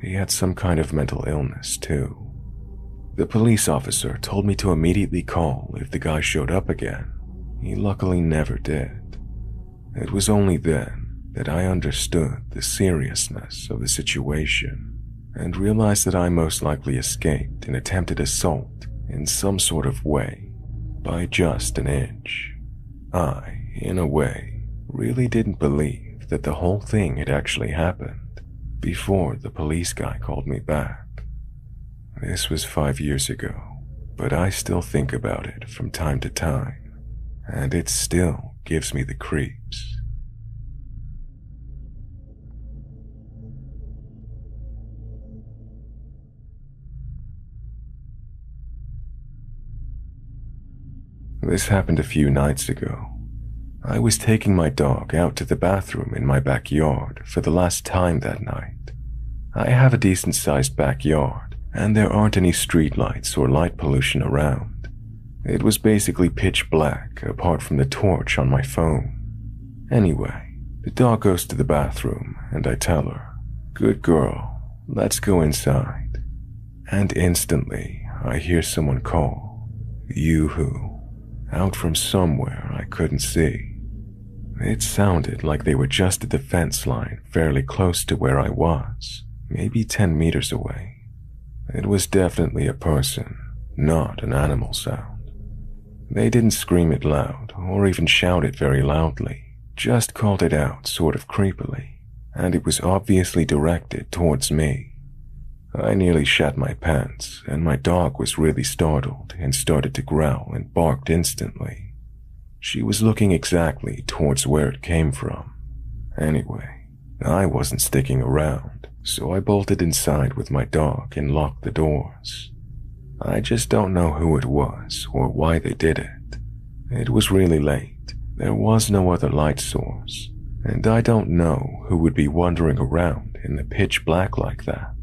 He had some kind of mental illness too. The police officer told me to immediately call if the guy showed up again. He luckily never did. It was only then that I understood the seriousness of the situation and realized that I most likely escaped an attempted assault in some sort of way by just an inch. I, in a way, really didn't believe that the whole thing had actually happened before the police guy called me back. This was 5 years ago, but I still think about it from time to time, and it still gives me the creeps. This happened a few nights ago. I was taking my dog out to the bathroom in my backyard for the last time that night. I have a decent-sized backyard, and there aren't any streetlights or light pollution around. It was basically pitch black apart from the torch on my phone. Anyway, the dog goes to the bathroom, and I tell her, "Good girl, let's go inside." And instantly, I hear someone call, "Yoo-hoo," out from somewhere I couldn't see. It sounded like they were just at the fence line fairly close to where I was, maybe 10 meters away. It was definitely a person, not an animal sound. They didn't scream it loud or even shout it very loudly, just called it out sort of creepily, and it was obviously directed towards me. I nearly shat my pants, and my dog was really startled and started to growl and barked instantly. She was looking exactly towards where it came from. Anyway, I wasn't sticking around, so I bolted inside with my dog and locked the doors. I just don't know who it was or why they did it. It was really late, there was no other light source, and I don't know who would be wandering around in the pitch black like that.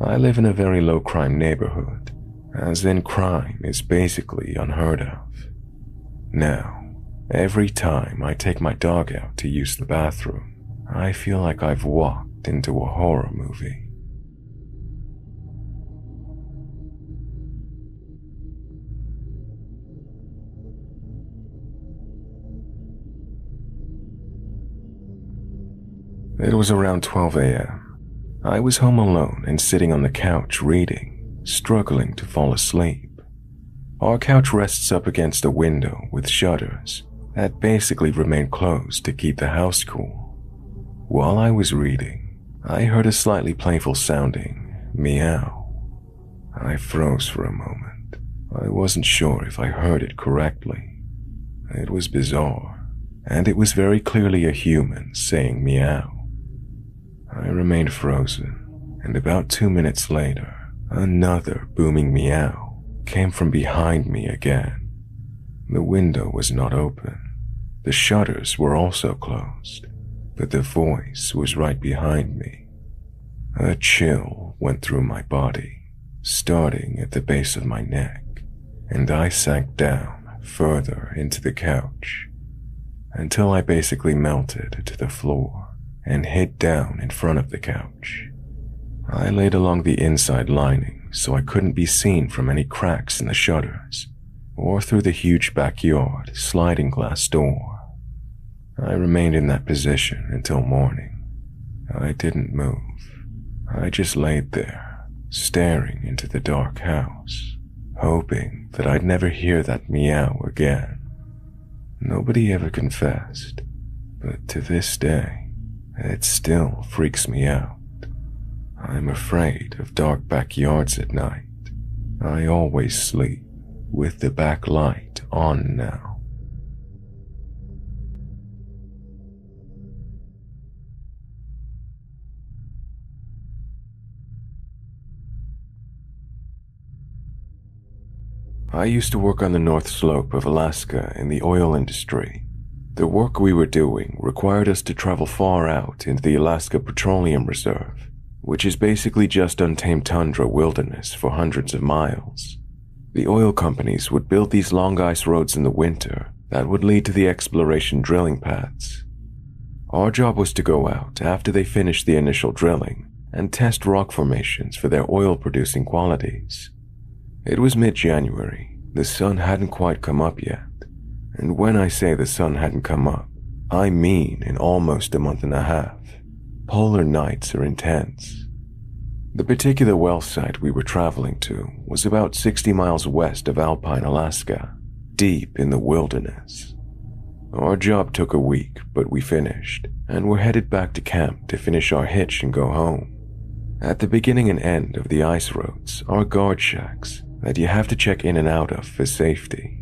I live in a very low-crime neighborhood, as in crime is basically unheard of. Now, every time I take my dog out to use the bathroom, I feel like I've walked into a horror movie. It was around 12 a.m. I was home alone and sitting on the couch reading, struggling to fall asleep. Our couch rests up against a window with shutters that basically remain closed to keep the house cool. While I was reading, I heard a slightly playful sounding meow. I froze for a moment. I wasn't sure if I heard it correctly. It was bizarre, and it was very clearly a human saying meow. I remained frozen, and about 2 minutes later, another booming meow came from behind me again. The window was not open. The shutters were also closed, but the voice was right behind me. A chill went through my body, starting at the base of my neck, and I sank down further into the couch until I basically melted to the floor and hid down in front of the couch. I laid along the inside lining so I couldn't be seen from any cracks in the shutters or through the huge backyard sliding glass door. I remained in that position until morning. I didn't move. I just laid there, staring into the dark house, hoping that I'd never hear that meow again. Nobody ever confessed, but to this day, it still freaks me out. I'm afraid of dark backyards at night. I always sleep with the back light on now. I used to work on the north slope of Alaska in the oil industry. The work we were doing required us to travel far out into the Alaska Petroleum Reserve, which is basically just untamed tundra wilderness for hundreds of miles. The oil companies would build these long ice roads in the winter that would lead to the exploration drilling pads. Our job was to go out after they finished the initial drilling and test rock formations for their oil-producing qualities. It was mid-January. The sun hadn't quite come up yet. And when I say the sun hadn't come up, I mean in almost a month and a half. Polar nights are intense. The particular well site we were traveling to was about 60 miles west of Alpine, Alaska, deep in the wilderness. Our job took a week, but we finished, and we're headed back to camp to finish our hitch and go home. At the beginning and end of the ice roads are guard shacks that you have to check in and out of for safety.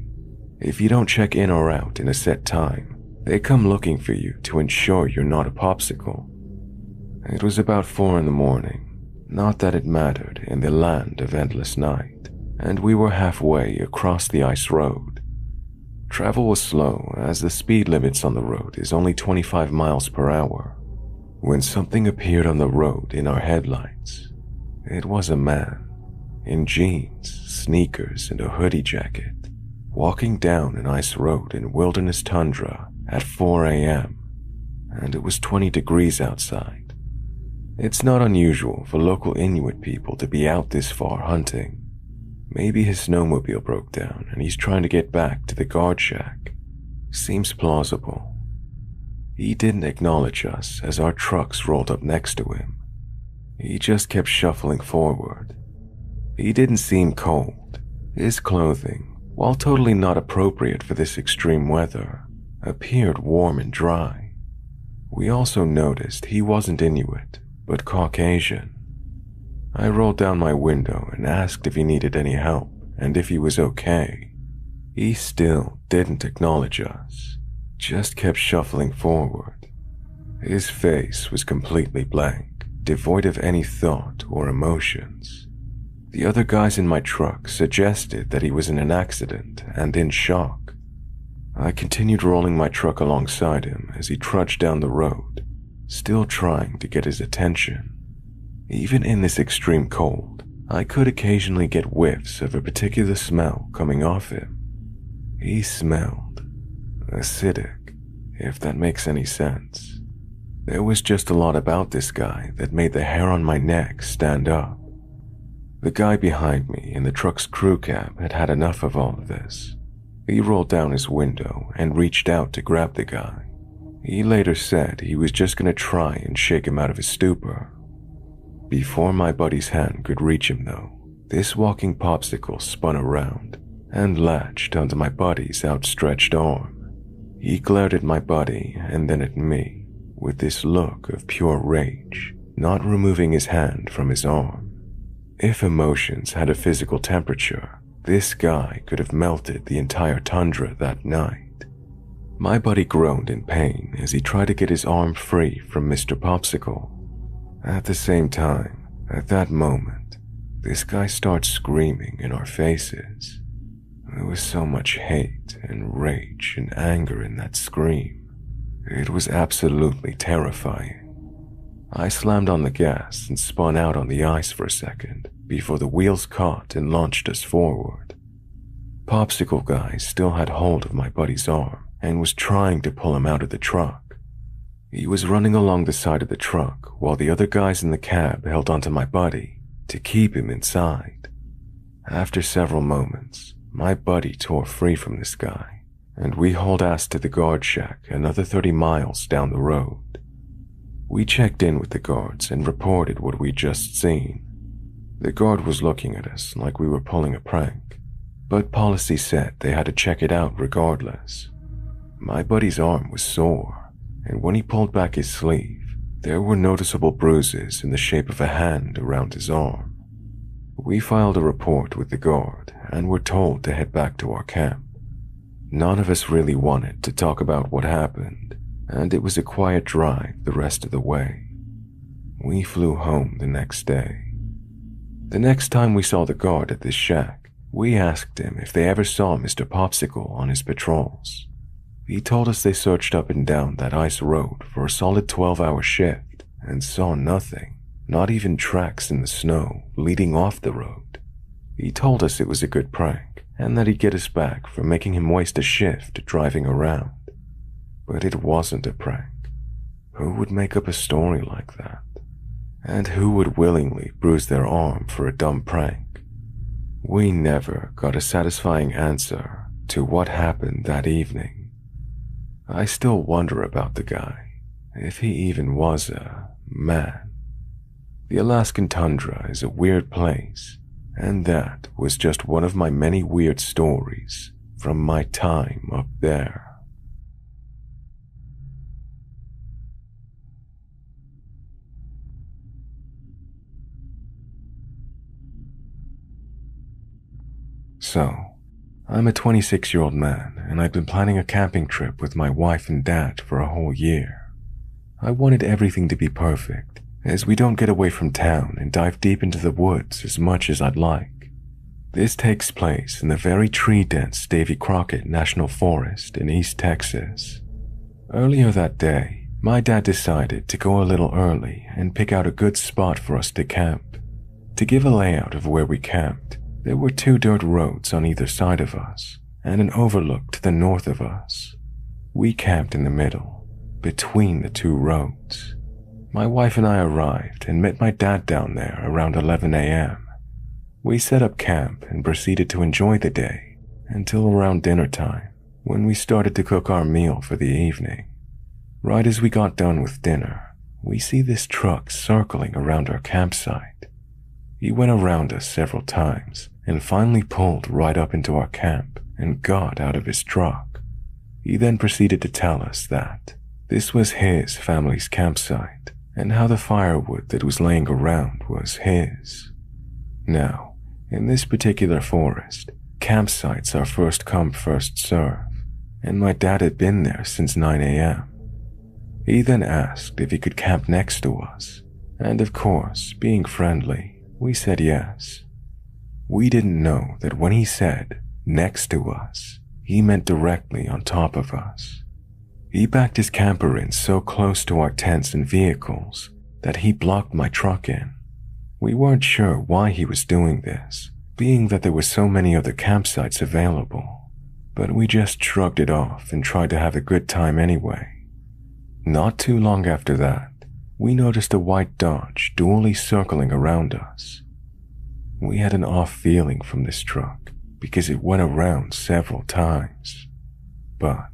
If you don't check in or out in a set time, they come looking for you to ensure you're not a popsicle. It was about 4 in the morning, not that it mattered in the land of endless night, and we were halfway across the ice road. Travel was slow as the speed limits on the road is only 25 miles per hour. When something appeared on the road in our headlights, it was a man in jeans, sneakers, and a hoodie jacket, walking down an ice road in wilderness tundra at 4 a.m., and it was 20 degrees outside. It's not unusual for local Inuit people to be out this far hunting. Maybe his snowmobile broke down and he's trying to get back to the guard shack. Seems plausible. He didn't acknowledge us as our trucks rolled up next to him. He just kept shuffling forward. He didn't seem cold. His clothing, while totally not appropriate for this extreme weather, appeared warm and dry. We also noticed he wasn't Inuit, but Caucasian. I rolled down my window and asked if he needed any help and if he was okay. He still didn't acknowledge us, just kept shuffling forward. His face was completely blank, devoid of any thought or emotions. The other guys in my truck suggested that he was in an accident and in shock. I continued rolling my truck alongside him as he trudged down the road, still trying to get his attention. Even in this extreme cold, I could occasionally get whiffs of a particular smell coming off him. He smelled acidic, if that makes any sense. There was just a lot about this guy that made the hair on my neck stand up. The guy behind me in the truck's crew cab had had enough of all of this. He rolled down his window and reached out to grab the guy. He later said he was just going to try and shake him out of his stupor. Before my buddy's hand could reach him, though, this walking popsicle spun around and latched onto my buddy's outstretched arm. He glared at my buddy and then at me with this look of pure rage, not removing his hand from his arm. If emotions had a physical temperature, this guy could have melted the entire tundra that night. My buddy groaned in pain as he tried to get his arm free from Mr. Popsicle. At the same time, at that moment, this guy starts screaming in our faces. There was so much hate and rage and anger in that scream. It was absolutely terrifying. I slammed on the gas and spun out on the ice for a second before the wheels caught and launched us forward. Popsicle Guy still had hold of my buddy's arm and was trying to pull him out of the truck. He was running along the side of the truck while the other guys in the cab held onto my buddy to keep him inside. After several moments, my buddy tore free from this guy, and we hauled ass to the guard shack another 30 miles down the road. We checked in with the guards and reported what we'd just seen. The guard was looking at us like we were pulling a prank, but policy said they had to check it out regardless. My buddy's arm was sore, and when he pulled back his sleeve, there were noticeable bruises in the shape of a hand around his arm. We filed a report with the guard and were told to head back to our camp. None of us really wanted to talk about what happened, and it was a quiet drive the rest of the way. We flew home the next day. The next time we saw the guard at this shack, we asked him if they ever saw Mr. Popsicle on his patrols. He told us they searched up and down that ice road for a solid 12-hour shift and saw nothing, not even tracks in the snow leading off the road. He told us it was a good prank and that he'd get us back for making him waste a shift driving around. But it wasn't a prank. Who would make up a story like that? And who would willingly bruise their arm for a dumb prank? We never got a satisfying answer to what happened that evening. I still wonder about the guy, if he even was a man. The Alaskan tundra is a weird place, and that was just one of my many weird stories from my time up there. So, I'm a 26-year-old man, and I've been planning a camping trip with my wife and dad for a whole year. I wanted everything to be perfect, as we don't get away from town and dive deep into the woods as much as I'd like. This takes place in the very tree-dense Davy Crockett National Forest in East Texas. Earlier that day, my dad decided to go a little early and pick out a good spot for us to camp. To give a layout of where we camped, there were 2 dirt roads on either side of us, and an overlook to the north of us. We camped in the middle, between the 2 roads. My wife and I arrived and met my dad down there around 11 a.m. We set up camp and proceeded to enjoy the day until around dinner time, when we started to cook our meal for the evening. Right as we got done with dinner, we see this truck circling around our campsite. He went around us several times and finally pulled right up into our camp and got out of his truck. He then proceeded to tell us that this was his family's campsite and how the firewood that was laying around was his. Now, in this particular forest, campsites are first come, first serve, and my dad had been there since 9 a.m. He then asked if he could camp next to us, and of course, being friendly, we said yes. We didn't know that when he said next to us, he meant directly on top of us. He backed his camper in so close to our tents and vehicles that he blocked my truck in. We weren't sure why he was doing this, being that there were so many other campsites available, but we just shrugged it off and tried to have a good time anyway. Not too long after that, we noticed a white Dodge dually circling around us. We had an off feeling from this truck because it went around several times, but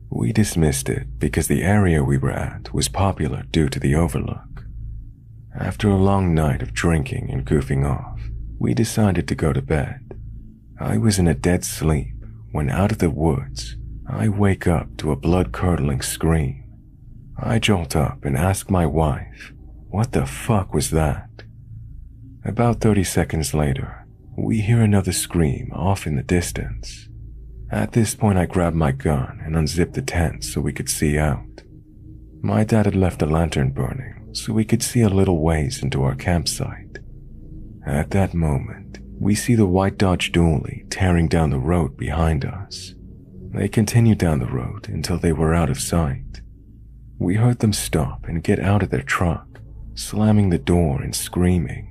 we dismissed it because the area we were at was popular due to the overlook. After a long night of drinking and goofing off, we decided to go to bed. I was in a dead sleep when out of the woods, I wake up to a blood-curdling scream. I jolt up and ask my wife, "What the fuck was that?" About 30 seconds later, we hear another scream off in the distance. At this point, I grabbed my gun and unzipped the tent so we could see out. My dad had left a lantern burning so we could see a little ways into our campsite. At that moment, we see the white Dodge dually tearing down the road behind us. They continued down the road until they were out of sight. We heard them stop and get out of their truck, slamming the door and screaming.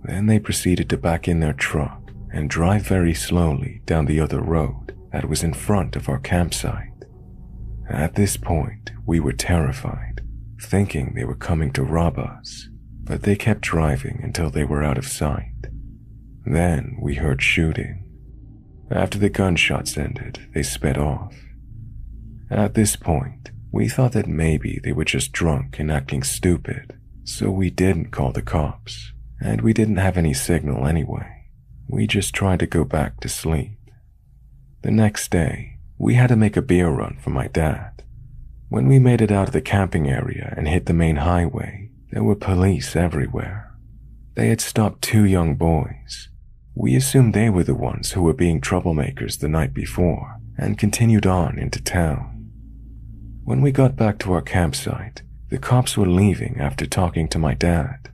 Then they proceeded to back in their truck and drive very slowly down the other road that was in front of our campsite. At this point, we were terrified, thinking they were coming to rob us, but they kept driving until they were out of sight. Then we heard shooting. After the gunshots ended, they sped off. At this point, we thought that maybe they were just drunk and acting stupid, so we didn't call the cops, and we didn't have any signal anyway. We just tried to go back to sleep. The next day, we had to make a beer run for my dad. When we made it out of the camping area and hit the main highway, there were police everywhere. They had stopped 2 young boys. We assumed they were the ones who were being troublemakers the night before and continued on into town. When we got back to our campsite, the cops were leaving after talking to my dad.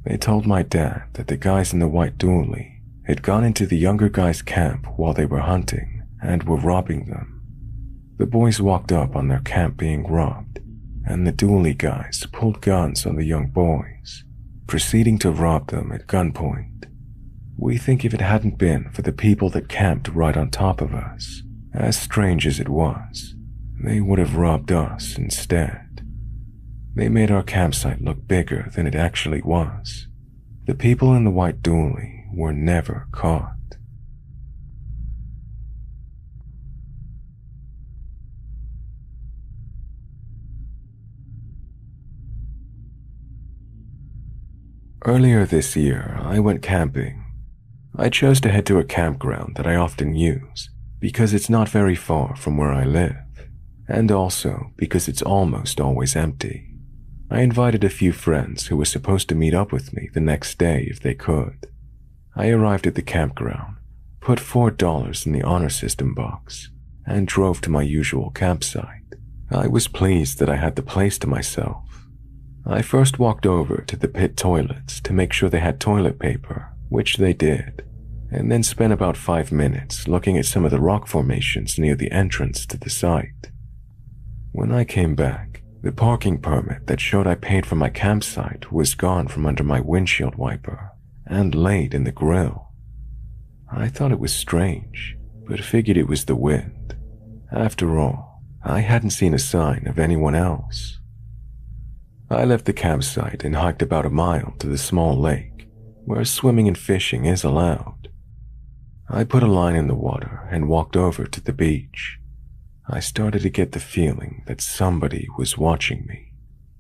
They told my dad that the guys in the white dually had gone into the younger guys' camp while they were hunting and were robbing them. The boys walked up on their camp being robbed, and the dually guys pulled guns on the young boys, proceeding to rob them at gunpoint. We think if it hadn't been for the people that camped right on top of us, as strange as it was, they would have robbed us instead. They made our campsite look bigger than it actually was. The people in the white dually were never caught. Earlier this year, I went camping. I chose to head to a campground that I often use because it's not very far from where I live, and also because it's almost always empty. I invited a few friends who were supposed to meet up with me the next day if they could. I arrived at the campground, put $4 in the honor system box, and drove to my usual campsite. I was pleased that I had the place to myself. I first walked over to the pit toilets to make sure they had toilet paper, which they did, and then spent about 5 minutes looking at some of the rock formations near the entrance to the site. When I came back, the parking permit that showed I paid for my campsite was gone from under my windshield wiper and laid in the grill. I thought it was strange, but figured it was the wind. After all, I hadn't seen a sign of anyone else. I left the campsite and hiked about a mile to the small lake, where swimming and fishing is allowed. I put a line in the water and walked over to the beach. I started to get the feeling that somebody was watching me,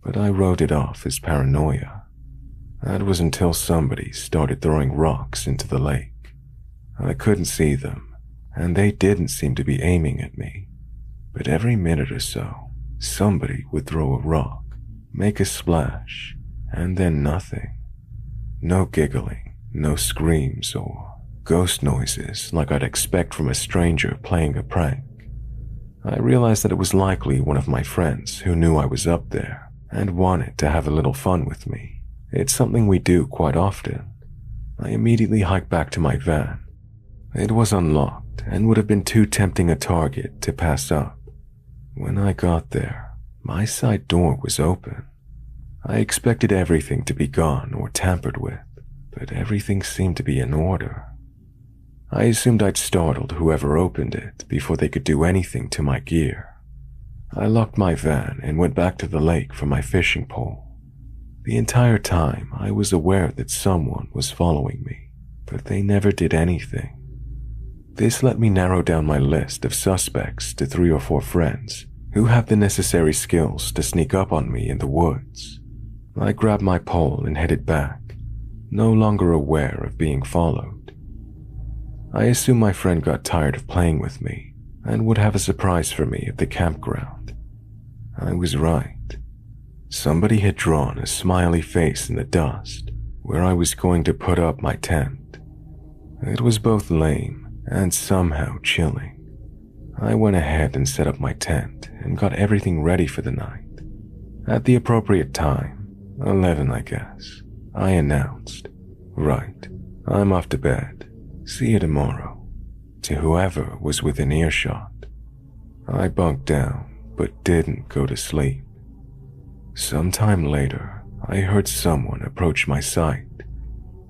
but I wrote it off as paranoia. That was until somebody started throwing rocks into the lake. I couldn't see them, and they didn't seem to be aiming at me. But every minute or so, somebody would throw a rock, make a splash, and then nothing. No giggling, no screams or ghost noises like I'd expect from a stranger playing a prank. I realized that it was likely one of my friends who knew I was up there and wanted to have a little fun with me. It's something we do quite often. I immediately hiked back to my van. It was unlocked and would have been too tempting a target to pass up. When I got there, my side door was open. I expected everything to be gone or tampered with, but everything seemed to be in order. I assumed I'd startled whoever opened it before they could do anything to my gear. I locked my van and went back to the lake for my fishing pole. The entire time, I was aware that someone was following me, but they never did anything. This let me narrow down my list of suspects to 3 or 4 friends who have the necessary skills to sneak up on me in the woods. I grabbed my pole and headed back, no longer aware of being followed. I assumed my friend got tired of playing with me and would have a surprise for me at the campground. I was right. Somebody had drawn a smiley face in the dust where I was going to put up my tent. It was both lame and somehow chilling. I went ahead and set up my tent and got everything ready for the night. At the appropriate time, 11 I guess, I announced, "Right, I'm off to bed. See you tomorrow," to whoever was within earshot. I bunked down, but didn't go to sleep. Sometime later, I heard someone approach my site.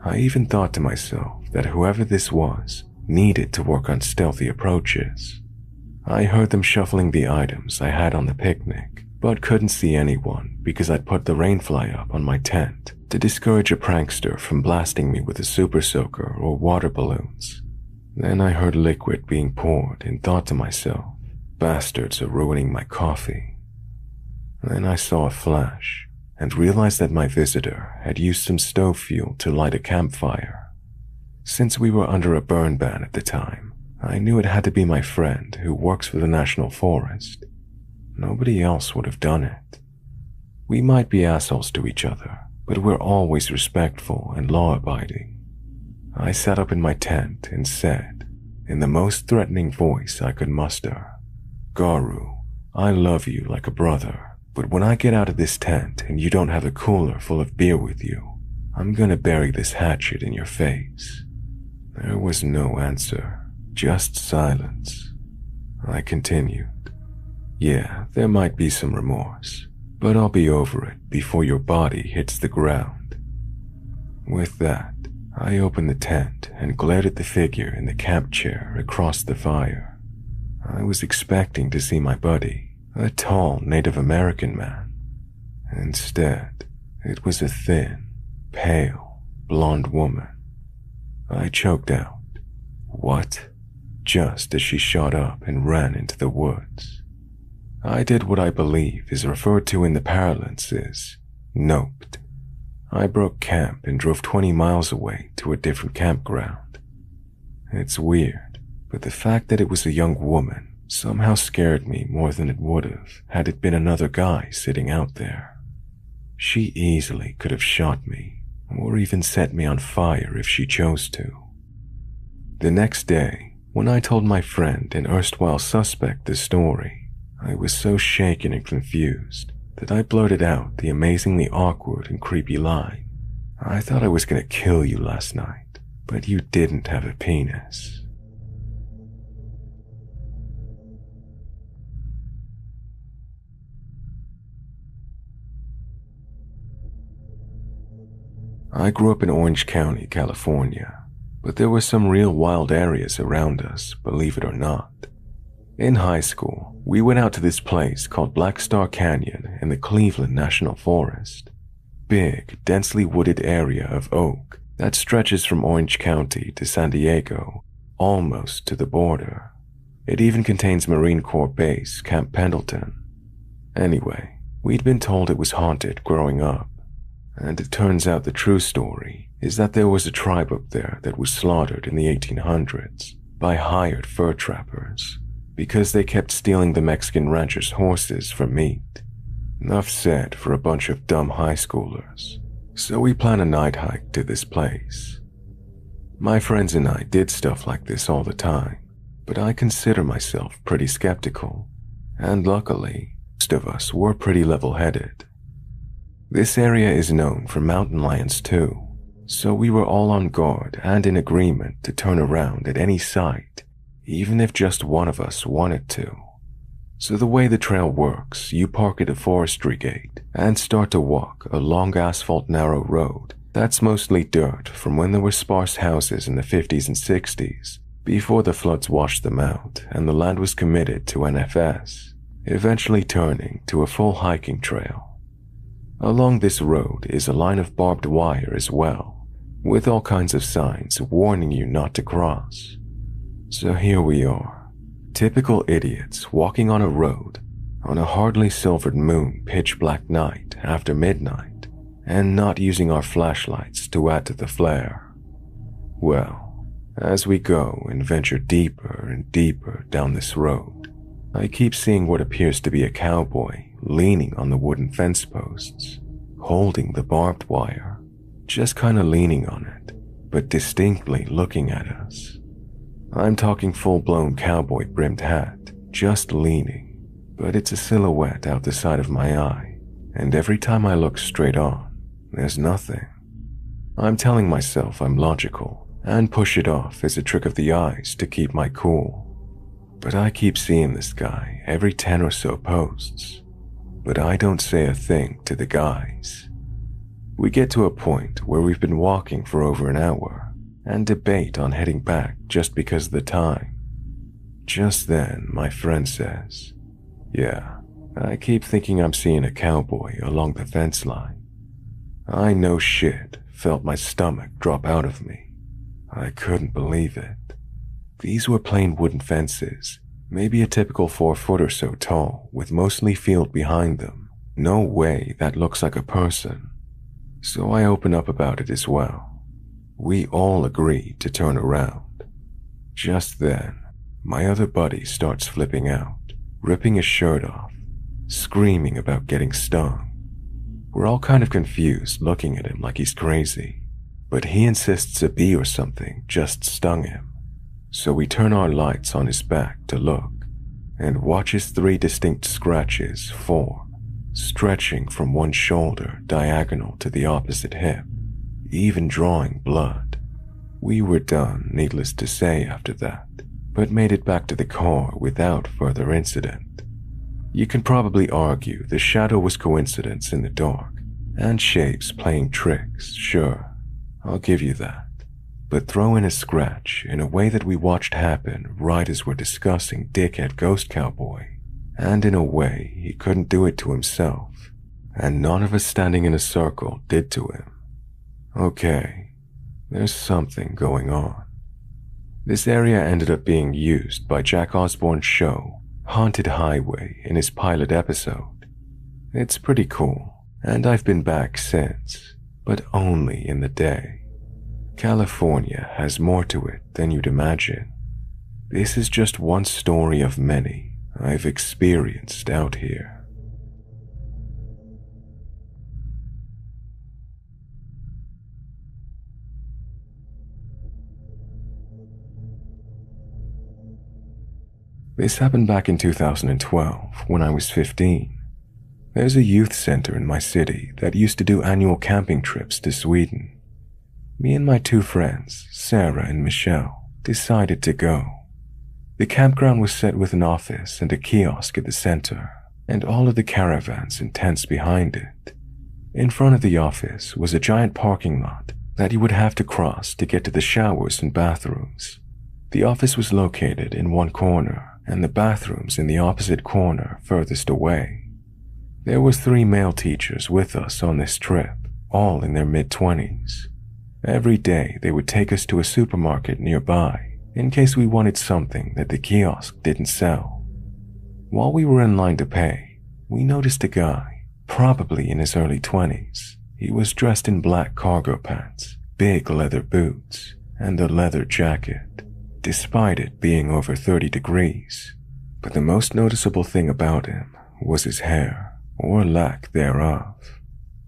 I even thought to myself that whoever this was needed to work on stealthy approaches. I heard them shuffling the items I had on the picnic, but couldn't see anyone because I'd put the rainfly up on my tent to discourage a prankster from blasting me with a super soaker or water balloons. Then I heard liquid being poured and thought to myself, bastards are ruining my coffee. Then I saw a flash and realized that my visitor had used some stove fuel to light a campfire. Since we were under a burn ban at the time, I knew it had to be my friend who works for the National Forest. Nobody else would have done it. We might be assholes to each other, but we're always respectful and law-abiding. I sat up in my tent and said, in the most threatening voice I could muster, "Garu, I love you like a brother, but when I get out of this tent and you don't have a cooler full of beer with you, I'm gonna bury this hatchet in your face." There was no answer, just silence. I continued, "Yeah, there might be some remorse, but I'll be over it before your body hits the ground." With that, I opened the tent and glared at the figure in the camp chair across the fire. I was expecting to see my buddy, a tall Native American man. Instead, it was a thin, pale, blonde woman. I choked out, "What?" just as she shot up and ran into the woods. I did what I believe is referred to in the parlance as noped. I broke camp and drove 20 miles away to a different campground. It's weird, but the fact that it was a young woman somehow scared me more than it would have had it been another guy sitting out there. She easily could have shot me, or even set me on fire if she chose to. The next day, when I told my friend and erstwhile suspect the story, I was so shaken and confused that I blurted out the amazingly awkward and creepy line, "I thought I was gonna kill you last night, but you didn't have a penis." I grew up in Orange County, California, but there were some real wild areas around us, believe it or not. In high school, we went out to this place called Black Star Canyon in the Cleveland National Forest. Big, densely wooded area of oak that stretches from Orange County to San Diego, almost to the border. It even contains Marine Corps Base Camp Pendleton. Anyway, we'd been told it was haunted growing up. And it turns out the true story is that there was a tribe up there that was slaughtered in the 1800s by hired fur trappers because they kept stealing the Mexican ranchers' horses for meat. Enough said for a bunch of dumb high schoolers. So we planned a night hike to this place. My friends and I did stuff like this all the time, but I consider myself pretty skeptical, and luckily, most of us were pretty level-headed. This area is known for mountain lions too, so we were all on guard and in agreement to turn around at any site, even if just one of us wanted to. So the way the trail works, you park at a forestry gate and start to walk a long asphalt narrow road That's mostly dirt from when there were sparse houses in the 50s and 60s, before the floods washed them out and the land was committed to NFS, eventually turning to a full hiking trail. Along this road is a line of barbed wire as well, with all kinds of signs warning you not to cross. So here we are, typical idiots walking on a road on a hardly silvered moon pitch black night after midnight, and not using our flashlights to add to the flare. Well, as we go and venture deeper and deeper down this road, I keep seeing what appears to be a cowboy leaning on the wooden fence posts, holding the barbed wire, just kinda leaning on it, but distinctly looking at us. I'm talking full-blown cowboy brimmed hat, just leaning, but it's a silhouette out the side of my eye, and every time I look straight on, there's nothing. I'm telling myself I'm logical and push it off as a trick of the eyes to keep my cool. But I keep seeing this guy every 10 or so posts, but I don't say a thing to the guys. We get to a point where we've been walking for over an hour and debate on heading back just because of the time. Just then, my friend says, "Yeah, I keep thinking I'm seeing a cowboy along the fence line." I no shit felt my stomach drop out of me. I couldn't believe it. These were plain wooden fences, maybe a typical 4 foot or so tall, with mostly field behind them. No way that looks like a person. So I open up about it as well. We all agree to turn around. Just then, my other buddy starts flipping out, ripping his shirt off, screaming about getting stung. We're all kind of confused, looking at him like he's crazy, but he insists a bee or something just stung him. So we turn our lights on his back to look, and watch his 3 distinct scratches form, stretching from one shoulder diagonal to the opposite hip, even drawing blood. We were done, needless to say, after that, but made it back to the car without further incident. You can probably argue the shadow was coincidence in the dark, and shapes playing tricks, sure, I'll give you that. But throw in a scratch in a way that we watched happen right as we're discussing Dickhead Ghost Cowboy, and in a way he couldn't do it to himself, and none of us standing in a circle did to him. Okay, there's something going on. This area ended up being used by Jack Osborne's show, Haunted Highway, in his pilot episode. It's pretty cool, and I've been back since, but only in the day. California has more to it than you'd imagine. This is just one story of many I've experienced out here. This happened back in 2012 when I was 15. There's a youth center in my city that used to do annual camping trips to Sweden. Me and my 2 friends, Sarah and Michelle, decided to go. The campground was set with an office and a kiosk at the center, and all of the caravans and tents behind it. In front of the office was a giant parking lot that you would have to cross to get to the showers and bathrooms. The office was located in one corner, and the bathrooms in the opposite corner furthest away. There was 3 male teachers with us on this trip, all in their mid-20s. Every day they would take us to a supermarket nearby in case we wanted something that the kiosk didn't sell. While we were in line to pay, we noticed a guy, probably in his early 20s. He was dressed in black cargo pants, big leather boots, and a leather jacket, despite it being over 30 degrees. But the most noticeable thing about him was his hair, or lack thereof.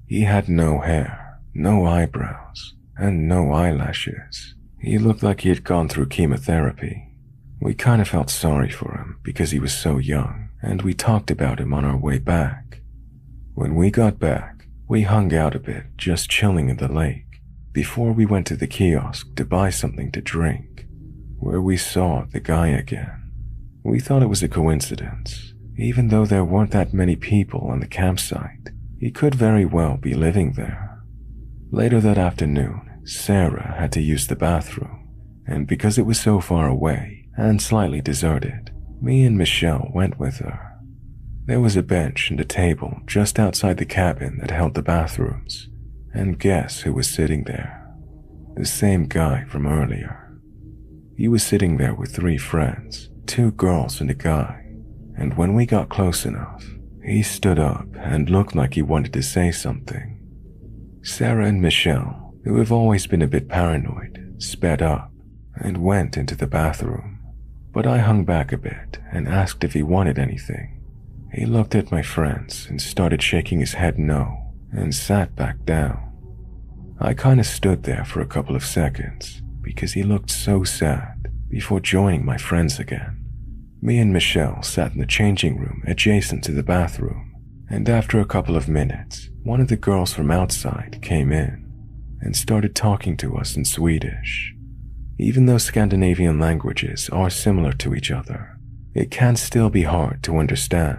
He had no hair, no eyebrows, and no eyelashes. He looked like he had gone through chemotherapy. We kind of felt sorry for him because he was so young, and we talked about him on our way back. When we got back, we hung out a bit, just chilling in the lake, before we went to the kiosk to buy something to drink, where we saw the guy again. We thought it was a coincidence. Even though there weren't that many people on the campsite, he could very well be living there. Later that afternoon, Sarah had to use the bathroom, and because it was so far away and slightly deserted, me and Michelle went with her. There was a bench and a table just outside the cabin that held the bathrooms, and guess who was sitting there? The same guy from earlier. He was sitting there with 3 friends, 2 girls and a guy, and when we got close enough, he stood up and looked like he wanted to say something. Sarah and Michelle, who have always been a bit paranoid, sped up and went into the bathroom, but I hung back a bit and asked if he wanted anything. He looked at my friends and started shaking his head no and sat back down. I kinda stood there for a couple of seconds because he looked so sad before joining my friends again. Me and Michelle sat in the changing room adjacent to the bathroom, and after a couple of minutes, one of the girls from outside came in and started talking to us in Swedish. Even though Scandinavian languages are similar to each other, it can still be hard to understand.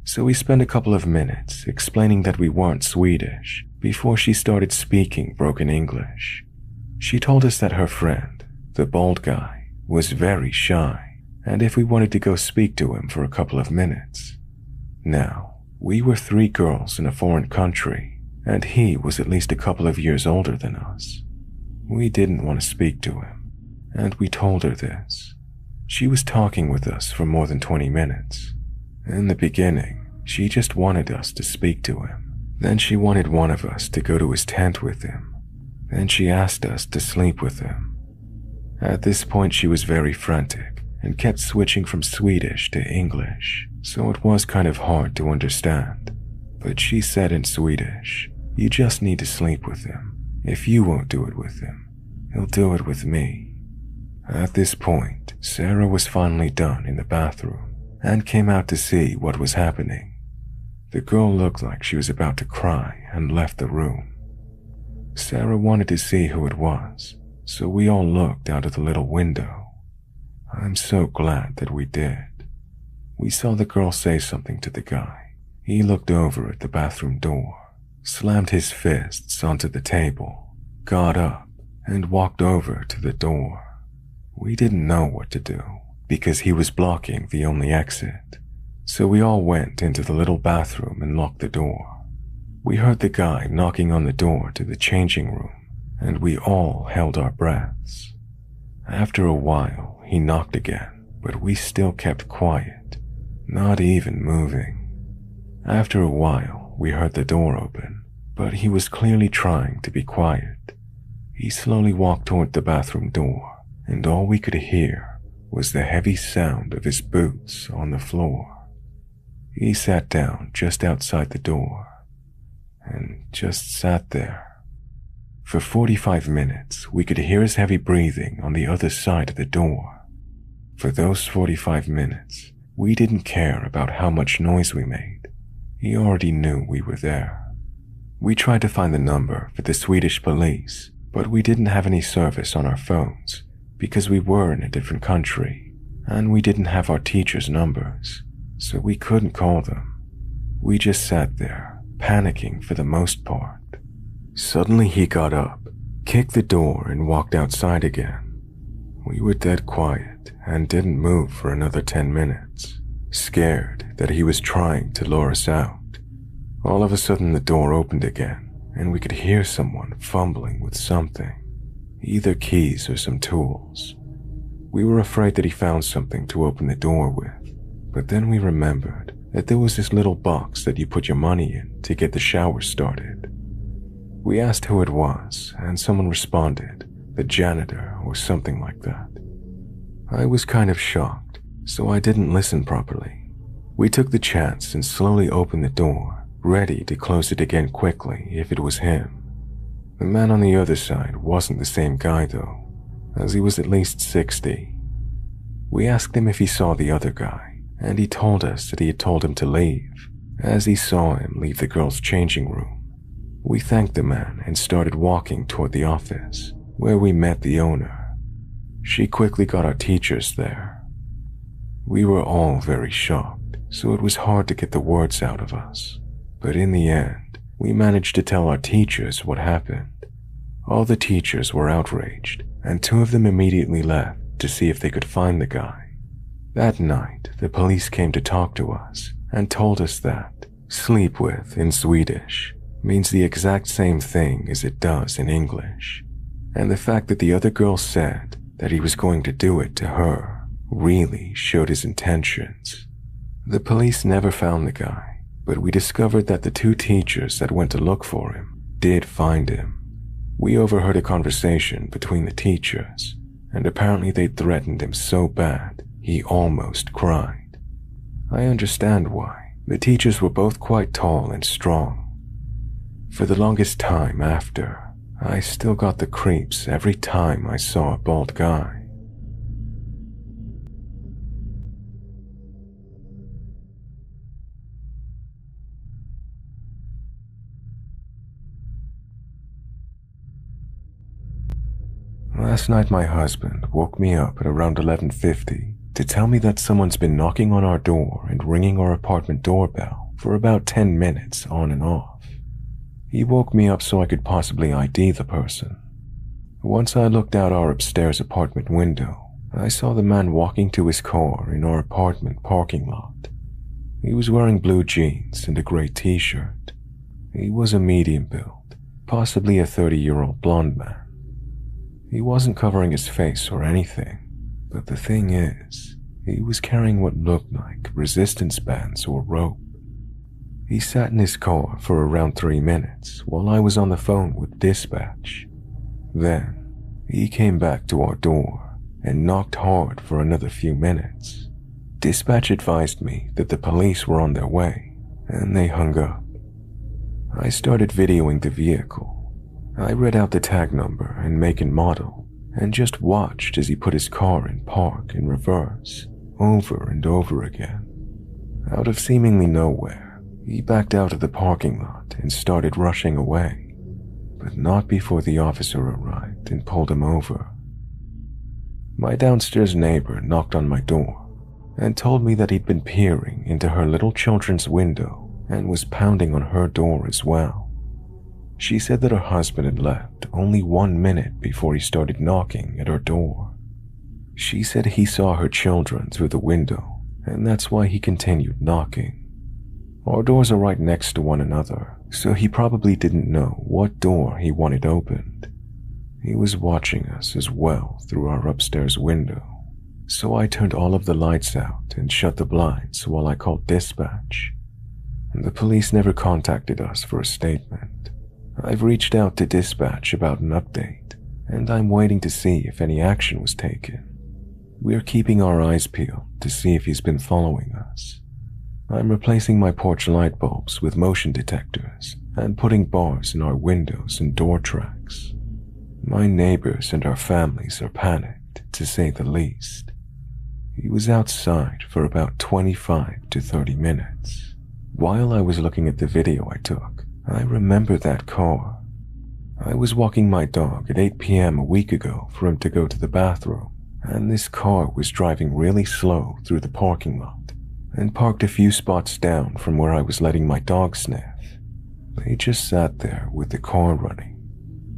So we spent a couple of minutes explaining that we weren't Swedish before she started speaking broken English. She told us that her friend, the bald guy, was very shy, and if we wanted to go speak to him for a couple of minutes. Now, we were 3 girls in a foreign country, and he was at least a couple of years older than us. We didn't want to speak to him, and we told her this. She was talking with us for more than 20 minutes. In the beginning, she just wanted us to speak to him. Then she wanted one of us to go to his tent with him. Then she asked us to sleep with him. At this point, she was very frantic and kept switching from Swedish to English, so it was kind of hard to understand. But she said in Swedish, "You just need to sleep with him. If you won't do it with him, he'll do it with me." At this point, Sarah was finally done in the bathroom and came out to see what was happening. The girl looked like she was about to cry and left the room. Sarah wanted to see who it was, so we all looked out of the little window. I'm so glad that we did. We saw the girl say something to the guy. He looked over at the bathroom door, slammed his fists onto the table, got up, and walked over to the door. We didn't know what to do because he was blocking the only exit, so we all went into the little bathroom and locked the door. We heard the guy knocking on the door to the changing room, and we all held our breaths. After a while, he knocked again, but we still kept quiet, not even moving. After a while, we heard the door open, but he was clearly trying to be quiet. He slowly walked toward the bathroom door, and all we could hear was the heavy sound of his boots on the floor. He sat down just outside the door and just sat there. For 45 minutes, we could hear his heavy breathing on the other side of the door. For those 45 minutes, we didn't care about how much noise we made. He already knew we were there. We tried to find the number for the Swedish police, but we didn't have any service on our phones because we were in a different country, and we didn't have our teachers' numbers, so we couldn't call them. We just sat there, panicking for the most part. Suddenly he got up, kicked the door, and walked outside again. We were dead quiet and didn't move for another 10 minutes, scared that he was trying to lure us out. All of a sudden the door opened again, and we could hear someone fumbling with something, either keys or some tools. We were afraid that he found something to open the door with, but then we remembered that there was this little box that you put your money in to get the shower started. We asked who it was, and someone responded, the janitor or something like that. I was kind of shocked, so I didn't listen properly. We took the chance and slowly opened the door, ready to close it again quickly if it was him. The man on the other side wasn't the same guy though, as he was at least 60. We asked him if he saw the other guy, and he told us that he had told him to leave, as he saw him leave the girls' changing room. We thanked the man and started walking toward the office, where we met the owner. She quickly got our teachers there. We were all very shocked, so it was hard to get the words out of us. But in the end, We managed to tell our teachers what happened. All the teachers were outraged, and 2 of them immediately left to see if they could find the guy. That night, the police came to talk to us and told us that sleep with in Swedish means the exact same thing as it does in English, and the fact that the other girl said that he was going to do it to her really showed his intentions. The police never found the guy, but we discovered that the 2 teachers that went to look for him did find him. We overheard a conversation between the teachers, and apparently they threatened him so bad he almost cried. I understand why. The teachers were both quite tall and strong. For the longest time after, I still got the creeps every time I saw a bald guy. Last night my husband woke me up at around 11:50 to tell me that someone's been knocking on our door and ringing our apartment doorbell for about 10 minutes on and off. He woke me up so I could possibly ID the person. Once I looked out our upstairs apartment window, I saw the man walking to his car in our apartment parking lot. He was wearing blue jeans and a gray t-shirt. He was a medium build, possibly a 30-year-old blonde man. He wasn't covering his face or anything, but the thing is, he was carrying what looked like resistance bands or rope. He sat in his car for around 3 minutes while I was on the phone with dispatch. Then, he came back to our door and knocked hard for another few minutes. Dispatch advised me that the police were on their way, and they hung up. I started videoing the vehicle. I read out the tag number and make and model, and just watched as he put his car in park in reverse, over and over again. Out of seemingly nowhere, he backed out of the parking lot and started rushing away, but not before the officer arrived and pulled him over. My downstairs neighbor knocked on my door and told me that he'd been peering into her little children's window and was pounding on her door as well. She said that her husband had left only 1 minute before he started knocking at her door. She said he saw her children through the window, and that's why he continued knocking. Our doors are right next to one another, so he probably didn't know what door he wanted opened. He was watching us as well through our upstairs window, so I turned all of the lights out and shut the blinds while I called dispatch. The police never contacted us for a statement. I've reached out to dispatch about an update, and I'm waiting to see if any action was taken. We're keeping our eyes peeled to see if he's been following us. I'm replacing my porch light bulbs with motion detectors and putting bars in our windows and door tracks. My neighbors and our families are panicked, to say the least. He was outside for about 25 to 30 minutes. While I was looking at the video I took, I remember that car. I was walking my dog at 8 p.m. a week ago for him to go to the bathroom, and this car was driving really slow through the parking lot and parked a few spots down from where I was letting my dog sniff. They just sat there with the car running.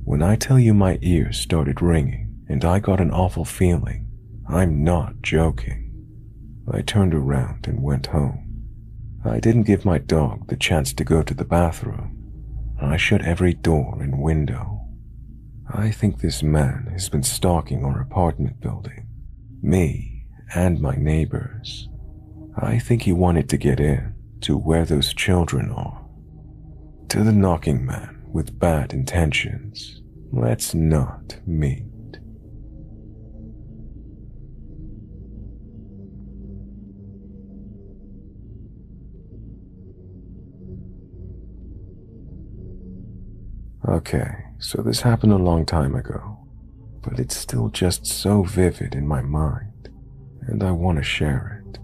When I tell you my ears started ringing and I got an awful feeling, I'm not joking. I turned around and went home. I didn't give my dog the chance to go to the bathroom. I shut every door and window. I think this man has been stalking our apartment building, me and my neighbors. I think he wanted to get in to where those children are. To the knocking man with bad intentions, let's not meet. Okay, so this happened a long time ago, but it's still just so vivid in my mind, and I want to share it.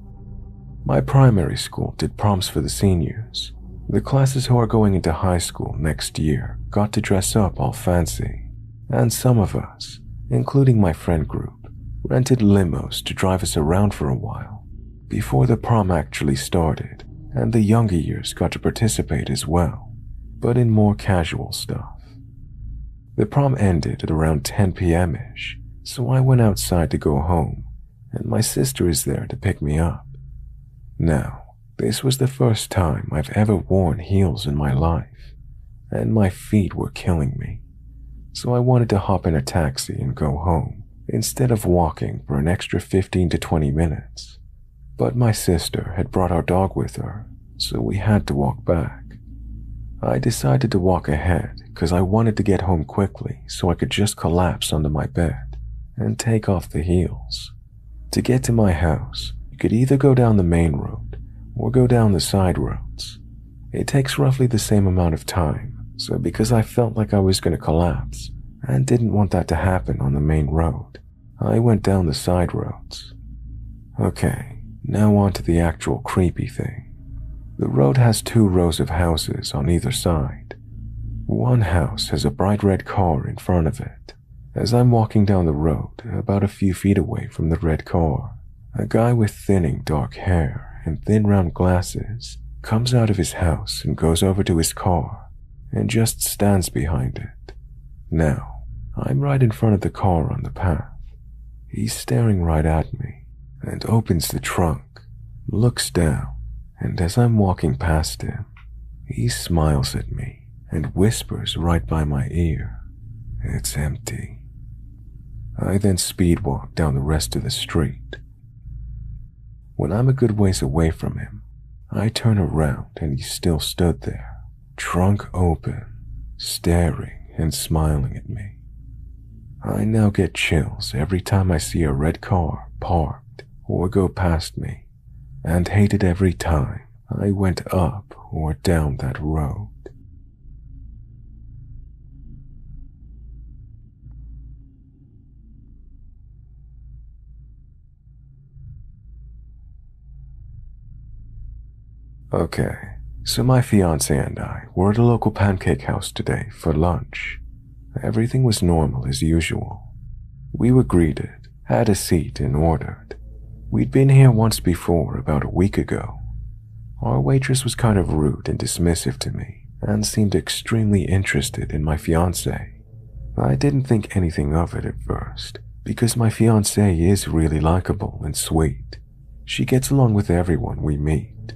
My primary school did proms for the seniors. The classes who are going into high school next year got to dress up all fancy, and some of us, including my friend group, rented limos to drive us around for a while before the prom actually started, and the younger years got to participate as well. but in more casual stuff. The prom ended at around 10 p.m.-ish, so I went outside to go home, and my sister is there to pick me up. Now, this was the first time I've ever worn heels in my life, and my feet were killing me, so I wanted to hop in a taxi and go home instead of walking for an extra 15 to 20 minutes. But my sister had brought our dog with her, so we had to walk back. I decided to walk ahead because I wanted to get home quickly so I could just collapse under my bed and take off the heels. To get to my house, you could either go down the main road or go down the side roads. It takes roughly the same amount of time, so because I felt like I was going to collapse and didn't want that to happen on the main road, I went down the side roads. Okay, now on to the actual creepy thing. The road has 2 rows of houses on either side. One house has a bright red car in front of it. As I'm walking down the road, about a few feet away from the red car, a guy with thinning dark hair and thin round glasses comes out of his house and goes over to his car and just stands behind it. Now, I'm right in front of the car on the path. He's staring right at me and opens the trunk, looks down, and as I'm walking past him, he smiles at me and whispers right by my ear, "It's empty." I then speed walk down the rest of the street. When I'm a good ways away from him, I turn around and he still stood there, trunk open, staring and smiling at me. I now get chills every time I see a red car parked or go past me, and hate it every time I went up or down that road. Okay, so my fiance and I were at a local pancake house today for lunch. Everything was normal as usual. We were greeted, had a seat and ordered. We'd been here once before about a week ago. Our waitress was kind of rude and dismissive to me and seemed extremely interested in my fiance. I didn't think anything of it at first because my fiance is really likable and sweet. She gets along with everyone we meet.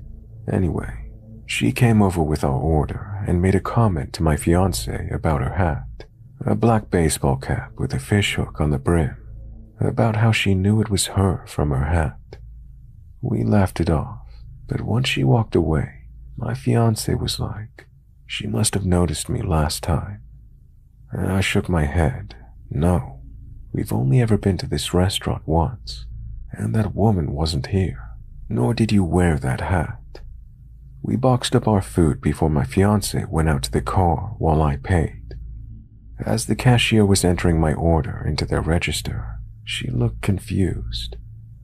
Anyway, she came over with our order and made a comment to my fiance about her hat, a black baseball cap with a fishhook on the brim, about how she knew it was her from her hat. We laughed it off, but once she walked away, my fiance was like, she must have noticed me last time. And I shook my head. No, we've only ever been to this restaurant once, and that woman wasn't here, nor did you wear that hat. We boxed up our food before my fiance went out to the car while I paid. As the cashier was entering my order into their register, she looked confused.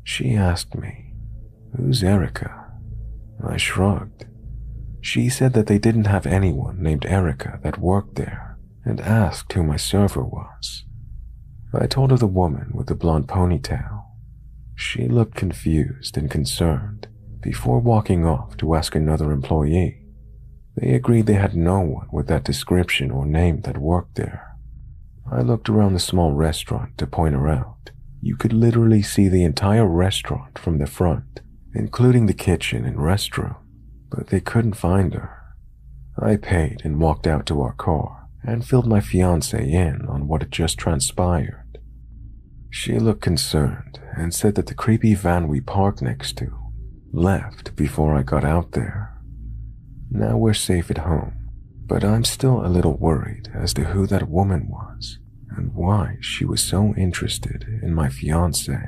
She asked me, "Who's Erica?" I shrugged. She said that they didn't have anyone named Erica that worked there and asked who my server was. I told her the woman with the blonde ponytail. She looked confused and concerned before walking off to ask another employee. They agreed they had no one with that description or name that worked there. I looked around the small restaurant to point her out. You could literally see the entire restaurant from the front, including the kitchen and restroom, but they couldn't find her. I paid and walked out to our car and filled my fiance in on what had just transpired. She looked concerned and said that the creepy van we parked next to left before I got out there. Now we're safe at home, but I'm still a little worried as to who that woman was and why she was so interested in my fiance.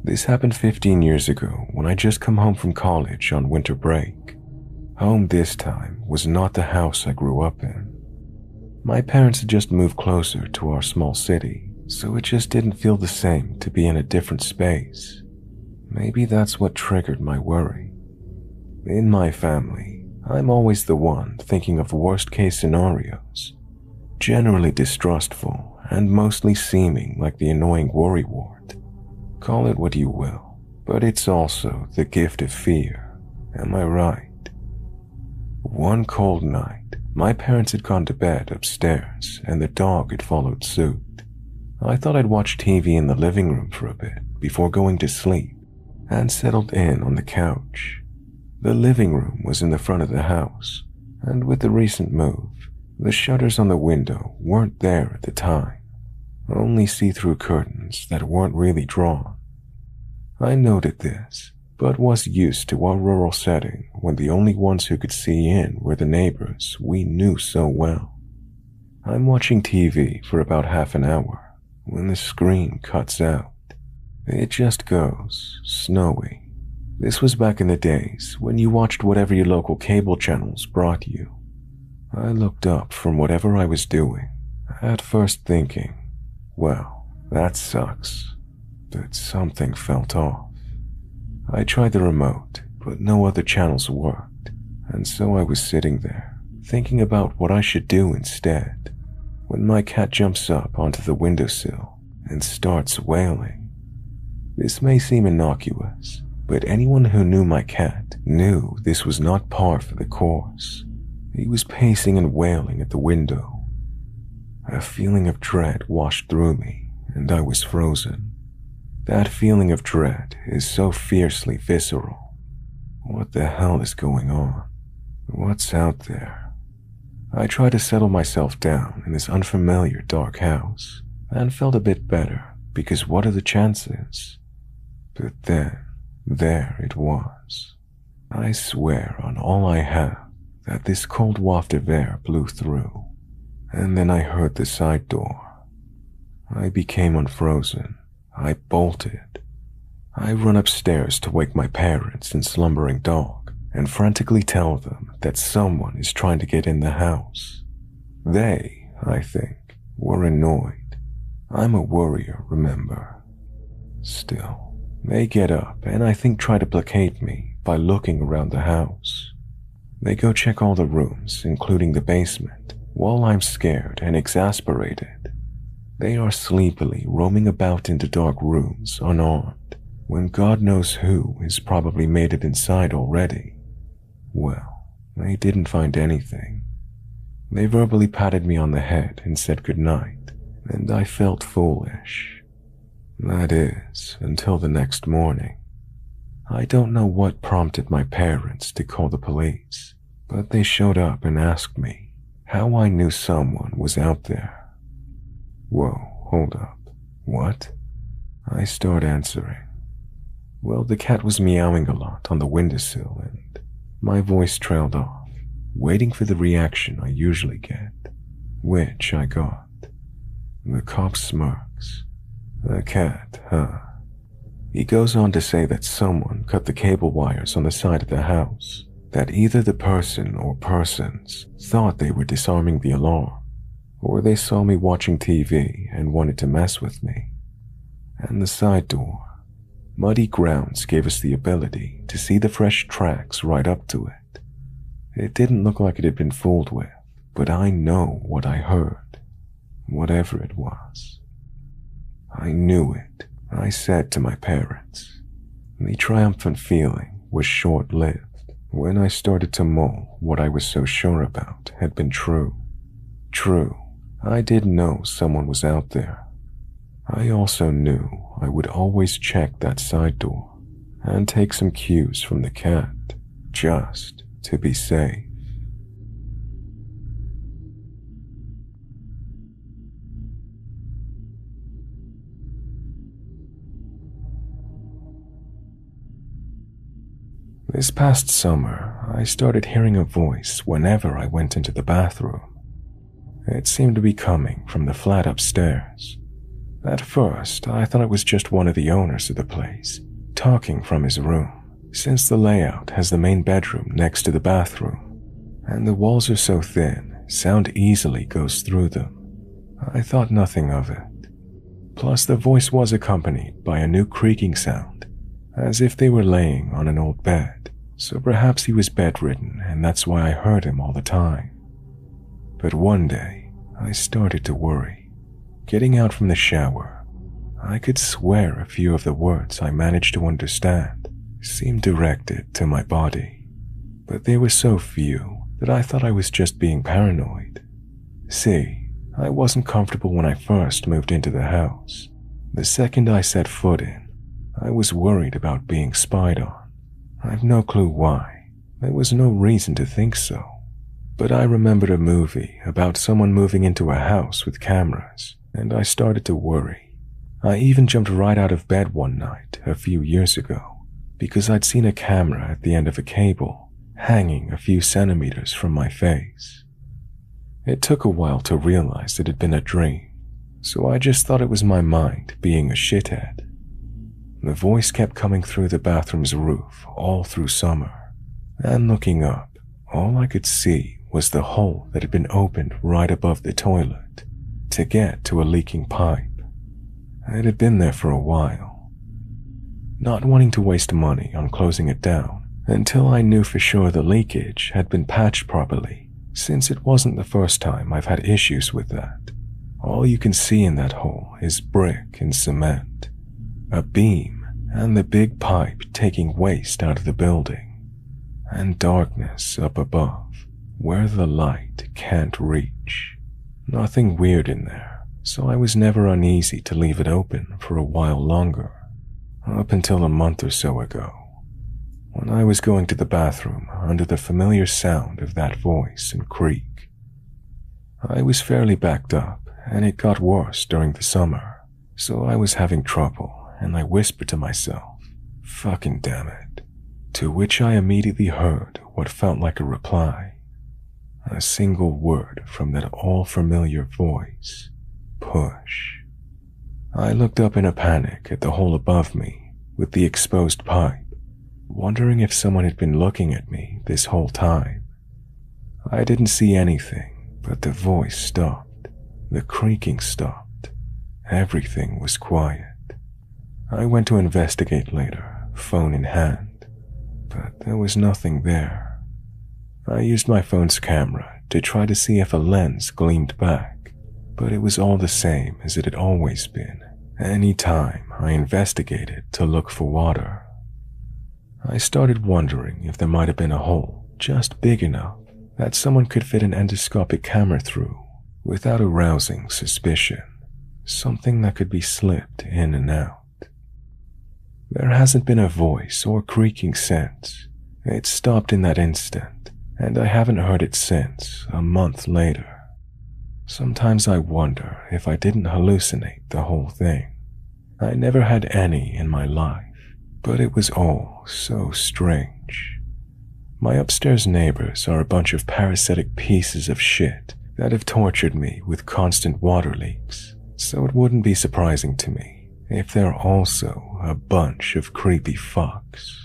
This happened 15 years ago when I just come home from college on winter break. Home this time was not the house I grew up in. My parents had just moved closer to our small city, so it just didn't feel the same to be in a different space. Maybe that's what triggered my worry. In my family, I'm always the one thinking of worst-case scenarios, generally distrustful and mostly seeming like the annoying worrywart. Call it what you will, but it's also the gift of fear, am I right? One cold night, my parents had gone to bed upstairs and the dog had followed suit. I thought I'd watch TV in the living room for a bit before going to sleep and settled in on the couch. The living room was in the front of the house, and with the recent move, the shutters on the window weren't there at the time, only see-through curtains that weren't really drawn. I noted this, but was used to our rural setting when the only ones who could see in were the neighbors we knew so well. I'm watching TV for about half an hour when the screen cuts out. It just goes snowy. This was back in the days when you watched whatever your local cable channels brought you. I looked up from whatever I was doing, at first thinking, well, that sucks, but something felt off. I tried the remote, but no other channels worked, and so I was sitting there, thinking about what I should do instead, when my cat jumps up onto the windowsill and starts wailing. This may seem innocuous, but anyone who knew my cat knew this was not par for the course. He was pacing and wailing at the window. A feeling of dread washed through me, and I was frozen. That feeling of dread is so fiercely visceral. What the hell is going on? What's out there? I tried to settle myself down in this unfamiliar dark house, and felt a bit better, because what are the chances? But then, there it was. I swear on all I have that this cold waft of air blew through, and then I heard the side door. I became unfrozen. I bolted. I run upstairs to wake my parents and slumbering dog and frantically tell them that someone is trying to get in the house. They, I think, were annoyed. I'm a worrier, remember? Still, they get up and I think try to placate me by looking around the house. They go check all the rooms, including the basement, while I'm scared and exasperated. They are sleepily roaming about into dark rooms unarmed, when God knows who has probably made it inside already. Well, they didn't find anything. They verbally patted me on the head and said goodnight, and I felt foolish. That is, until the next morning. I don't know what prompted my parents to call the police, but they showed up and asked me how I knew someone was out there. Whoa, hold up. What? I start answering. Well, the cat was meowing a lot on the windowsill and my voice trailed off, waiting for the reaction I usually get, which I got. The cop smirks. The cat, huh? He goes on to say that someone cut the cable wires on the side of the house, that either the person or persons thought they were disarming the alarm, or they saw me watching TV and wanted to mess with me. And the side door. Muddy grounds gave us the ability to see the fresh tracks right up to it. It didn't look like it had been fooled with, but I know what I heard, whatever it was. I knew it, I said to my parents. The triumphant feeling was short-lived when I started to mull what I was so sure about had been true. True, I did know someone was out there. I also knew I would always check that side door and take some cues from the cat, just to be safe. This past summer, I started hearing a voice whenever I went into the bathroom. It seemed to be coming from the flat upstairs. At first, I thought it was just one of the owners of the place, talking from his room, since the layout has the main bedroom next to the bathroom, and the walls are so thin, sound easily goes through them. I thought nothing of it. Plus, the voice was accompanied by a new creaking sound, as if they were laying on an old bed, so perhaps he was bedridden and that's why I heard him all the time. But one day, I started to worry. Getting out from the shower, I could swear a few of the words I managed to understand seemed directed to my body, but they were so few that I thought I was just being paranoid. See, I wasn't comfortable when I first moved into the house. The second I set foot in, I was worried about being spied on. I've no clue why. There was no reason to think so. But I remembered a movie about someone moving into a house with cameras, and I started to worry. I even jumped right out of bed one night a few years ago because I'd seen a camera at the end of a cable hanging a few centimeters from my face. It took a while to realize it had been a dream, so I just thought it was my mind being a shithead. The voice kept coming through the bathroom's roof all through summer, and looking up, all I could see was the hole that had been opened right above the toilet to get to a leaking pipe. It had been there for a while. Not wanting to waste money on closing it down until I knew for sure the leakage had been patched properly, since it wasn't the first time I've had issues with that. All you can see in that hole is brick and cement, a beam, and the big pipe taking waste out of the building, and darkness up above where the light can't reach. Nothing weird in there, so I was never uneasy to leave it open for a while longer, up until a month or so ago, when I was going to the bathroom under the familiar sound of that voice and creak. I was fairly backed up, and it got worse during the summer, so I was having trouble, and I whispered to myself, "Fucking damn it," to which I immediately heard what felt like a reply. A single word from that all-familiar voice, "Push." I looked up in a panic at the hole above me with the exposed pipe, wondering if someone had been looking at me this whole time. I didn't see anything, but the voice stopped. The creaking stopped. Everything was quiet. I went to investigate later, phone in hand, but there was nothing there. I used my phone's camera to try to see if a lens gleamed back, but it was all the same as it had always been any time I investigated to look for water. I started wondering if there might have been a hole just big enough that someone could fit an endoscopic camera through without arousing suspicion, something that could be slipped in and out. There hasn't been a voice or creaking since. It stopped in that instant, and I haven't heard it since, a month later. Sometimes I wonder if I didn't hallucinate the whole thing. I never had any in my life, but it was all so strange. My upstairs neighbors are a bunch of parasitic pieces of shit that have tortured me with constant water leaks, so it wouldn't be surprising to me if they're also a bunch of creepy fucks.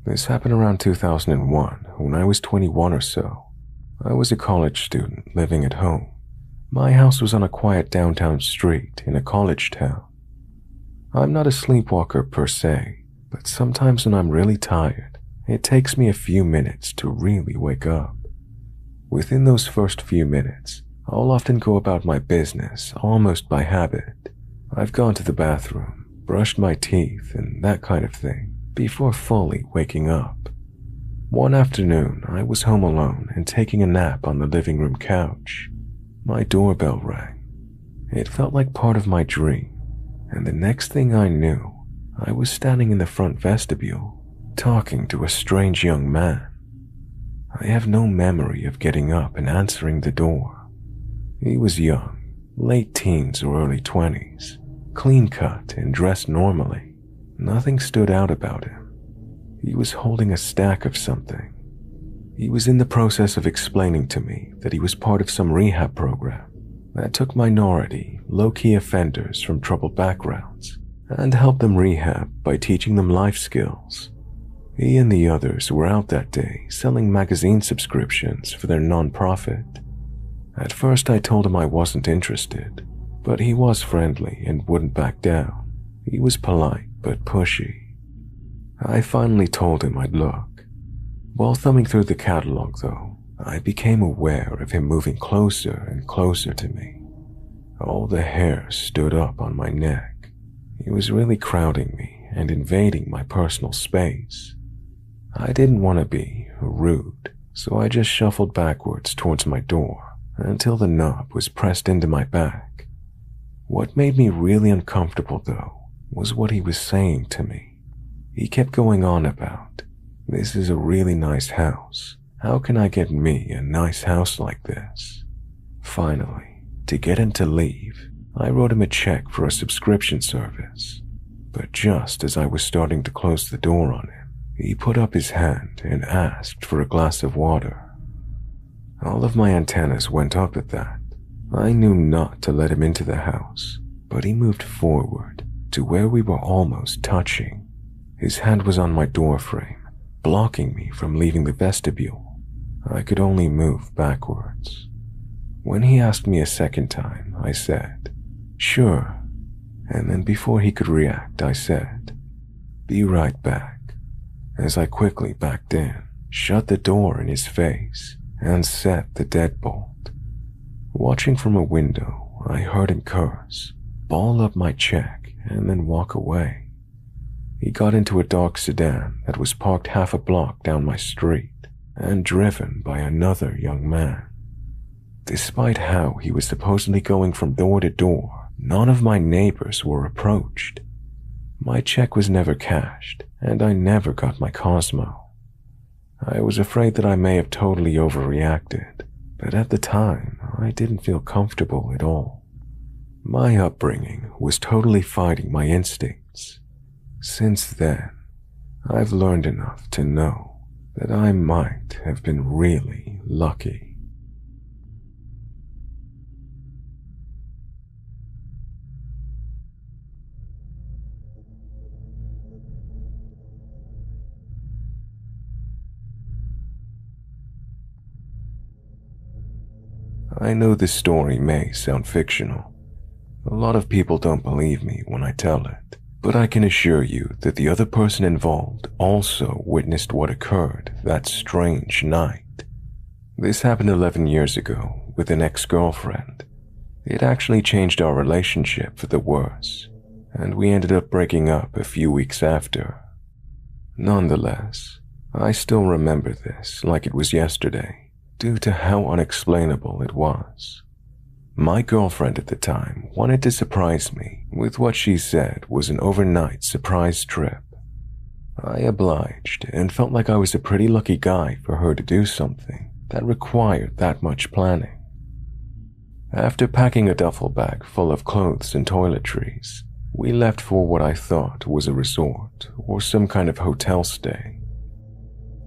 This happened around 2001, when I was 21 or so. I was a college student living at home. My house was on a quiet downtown street in a college town. I'm not a sleepwalker per se, but sometimes when I'm really tired, it takes me a few minutes to really wake up. Within those first few minutes, I'll often go about my business almost by habit. I've gone to the bathroom, brushed my teeth, and that kind of thing, before fully waking up. One afternoon, I was home alone and taking a nap on the living room couch. My doorbell rang. It felt like part of my dream, and the next thing I knew, I was standing in the front vestibule, talking to a strange young man. I have no memory of getting up and answering the door. He was young, late teens or early 20s, clean-cut and dressed normally. Nothing stood out about him. He was holding a stack of something. He was in the process of explaining to me that he was part of some rehab program that took minority, low-key offenders from troubled backgrounds and helped them rehab by teaching them life skills. He and the others were out that day selling magazine subscriptions for their non-profit. At first I told him I wasn't interested, but he was friendly and wouldn't back down. He was polite, but pushy. I finally told him I'd look. While thumbing through the catalog, though, I became aware of him moving closer and closer to me. All the hair stood up on my neck. He was really crowding me and invading my personal space. I didn't want to be rude, so I just shuffled backwards towards my door until the knob was pressed into my back. What made me really uncomfortable, though, was what he was saying to me. He kept going on about, "This is a really nice house. How can I get me a nice house like this?" Finally, to get him to leave, I wrote him a check for a subscription service. But just as I was starting to close the door on him, he put up his hand and asked for a glass of water. All of my antennas went up at that. I knew not to let him into the house, but he moved forward to where we were almost touching. His hand was on my doorframe, blocking me from leaving the vestibule. I could only move backwards. When he asked me a second time, I said, "Sure." And then before he could react, I said, "Be right back," as I quickly backed in, shut the door in his face, and set the deadbolt. Watching from a window, I heard him curse, ball up my check, and then walk away. He got into a dark sedan that was parked half a block down my street and driven by another young man. Despite how he was supposedly going from door to door, none of my neighbors were approached. My check was never cashed, and I never got my Cosmo. I was afraid that I may have totally overreacted, but at the time, I didn't feel comfortable at all. My upbringing was totally fighting my instincts. Since then, I've learned enough to know that I might have been really lucky. I know this story may sound fictional. A lot of people don't believe me when I tell it, but I can assure you that the other person involved also witnessed what occurred that strange night. This happened 11 years ago with an ex-girlfriend. It actually changed our relationship for the worse, and we ended up breaking up a few weeks after. Nonetheless, I still remember this like it was yesterday, due to how unexplainable it was. My girlfriend at the time wanted to surprise me with what she said was an overnight surprise trip. I obliged and felt like I was a pretty lucky guy for her to do something that required that much planning. After packing a duffel bag full of clothes and toiletries, we left for what I thought was a resort or some kind of hotel stay.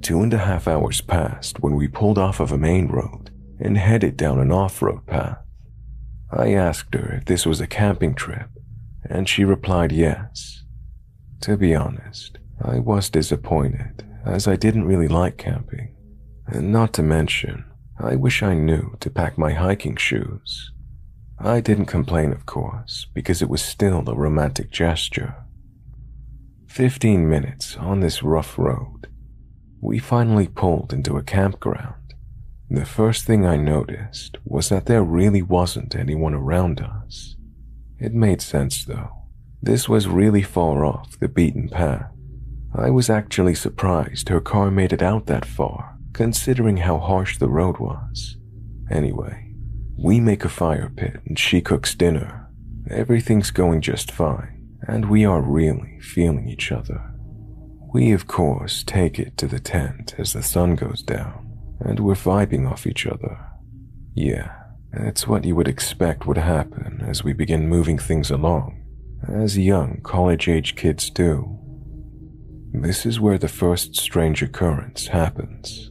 2.5 hours passed when we pulled off of a main road and headed down an off-road path. I asked her if this was a camping trip, and she replied yes. To be honest, I was disappointed, as I didn't really like camping. And not to mention, I wish I knew to pack my hiking shoes. I didn't complain, of course, because it was still a romantic gesture. 15 minutes on this rough road, we finally pulled into a campground. The first thing I noticed was that there really wasn't anyone around us. It made sense though. This was really far off the beaten path. I was actually surprised her car made it out that far, considering how harsh the road was. Anyway, we make a fire pit and she cooks dinner. Everything's going just fine, and we are really feeling each other. We, of course, take it to the tent as the sun goes down, and we're vibing off each other. Yeah, it's what you would expect would happen as we begin moving things along, as young college-age kids do. This is where the first strange occurrence happens.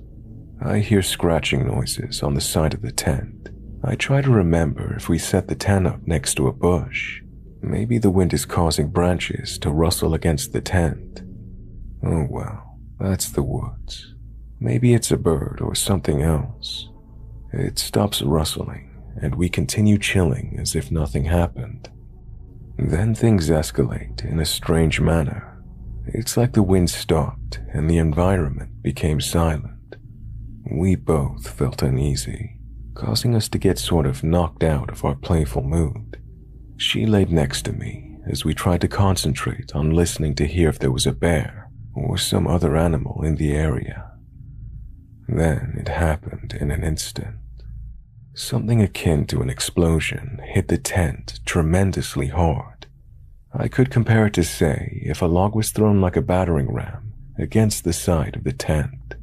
I hear scratching noises on the side of the tent. I try to remember if we set the tent up next to a bush. Maybe the wind is causing branches to rustle against the tent. Oh well, that's the woods. Maybe it's a bird or something else. It stops rustling, and we continue chilling as if nothing happened. Then things escalate in a strange manner. It's like the wind stopped and the environment became silent. We both felt uneasy, causing us to get sort of knocked out of our playful mood. She laid next to me as we tried to concentrate on listening to hear if there was a bear or some other animal in the area. Then it happened in an instant. Something akin to an explosion hit the tent tremendously hard. I could compare it to, say, if a log was thrown like a battering ram against the side of the tent.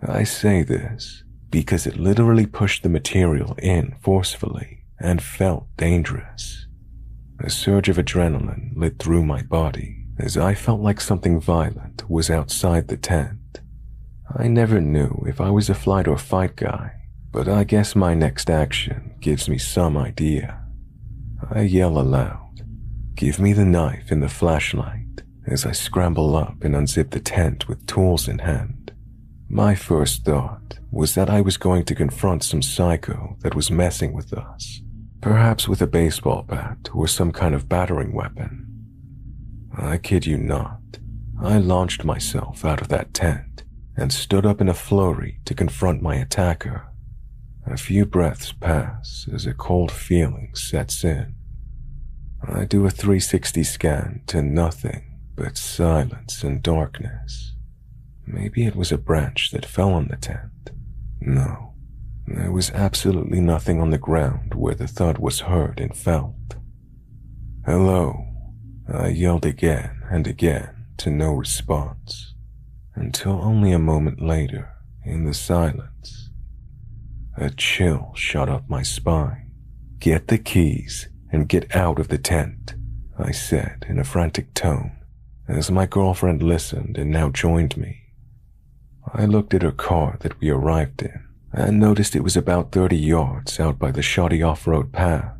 I say this because it literally pushed the material in forcefully and felt dangerous. A surge of adrenaline lit through my body as I felt like something violent was outside the tent. I never knew if I was a flight or fight guy, but I guess my next action gives me some idea. I yell aloud, "Give me the knife and the flashlight," as I scramble up and unzip the tent with tools in hand. My first thought was that I was going to confront some psycho that was messing with us, perhaps with a baseball bat or some kind of battering weapon. I kid you not, I launched myself out of that tent and stood up in a flurry to confront my attacker. A few breaths pass as a cold feeling sets in. I do a 360 scan to nothing but silence and darkness. Maybe it was a branch that fell on the tent. No, there was absolutely nothing on the ground where the thud was heard and felt. "Hello," I yelled again and again to no response, until only a moment later, in the silence, a chill shot up my spine. "Get the keys and get out of the tent," I said in a frantic tone, as my girlfriend listened and now joined me. I looked at her car that we arrived in and noticed it was about 30 yards out by the shoddy off-road path.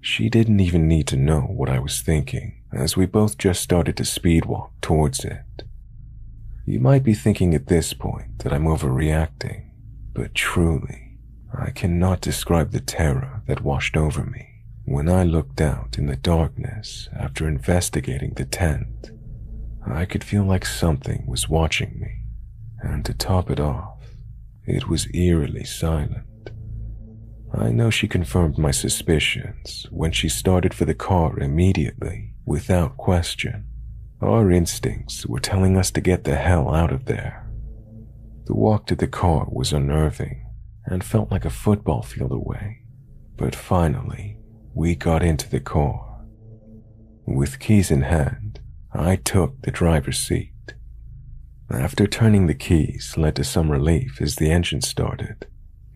She didn't even need to know what I was thinking, as we both just started to speedwalk towards it. You might be thinking at this point that I'm overreacting, but truly, I cannot describe the terror that washed over me when I looked out in the darkness after investigating the tent. I could feel like something was watching me, and to top it off, it was eerily silent. I know she confirmed my suspicions when she started for the car immediately, without question. Our instincts were telling us to get the hell out of there. The walk to the car was unnerving and felt like a football field away, but finally, we got into the car. With keys in hand, I took the driver's seat. After turning the keys led to some relief as the engine started.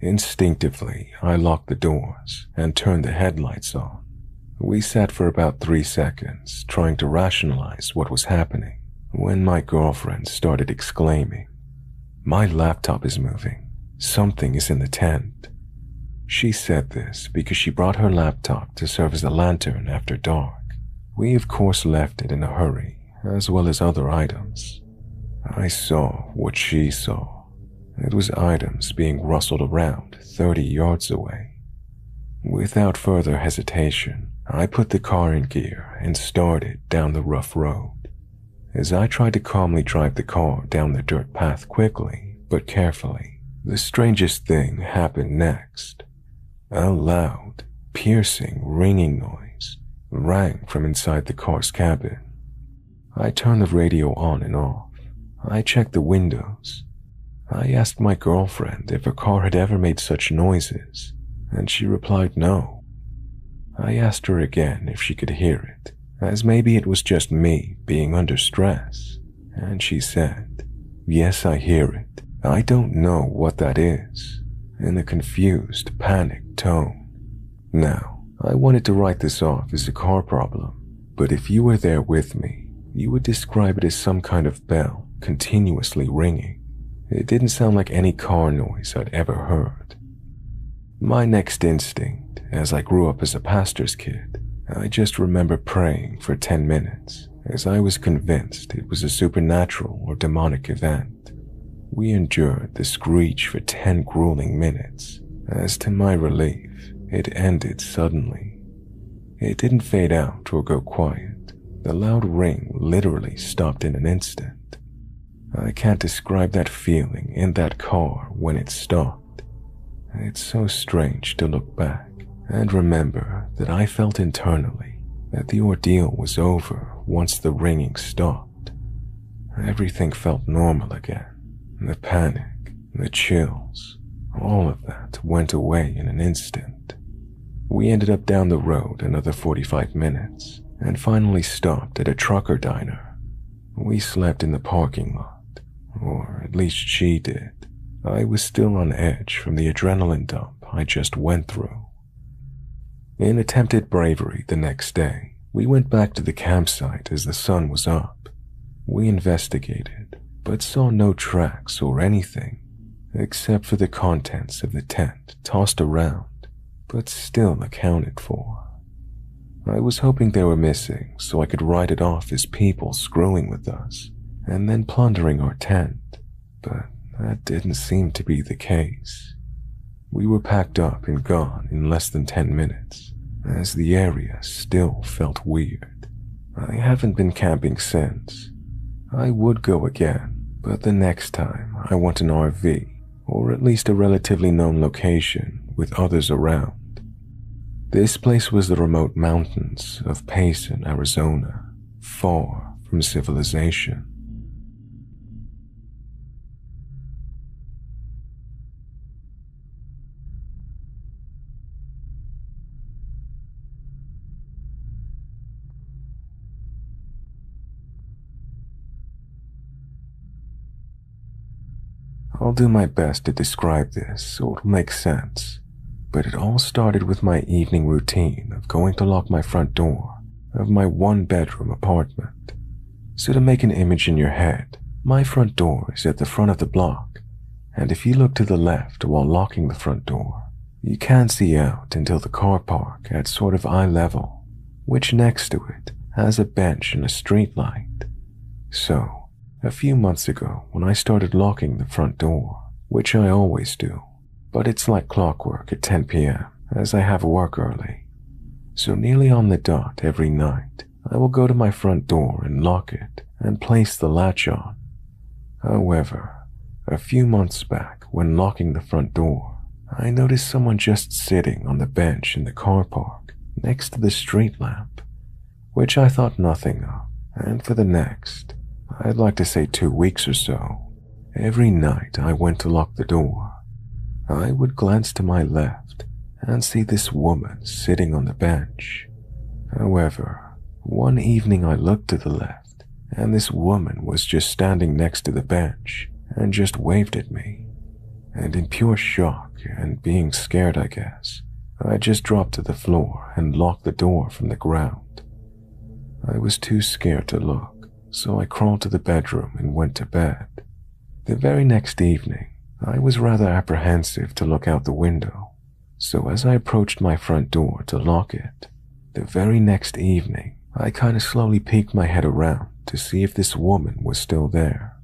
Instinctively, I locked the doors and turned the headlights on. We sat for about 3 seconds, trying to rationalize what was happening, when my girlfriend started exclaiming, "My laptop is moving. Something is in the tent." She said this because she brought her laptop to serve as a lantern after dark. We of course left it in a hurry, as well as other items. I saw what she saw. It was items being rustled around 30 yards away. Without further hesitation, I put the car in gear and started down the rough road. As I tried to calmly drive the car down the dirt path quickly but carefully, the strangest thing happened next. A loud, piercing, ringing noise rang from inside the car's cabin. I turned the radio on and off. I checked the windows. I asked my girlfriend if her car had ever made such noises, and she replied no. I asked her again if she could hear it, as maybe it was just me being under stress, and she said, "Yes, I hear it. I don't know what that is," in a confused, panicked tone. Now, I wanted to write this off as a car problem, but if you were there with me, you would describe it as some kind of bell continuously ringing. It didn't sound like any car noise I'd ever heard. My next instinct, as I grew up as a pastor's kid, I just remember praying for 10 minutes, as I was convinced it was a supernatural or demonic event. We endured the screech for 10 grueling minutes, as to my relief, it ended suddenly. It didn't fade out or go quiet. The loud ring literally stopped in an instant. I can't describe that feeling in that car when it stopped. It's so strange to look back and remember that I felt internally that the ordeal was over once the ringing stopped. Everything felt normal again. The panic, the chills, all of that went away in an instant. We ended up down the road another 45 minutes and finally stopped at a trucker diner. We slept in the parking lot, or at least she did. I was still on edge from the adrenaline dump I just went through. In attempted bravery the next day, we went back to the campsite as the sun was up. We investigated, but saw no tracks or anything, except for the contents of the tent tossed around, but still accounted for. I was hoping they were missing so I could write it off as people screwing with us and then plundering our tent, but that didn't seem to be the case. We were packed up and gone in less than 10 minutes, as the area still felt weird. I haven't been camping since. I would go again, but the next time I want an RV, or at least a relatively known location with others around. This place was the remote mountains of Payson, Arizona, far from civilization. I'll do my best to describe this so it'll make sense, but it all started with my evening routine of going to lock my front door of my one-bedroom apartment. So to make an image in your head, my front door is at the front of the block, and if you look to the left while locking the front door, you can't see out until the car park at sort of eye level, which next to it has a bench and a street light. So, a few months ago when I started locking the front door, which I always do, but it's like clockwork at 10 p.m. as I have work early. So nearly on the dot every night, I will go to my front door and lock it and place the latch on. However, a few months back when locking the front door, I noticed someone just sitting on the bench in the car park next to the street lamp, which I thought nothing of, and for the next, I'd like to say 2 weeks or so, every night I went to lock the door, I would glance to my left and see this woman sitting on the bench. However, one evening I looked to the left, and this woman was just standing next to the bench and just waved at me. And in pure shock and being scared, I guess, I just dropped to the floor and locked the door from the ground. I was too scared to look, so I crawled to the bedroom and went to bed. The very next evening, I was rather apprehensive to look out the window, so as I approached my front door to lock it, the very next evening, I kind of slowly peeked my head around to see if this woman was still there.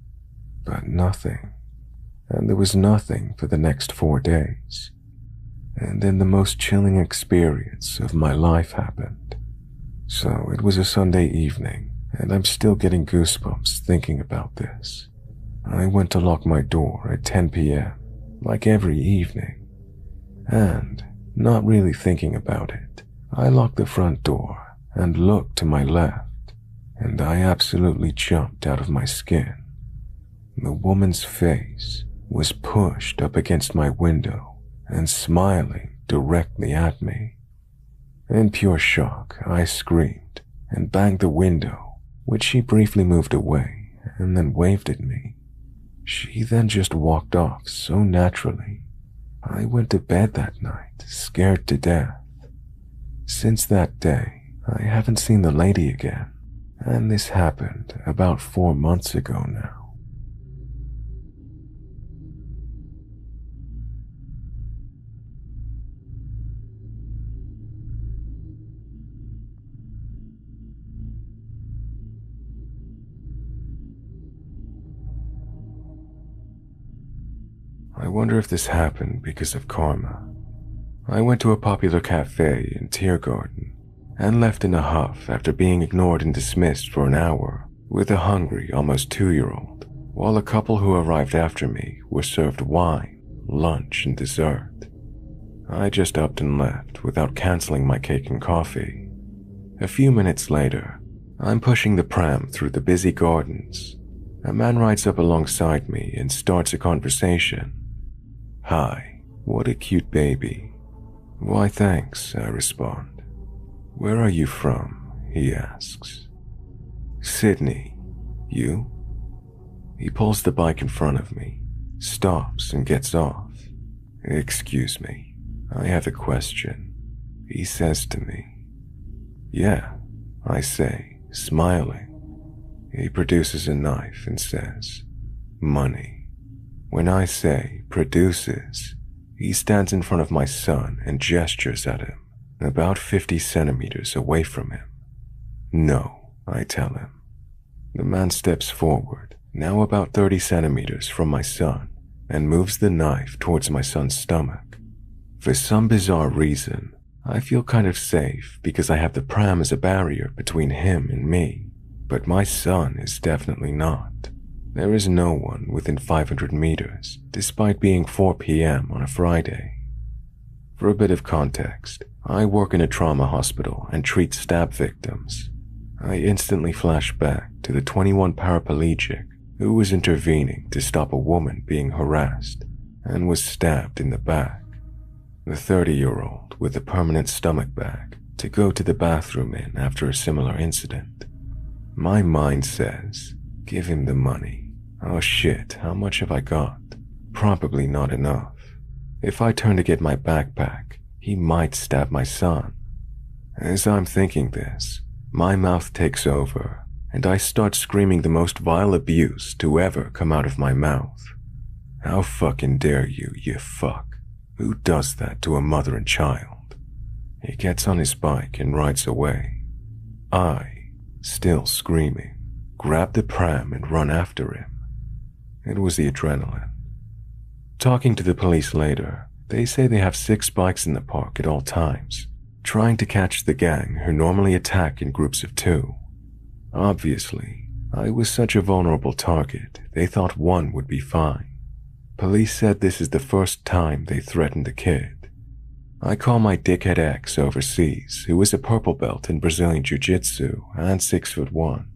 But nothing. And there was nothing for the next 4 days. And then the most chilling experience of my life happened. So it was a Sunday evening, and I'm still getting goosebumps thinking about this. I went to lock my door at 10 p.m., like every evening. And, not really thinking about it, I locked the front door and looked to my left, and I absolutely jumped out of my skin. The woman's face was pushed up against my window and smiling directly at me. In pure shock, I screamed and banged the window, which she briefly moved away and then waved at me. She then just walked off so naturally. I went to bed that night, scared to death. Since that day, I haven't seen the lady again, and this happened about 4 months ago now. I wonder if this happened because of karma. I went to a popular cafe in Tiergarten, and left in a huff after being ignored and dismissed for an hour with a hungry, almost 2-year-old, while a couple who arrived after me were served wine, lunch, and dessert. I just upped and left without canceling my cake and coffee. A few minutes later, I'm pushing the pram through the busy gardens. A man rides up alongside me and starts a conversation. "Hi, what a cute baby." "Why, thanks," I respond. "Where are you from?" he asks. "Sydney. You?" He pulls the bike in front of me, stops and gets off. "Excuse me, I have a question," he says to me. "Yeah," I say, smiling. He produces a knife and says, "Money." When I say produces, he stands in front of my son and gestures at him, about 50 centimeters away from him. "No," I tell him. The man steps forward, now about 30 centimeters from my son, and moves the knife towards my son's stomach. For some bizarre reason, I feel kind of safe because I have the pram as a barrier between him and me, but my son is definitely not. There is no one within 500 meters, despite being 4 p.m. on a Friday. For a bit of context, I work in a trauma hospital and treat stab victims. I instantly flash back to the 21 paraplegic who was intervening to stop a woman being harassed and was stabbed in the back. The 30-year-old with a permanent stomach bag to go to the bathroom in after a similar incident. My mind says, give him the money. Oh shit, how much have I got? Probably not enough. If I turn to get my backpack, he might stab my son. As I'm thinking this, my mouth takes over, and I start screaming the most vile abuse to ever come out of my mouth. How fucking dare you, you fuck? Who does that to a mother and child? He gets on his bike and rides away. I, still screaming, grab the pram and run after him. It was the adrenaline. Talking to the police later, they say they have 6 bikes in the park at all times, trying to catch the gang who normally attack in groups of 2. Obviously, I was such a vulnerable target, they thought one would be fine. Police said this is the first time they threatened a kid. I call my dickhead ex overseas, who is a purple belt in Brazilian Jiu-Jitsu and 6'1",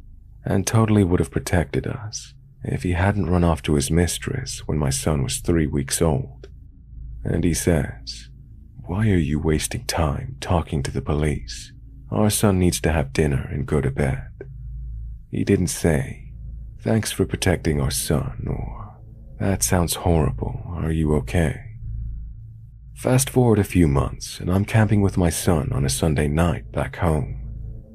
and totally would have protected us if he hadn't run off to his mistress when my son was 3 weeks old. And he says, "Why are you wasting time talking to the police? Our son needs to have dinner and go to bed." He didn't say, "Thanks for protecting our son," or "That sounds horrible, are you okay?" Fast forward a few months, and I'm camping with my son on a Sunday night back home.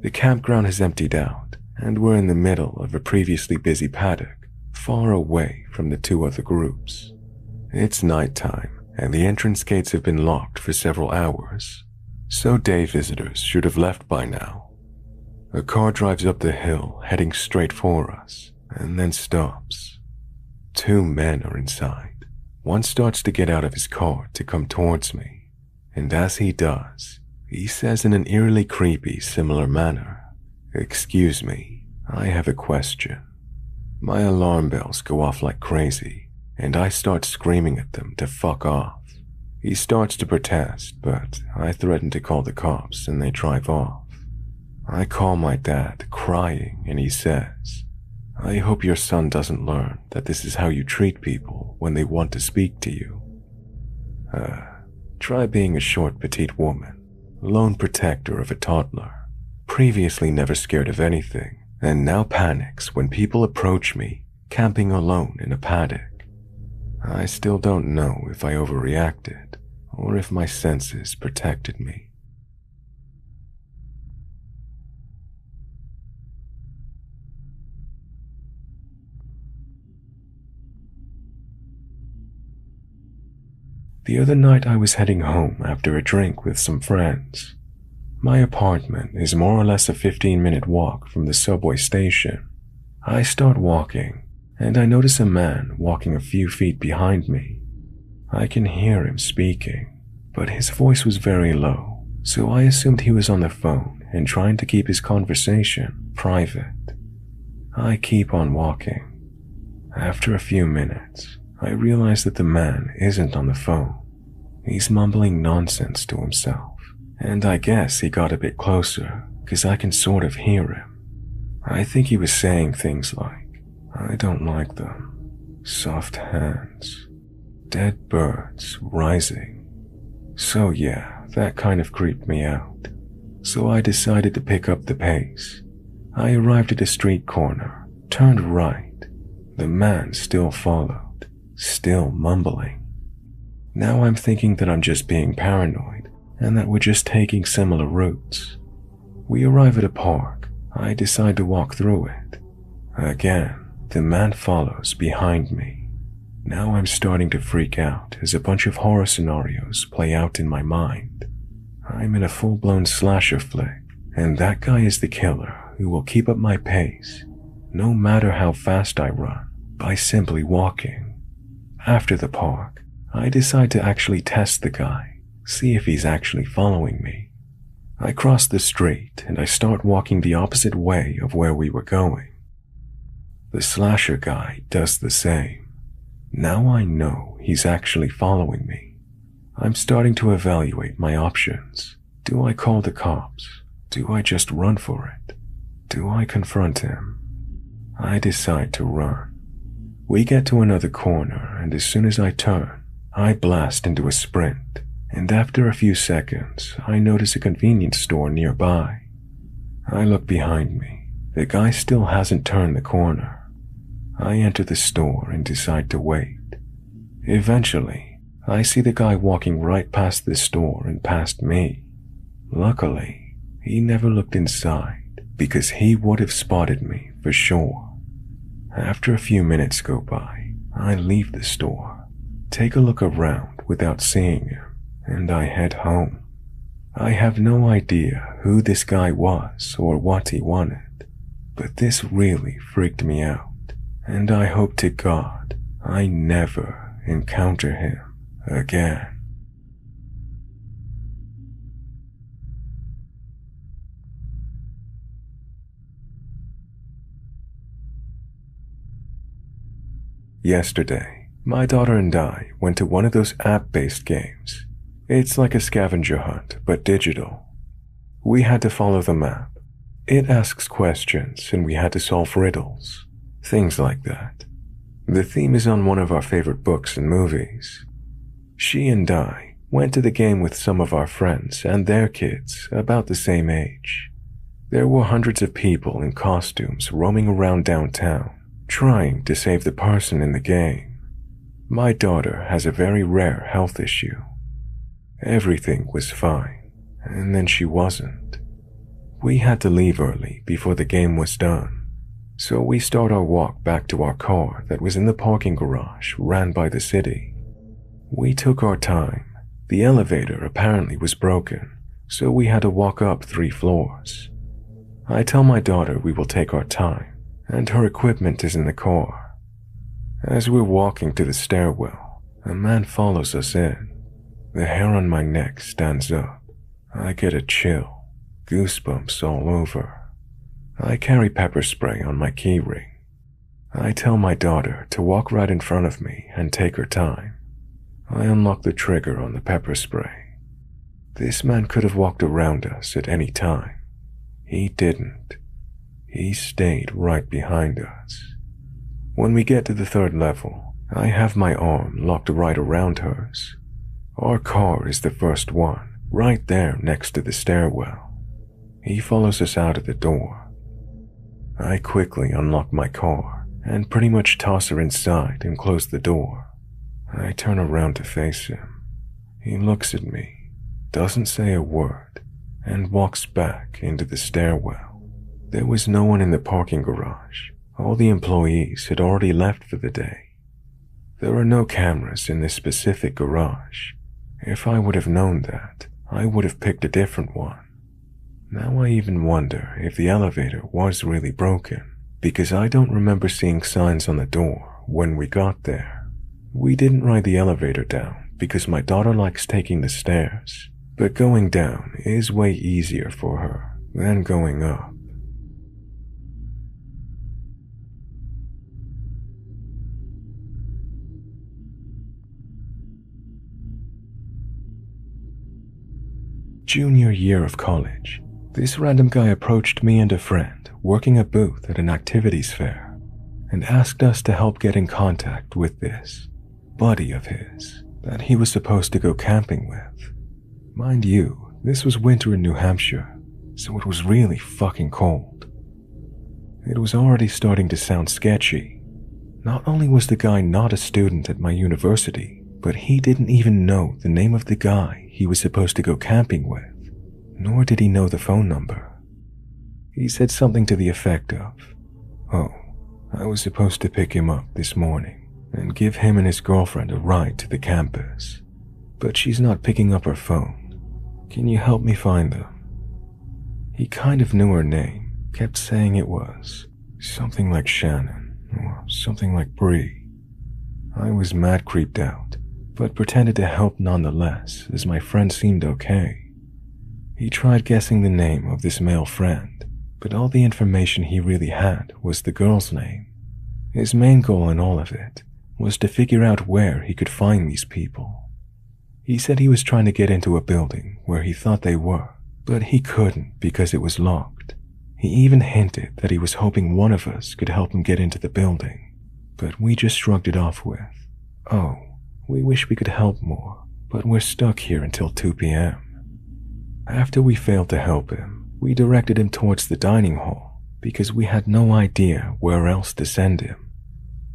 The campground has emptied out, and we're in the middle of a previously busy paddock, far away from the 2 other groups. It's nighttime, and the entrance gates have been locked for several hours, so day visitors should have left by now. A car drives up the hill, heading straight for us, and then stops. 2 men are inside. One starts to get out of his car to come towards me, and as he does, he says in an eerily creepy, similar manner, "Excuse me, I have a question." My alarm bells go off like crazy, and I start screaming at them to fuck off. He starts to protest, but I threaten to call the cops and they drive off. I call my dad, crying, and he says, "I hope your son doesn't learn that this is how you treat people when they want to speak to you." Try being a short, petite woman, lone protector of a toddler, previously never scared of anything, and now panics when people approach me, camping alone in a paddock. I still don't know if I overreacted, or if my senses protected me. The other night I was heading home after a drink with some friends. My apartment is more or less a 15-minute walk from the subway station. I start walking, and I notice a man walking a few feet behind me. I can hear him speaking, but his voice was very low, so I assumed he was on the phone and trying to keep his conversation private. I keep on walking. After a few minutes, I realize that the man isn't on the phone. He's mumbling nonsense to himself, and I guess he got a bit closer because I can sort of hear him. I think he was saying things like, "I don't like them, soft hands, dead birds rising." So yeah, that kind of creeped me out. So I decided to pick up the pace. I arrived at a street corner, turned right. The man still followed, still mumbling. Now I'm thinking that I'm just being paranoid and that we're just taking similar routes. We arrive at a park. I decide to walk through it. Again, the man follows behind me. Now I'm starting to freak out as a bunch of horror scenarios play out in my mind. I'm in a full-blown slasher flick, and that guy is the killer who will keep up my pace, no matter how fast I run, by simply walking. After the park, I decide to actually test the guy, see if he's actually following me. I cross the street and I start walking the opposite way of where we were going. The slasher guy does the same. Now I know he's actually following me. I'm starting to evaluate my options. Do I call the cops? Do I just run for it? Do I confront him? I decide to run. We get to another corner, and as soon as I turn, I blast into a sprint, and after a few seconds, I notice a convenience store nearby. I look behind me. The guy still hasn't turned the corner. I enter the store and decide to wait. Eventually, I see the guy walking right past the store and past me. Luckily, he never looked inside because he would have spotted me for sure. After a few minutes go by, I leave the store, take a look around without seeing him, and I head home. I have no idea who this guy was or what he wanted, but this really freaked me out, and I hope to God I never encounter him again. Yesterday, my daughter and I went to one of those app-based games. It's like a scavenger hunt, but digital. We had to follow the map. It asks questions and we had to solve riddles. Things like that. The theme is on one of our favorite books and movies. She and I went to the game with some of our friends and their kids about the same age. There were hundreds of people in costumes roaming around downtown, trying to save the person in the game. My daughter has a very rare health issue. Everything was fine, and then she wasn't. We had to leave early before the game was done, so we start our walk back to our car that was in the parking garage ran by the city. We took our time. The elevator apparently was broken, so we had to walk up 3 floors. I tell my daughter we will take our time, and her equipment is in the car. As we're walking to the stairwell, a man follows us in. The hair on my neck stands up. I get a chill, goosebumps all over. I carry pepper spray on my keyring. I tell my daughter to walk right in front of me and take her time. I unlock the trigger on the pepper spray. This man could have walked around us at any time. He didn't. He stayed right behind us. When we get to the 3rd level, I have my arm locked right around hers. Our car is the first one, right there next to the stairwell. He follows us out of the door. I quickly unlock my car and pretty much toss her inside and close the door. I turn around to face him. He looks at me, doesn't say a word, and walks back into the stairwell. There was no one in the parking garage. All the employees had already left for the day. There are no cameras in this specific garage. If I would have known that, I would have picked a different one. Now I even wonder if the elevator was really broken, because I don't remember seeing signs on the door when we got there. We didn't ride the elevator down because my daughter likes taking the stairs, But going down is way easier for her than going up. Junior year of college, this random guy approached me and a friend working a booth at an activities fair and asked us to help get in contact with this buddy of his that he was supposed to go camping with. Mind you, this was winter in New Hampshire, so it was really fucking cold. It was already starting to sound sketchy. Not only was the guy not a student at my university, but he didn't even know the name of the guy he was supposed to go camping with, nor did he know the phone number. He said something to the effect of, "Oh, I was supposed to pick him up this morning and give him and his girlfriend a ride to the campus, but she's not picking up her phone. Can you help me find them?" He kind of knew her name, kept saying it was something like Shannon or something like Bree. I was mad creeped out, but pretended to help nonetheless as my friend seemed okay. He tried guessing the name of this male friend, but all the information he really had was the girl's name. His main goal in all of it was to figure out where he could find these people. He said he was trying to get into a building where he thought they were, but he couldn't because it was locked. He even hinted that he was hoping one of us could help him get into the building, but we just shrugged it off with, "Oh, we wish we could help more, but we're stuck here until 2 p.m. After we failed to help him, we directed him towards the dining hall because we had no idea where else to send him,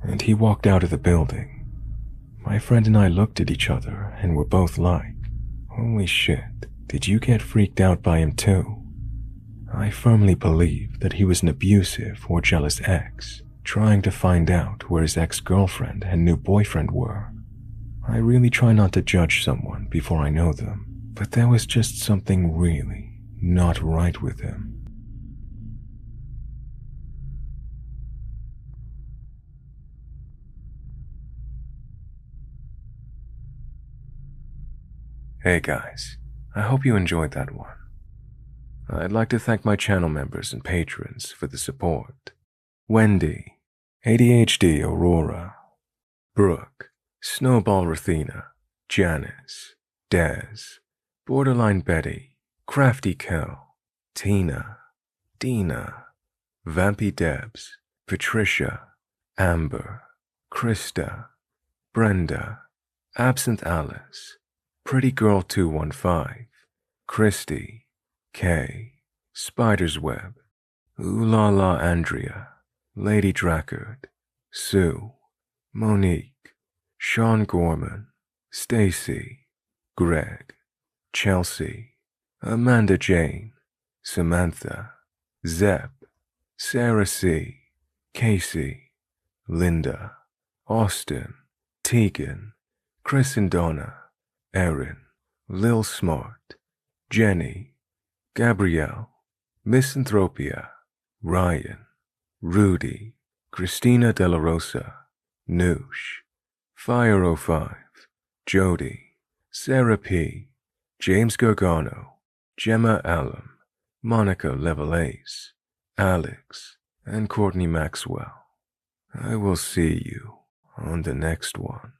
and he walked out of the building. My friend and I looked at each other and were both like, "Holy shit, did you get freaked out by him too?" I firmly believe that he was an abusive or jealous ex, trying to find out where his ex-girlfriend and new boyfriend were. I really try not to judge someone before I know them, but there was just something really not right with him. Hey guys, I hope you enjoyed that one. I'd like to thank my channel members and patrons for the support. Wendy, ADHD Aurora, Brooke, Snowball Rathina, Janice, Dez, Borderline Betty, Crafty Kel, Tina, Dina, Vampy Debs, Patricia, Amber, Krista, Brenda, Absinthe Alice, Pretty Girl 215, Christy, Kay, Spider's Web, Ooh La La Andrea, Lady Drackard, Sue, Monique, Sean Gorman, Stacy, Greg, Chelsea, Amanda Jane, Samantha, Zep, Sarah C., Casey, Linda, Austin, Tegan, Chris and Donna, Erin, Lil Smart, Jenny, Gabrielle, Misanthropia, Ryan, Rudy, Christina De La Rosa, Noosh, Fire05, Jody, Sarah P., James Gargano, Gemma Allen, Monica Levelace, Alex, and Courtney Maxwell. I will see you on the next one.